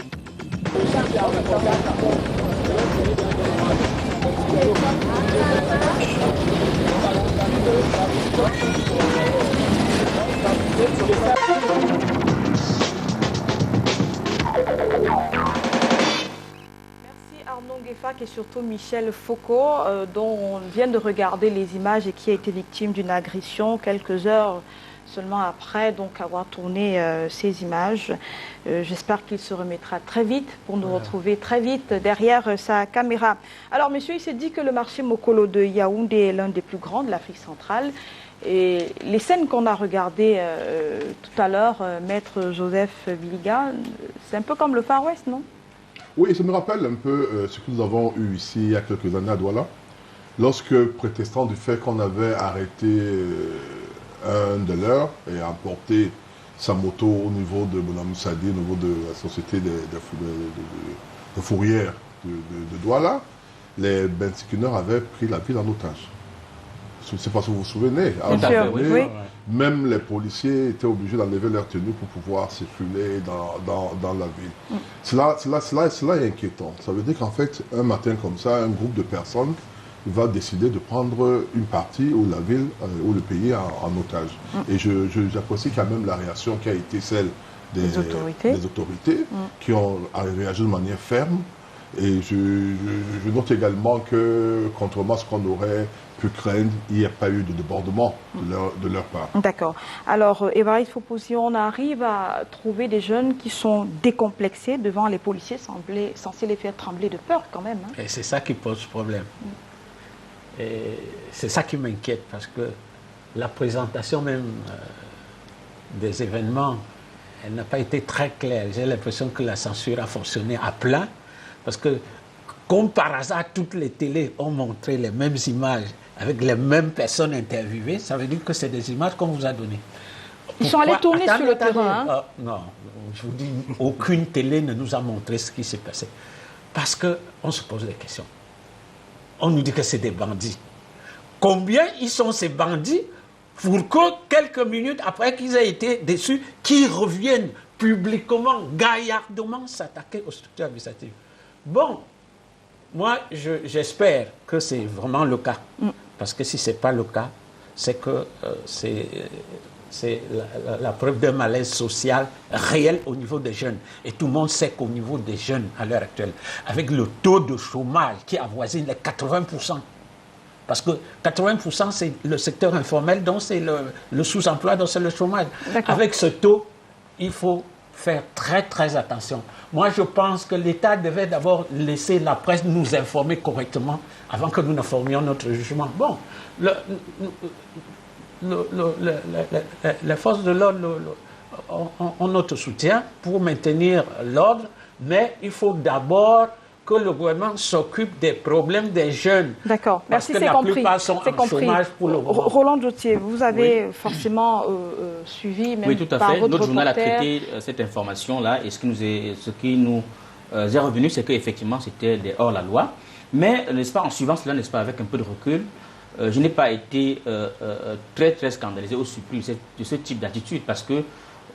Arnaud Gueffac et surtout Michel Foucault, dont on vient de regarder les images et qui a été victime d'une agression quelques heures seulement après donc avoir tourné ces images. J'espère qu'il se remettra très vite pour nous retrouver très vite derrière sa caméra. Alors monsieur, il s'est dit que le marché Mokolo de Yaoundé est l'un des plus grands de l'Afrique centrale. Et les scènes qu'on a regardées tout à l'heure, Maître Joseph Biliga, c'est un peu comme le Far West, non? Oui, ça me rappelle un peu ce que nous avons eu ici il y a quelques années à Douala, lorsque, prétextant du fait qu'on avait arrêté un de leurs et emporté sa moto au niveau de Bonamou Sadi, au niveau de la société de fourrière de Douala, les Bensikineurs avaient pris la ville en otage. Je ne sais pas si vous vous souvenez. Oui. Même les policiers étaient obligés d'enlever leur tenue pour pouvoir circuler dans la ville. Cela est inquiétant. Ça veut dire qu'en fait, un matin comme ça, un groupe de personnes va décider de prendre une partie ou la ville ou le pays en otage. Et j'apprécie quand même la réaction qui a été celle des autorités qui ont réagi de manière ferme. Et je note également que, contrairement à ce qu'on aurait pu craindre, il n'y a pas eu de débordement de leur part. D'accord. Alors, Évariste Foupoussi, on arrive à trouver des jeunes qui sont décomplexés devant les policiers, censés les faire trembler de peur quand même. Et c'est ça qui pose problème. Et c'est ça qui m'inquiète, parce que la présentation même des événements, elle n'a pas été très claire. J'ai l'impression que la censure a fonctionné à plein, parce que, comme par hasard, toutes les télés ont montré les mêmes images avec les mêmes personnes interviewées. Ça veut dire que c'est des images qu'on vous a données. Ils sont allés tourner sur le terrain. Hein? Non, je vous dis, aucune télé ne nous a montré ce qui s'est passé. Parce qu'on se pose des questions. On nous dit que c'est des bandits. Combien ils sont ces bandits pour que quelques minutes après qu'ils aient été déçus, qu'ils reviennent publiquement, gaillardement s'attaquer aux structures administratives? Bon, moi j'espère que c'est vraiment le cas. Parce que si ce n'est pas le cas, c'est que c'est la preuve d'un malaise social réel au niveau des jeunes. Et tout le monde sait qu'au niveau des jeunes, à l'heure actuelle, avec le taux de chômage qui avoisine les 80%, parce que 80% c'est le secteur informel, donc c'est le sous-emploi, donc c'est le chômage. Avec ce taux, il faut faire très très attention. Moi je pense que l'État devait d'abord laisser la presse nous informer correctement avant que nous ne formions notre jugement. Bon, les forces de l'ordre ont notre soutien pour maintenir l'ordre, mais il faut d'abord que le gouvernement s'occupe des problèmes des jeunes. D'accord, merci, c'est compris. Parce que la plupart sont en chômage pour le moment. Roland Jotier, vous avez forcément suivi, même oui, tout à fait. Notre journal a traité cette information-là, et ce qui nous est revenu, c'est qu'effectivement, c'était des hors-la-loi. Mais, n'est-ce pas, en suivant cela, n'est-ce pas, avec un peu de recul, je n'ai pas été très, très scandalisé ou surpris de ce type d'attitude, parce que,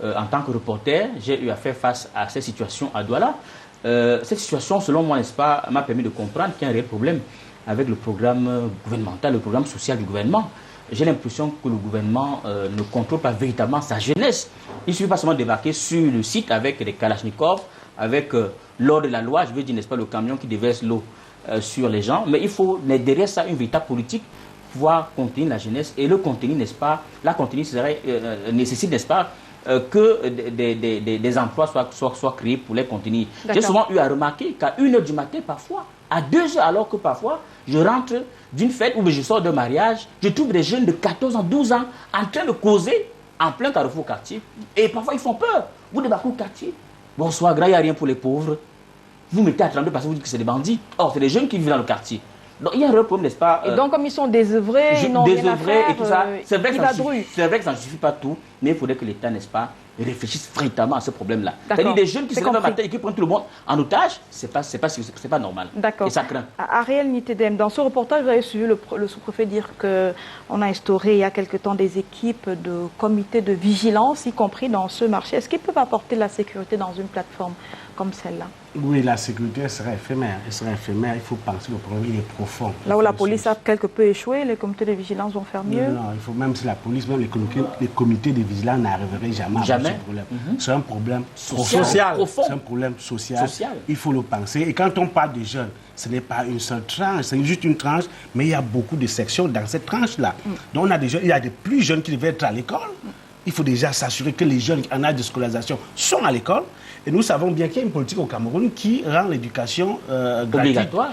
en tant que reporter, j'ai eu à faire face à ces situations à Douala. Cette situation, selon moi, n'est-ce pas, m'a permis de comprendre qu'il y a un réel problème avec le programme gouvernemental, le programme social du gouvernement. J'ai l'impression que le gouvernement ne contrôle pas véritablement sa jeunesse. Il ne suffit pas seulement de débarquer sur le site avec des kalachnikovs, avec l'ordre de la loi, je veux dire, n'est-ce pas, le camion qui déverse l'eau sur les gens, mais il faut derrière ça une véritable politique pour pouvoir contenir la jeunesse. Et le contenu, n'est-ce pas, la contenir nécessite, n'est-ce pas, que des emplois soient créés pour les contenir. J'ai souvent eu à remarquer qu'à 1h du matin, parfois, à 2h, alors que parfois, je rentre d'une fête ou je sors d'un mariage, je trouve des jeunes de 14 ans, 12 ans en train de causer en plein Carrefour quartier. Et parfois, ils font peur. Vous débarquez au quartier, bonsoir, grand, il n'y a rien pour les pauvres. Vous mettez à 32 parce que vous dites que c'est des bandits. Or, c'est des jeunes qui vivent dans le quartier. Donc, il y a un vrai problème, n'est-ce pas? Et donc, comme ils sont désœuvrés, ils n'ont rien à faire, et tout ça, c'est vrai que ça ne suffit pas tout, mais il faudrait que l'État, n'est-ce pas, réfléchisse véritablement à ce problème-là. C'est-à-dire des jeunes qui se lèvent le matin et qui prennent tout le monde en otage, c'est pas normal. D'accord. Et ça craint. Ariel Nitedem, dans ce reportage, vous avez suivi le sous-préfet dire qu'on a instauré il y a quelque temps des équipes de comités de vigilance, y compris dans ce marché. Est-ce qu'ils peuvent apporter la sécurité dans une plateforme comme celle-là? Oui, la sécurité, elle serait éphémère. Il faut penser le problème, il est profond. Là où la police a quelque peu échoué, les comités de vigilance vont faire mieux? Non, il faut même si la police, même les comités de vigilance n'arriveraient jamais à ce problème. C'est un problème social. C'est un problème social. Il faut le penser. Et quand on parle de jeunes, ce n'est pas une seule tranche, c'est juste une tranche, mais il y a beaucoup de sections dans cette tranche-là. Donc on a des jeunes, il y a des plus jeunes qui devaient être à l'école. Il faut déjà s'assurer que les jeunes en âge de scolarisation sont à l'école. Et nous savons bien qu'il y a une politique au Cameroun qui rend l'éducation obligatoire.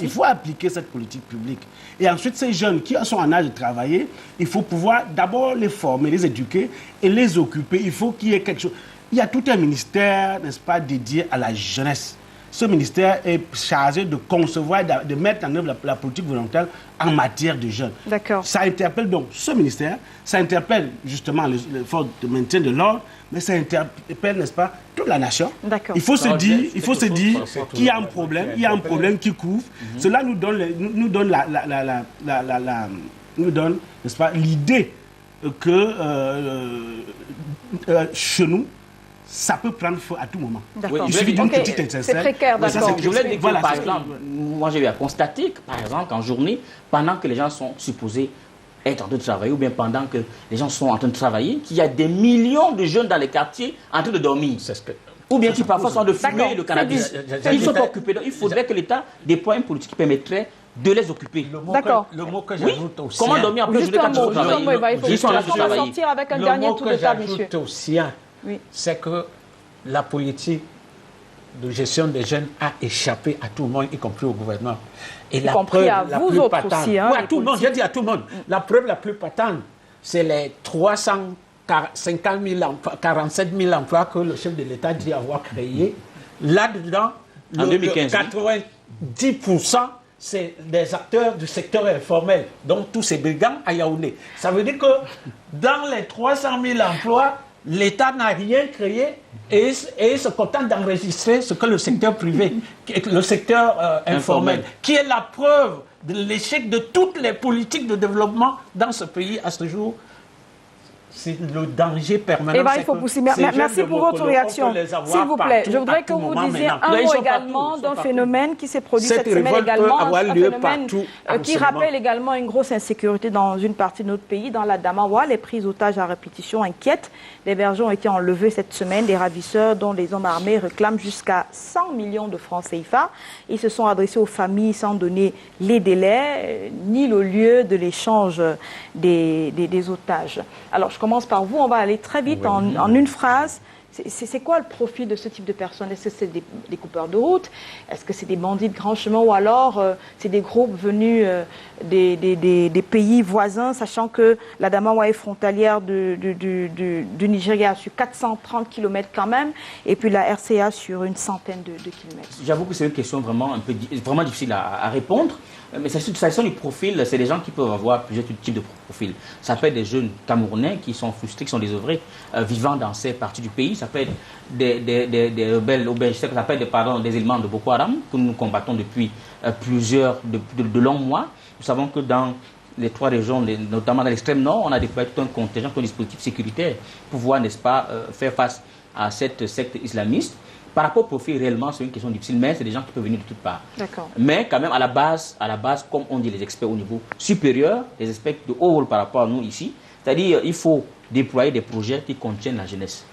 Il faut appliquer cette politique publique. Et ensuite, ces jeunes qui sont en âge de travailler, il faut pouvoir d'abord les former, les éduquer et les occuper. Il faut qu'il y ait quelque chose. Il y a tout un ministère, n'est-ce pas, dédié à la jeunesse. Ce ministère est chargé de concevoir, de mettre en œuvre la politique volontaire en matière de jeunes. D'accord. Ça interpelle donc ce ministère, ça interpelle justement les forces de maintien de l'ordre, mais ça interpelle, n'est-ce pas, toute la nation. D'accord. Il faut se dire qu'il y a un problème, qui couvre. Cela nous donne n'est-ce pas, l'idée que chez nous, ça peut prendre feu à tout moment. Il suffit d'une petite étincelle. C'est précaire, d'accord. Je voulais dire que, par exemple, moi j'ai eu à constater que, par exemple, qu'en journée, pendant que les gens sont supposés être en train de travailler, ou bien pendant que les gens sont en train de travailler, qu'il y a des millions de jeunes dans les quartiers en train de dormir. Ou bien qui parfois sont de fumer le cannabis. Ils ne sont pas occupés. Donc il faudrait que l'État déploie une politique qui permettrait de les occuper. D'accord. Le mot que j'ajoute aussi... Comment dormir après journée quand ils sont travaillés? Ils sont là pour travailler. Avec un dernier tour de table, monsieur. Le mot que j'ajoute aussi, c'est que la politique de gestion des jeunes a échappé à tout le monde, y compris au gouvernement. Et y compris à vous autres aussi. Oui, à tout le monde, j'ai dit à tout le monde. La preuve la plus patente, c'est les 47 000 emplois que le chef de l'État dit avoir créés. Là-dedans, 90%, c'est des acteurs du secteur informel, donc tous ces brigands à Yaoundé. Ça veut dire que dans les 300 000 emplois, l'État n'a rien créé et se contente d'enregistrer ce que le secteur privé, le secteur informel, qui est la preuve de l'échec de toutes les politiques de développement dans ce pays à ce jour. C'est le danger permanent. Il faut pousser. Merci pour votre réaction. S'il vous plaît, je voudrais que vous disiez un mot également d'un phénomène qui s'est produit cette semaine également, un phénomène qui rappelle également une grosse insécurité dans une partie de notre pays, dans la Damawa. Les prises d'otages à répétition inquiètent. Des bergers ont été enlevés cette semaine, des ravisseurs dont les hommes armés réclament jusqu'à 100 millions de francs CFA. Ils se sont adressés aux familles sans donner les délais, ni le lieu de l'échange des otages. Alors, je commence par vous, on va aller très vite en une phrase. C'est quoi le profil de ce type de personnes? Est-ce que c'est des coupeurs de route? Est-ce que c'est des bandits de grand chemin? Ou alors c'est des groupes venus des pays voisins, sachant que la Damawa est frontalière du Nigeria sur 430 km quand même, et puis la RCA sur une centaine de kilomètres. J'avoue que c'est une question vraiment difficile à répondre. Mais ça du profil, c'est des gens qui peuvent avoir plusieurs types de profils. Ça peut être des jeunes Camerounais qui sont frustrés, qui sont désœuvrés, vivant dans ces parties du pays. Ça peut être des rebelles, ça peut être des éléments de Boko Haram que nous combattons depuis de longs mois. Nous savons que dans les 3 régions, notamment dans l'extrême nord, on a déployé tout un contingent, un dispositif sécuritaire pour pouvoir, n'est-ce pas, faire face à cette secte islamiste. Par rapport au profil, réellement, c'est une question difficile, mais c'est des gens qui peuvent venir de toutes parts. D'accord. Mais quand même, à la base, comme on dit les experts au niveau supérieur, les experts de haut rôle par rapport à nous ici, c'est-à-dire il faut déployer des projets qui contiennent la jeunesse.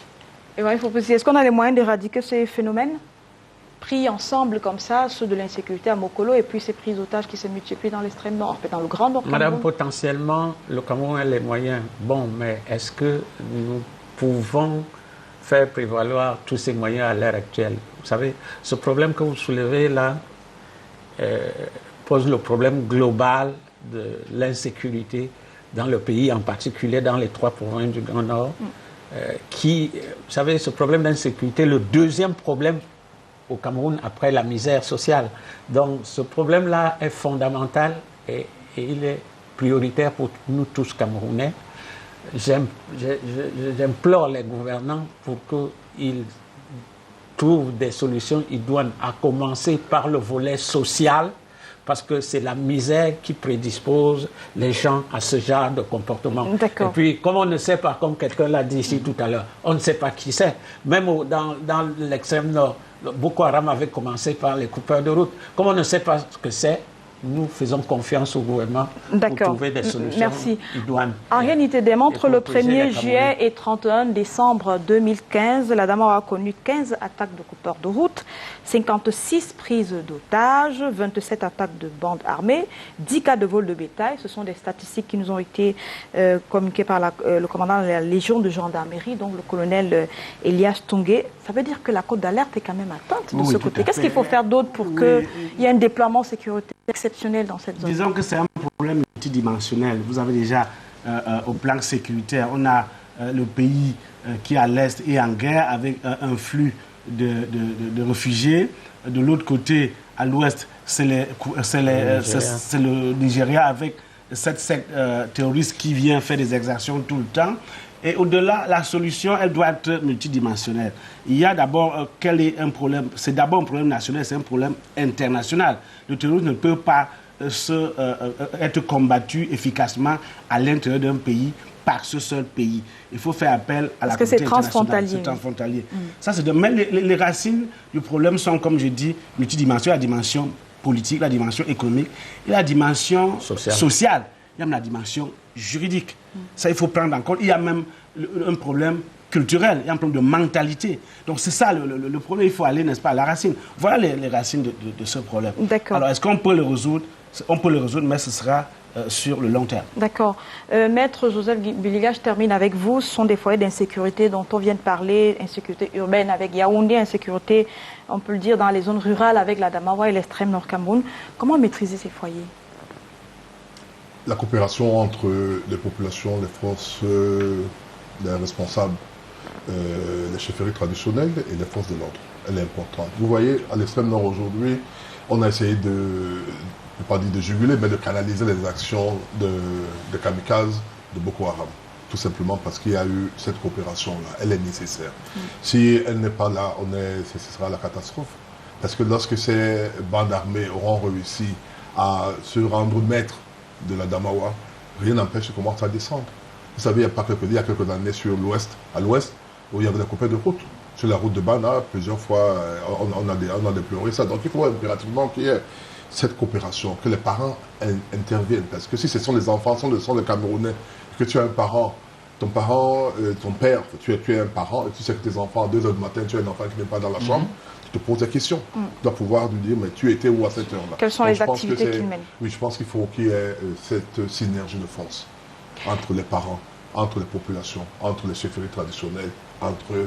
Et il faut préciser, est-ce qu'on a les moyens d'éradiquer ces phénomènes pris ensemble comme ça, ceux de l'insécurité à Mokolo et puis ces prises d'otages qui se multiplient dans l'extrême nord, dans le grand nord Cameroun? Madame, potentiellement, le Cameroun a les moyens. Bon, mais est-ce que nous pouvons faire prévaloir tous ces moyens à l'heure actuelle? Vous savez, ce problème que vous soulevez là pose le problème global de l'insécurité dans le pays, en particulier dans les 3 provinces du Grand Nord. vous savez, ce problème d'insécurité, le deuxième problème au Cameroun après la misère sociale. Donc ce problème-là est fondamental et il est prioritaire pour nous tous Camerounais. J'implore les gouvernants pour qu'ils trouvent des solutions idoines, à commencer par le volet social, parce que c'est la misère qui prédispose les gens à ce genre de comportement. Et puis, comme on ne sait pas, comme quelqu'un l'a dit ici tout à l'heure, on ne sait pas qui c'est. Même dans l'extrême nord, Boko Haram avait commencé par les coupeurs de route. Comme on ne sait pas ce que c'est, nous faisons confiance au gouvernement pour trouver des solutions idoines. Henri Nitedem, entre le 1er juillet et 31 décembre 2015, la Damawa a connu 15 attaques de coupeurs de route, 56 prises d'otages, 27 attaques de bandes armées, 10 cas de vol de bétail. Ce sont des statistiques qui nous ont été communiquées par le commandant de la Légion de gendarmerie, donc le colonel Elias Tongé. Ça veut dire que la cote d'alerte est quand même atteinte de ce côté. Qu'est-ce qu'il faut faire d'autre pour qu'il y ait un déploiement sécuritaire exceptionnel dans cette zone? Disons que c'est un problème multidimensionnel. Vous avez déjà, au plan sécuritaire, on a le pays qui est à l'est et en guerre avec un flux de réfugiés. De l'autre côté, à l'ouest, c'est le Nigeria avec cette secte terroriste qui vient faire des exactions tout le temps. Et au-delà, la solution, elle doit être multidimensionnelle. Il y a d'abord, quel est un problème? C'est d'abord un problème national, c'est un problème international. Le terrorisme ne peut pas être combattu efficacement à l'intérieur d'un pays par ce seul pays. Il faut faire appel à la communauté internationale. C'est transfrontalier. Ça, c'est mais les racines du problème sont, comme je dis, multidimensionnelles. La dimension politique, la dimension économique et la dimension sociale. Il y a même la dimension juridique. Ça, il faut prendre en compte. Il y a même un problème culturel, il y a un problème de mentalité. Donc c'est ça le problème, il faut aller, n'est-ce pas, à la racine. Voilà les racines de ce problème. Alors est-ce qu'on peut le résoudre? On peut le résoudre, mais ce sera sur le long terme. D'accord. Maître Joseph Biliga, je termine avec vous. Ce sont des foyers d'insécurité dont on vient de parler, insécurité urbaine avec Yaoundé, insécurité, on peut le dire, dans les zones rurales avec la Damawa et l'extrême nord Cameroun. Comment maîtriser ces foyers? La coopération entre les populations, les forces, les responsables, les chefferies traditionnelles et les forces de l'ordre, elle est importante. Vous voyez, à l'extrême nord aujourd'hui, on a essayé ne pas dire de juguler, mais de canaliser les actions de kamikazes de Boko Haram. Tout simplement parce qu'il y a eu cette coopération-là. Elle est nécessaire. Si elle n'est pas là, ce sera la catastrophe. Parce que lorsque ces bandes armées auront réussi à se rendre maîtres de la Damawa, rien n'empêche de commencer à descendre. Vous savez, il y a quelques années sur à l'ouest, où il y avait des coupés de route. Sur la route de Bana, plusieurs fois, on a déploré ça. Donc il faut impérativement qu'il y ait cette coopération, que les parents interviennent. Parce que si ce sont les enfants, ce sont les Camerounais, que tu as un parent, ton père, tu es un parent, et tu sais que tes enfants, à 2 h du matin, tu as un enfant qui n'est pas dans la chambre, tu te poses des questions. Tu dois pouvoir lui dire, mais tu étais où à cette heure-là? Quelles sont les activités qu'il mène? Oui, je pense qu'il faut qu'il y ait cette synergie de force entre les parents, entre les populations, entre les chefferies traditionnelles, entre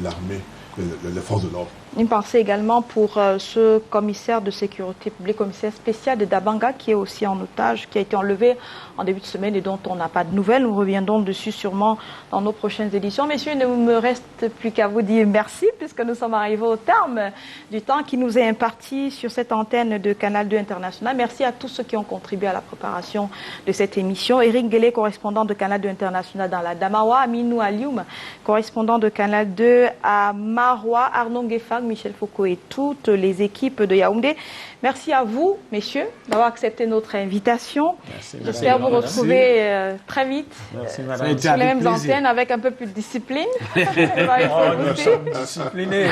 l'armée et les forces de l'ordre. Une pensée également pour ce commissaire de sécurité publique, commissaire spécial de Dabanga, qui est aussi en otage, qui a été enlevé en début de semaine et dont on n'a pas de nouvelles. Nous reviendrons dessus sûrement dans nos prochaines éditions. Messieurs, il ne me reste plus qu'à vous dire merci, puisque nous sommes arrivés au terme du temps qui nous est imparti sur cette antenne de Canal 2 International. Merci à tous ceux qui ont contribué à la préparation de cette émission. Eric Guélé, correspondant de Canal 2 International dans la Damawa, Aminou Alioum, correspondant de Canal 2 à Marois, Arnaud Gueffag, Michel Foucault et toutes les équipes de Yaoundé. Merci à vous, messieurs, d'avoir accepté notre invitation. J'espère vous retrouver très vite sur les mêmes antennes avec un peu plus de discipline. Nous sommes disciplinés.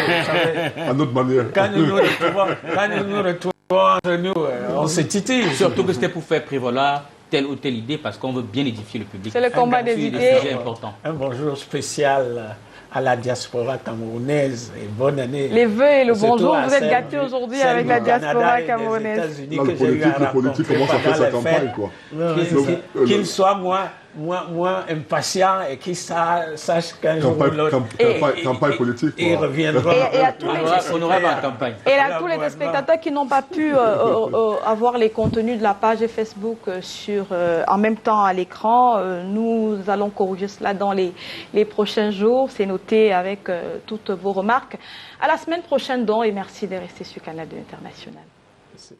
À notre manière. Quand nous nous retrouvons entre nous, on se titille. Surtout que c'était pour faire prévaloir telle ou telle idée parce qu'on veut bien édifier le public. C'est le combat des idées. Un bonjour spécial à la diaspora camerounaise et bonne année. Les vœux et le bonjour, vous êtes gâtés aujourd'hui avec la diaspora camerounaise. Le politique commence à faire sa campagne, quoi. Qu'il soit moi moins impatients et qui sachent qu'un jour ou l'autre... Campagne politique. Ils reviendront. Honorable en campagne. Et à tous les téléspectateurs qui n'ont pas pu avoir les contenus de la page Facebook en même temps à l'écran, nous allons corriger cela dans les prochains jours. C'est noté avec toutes vos remarques. À la semaine prochaine donc et merci de rester sur Canal 2 International. Merci.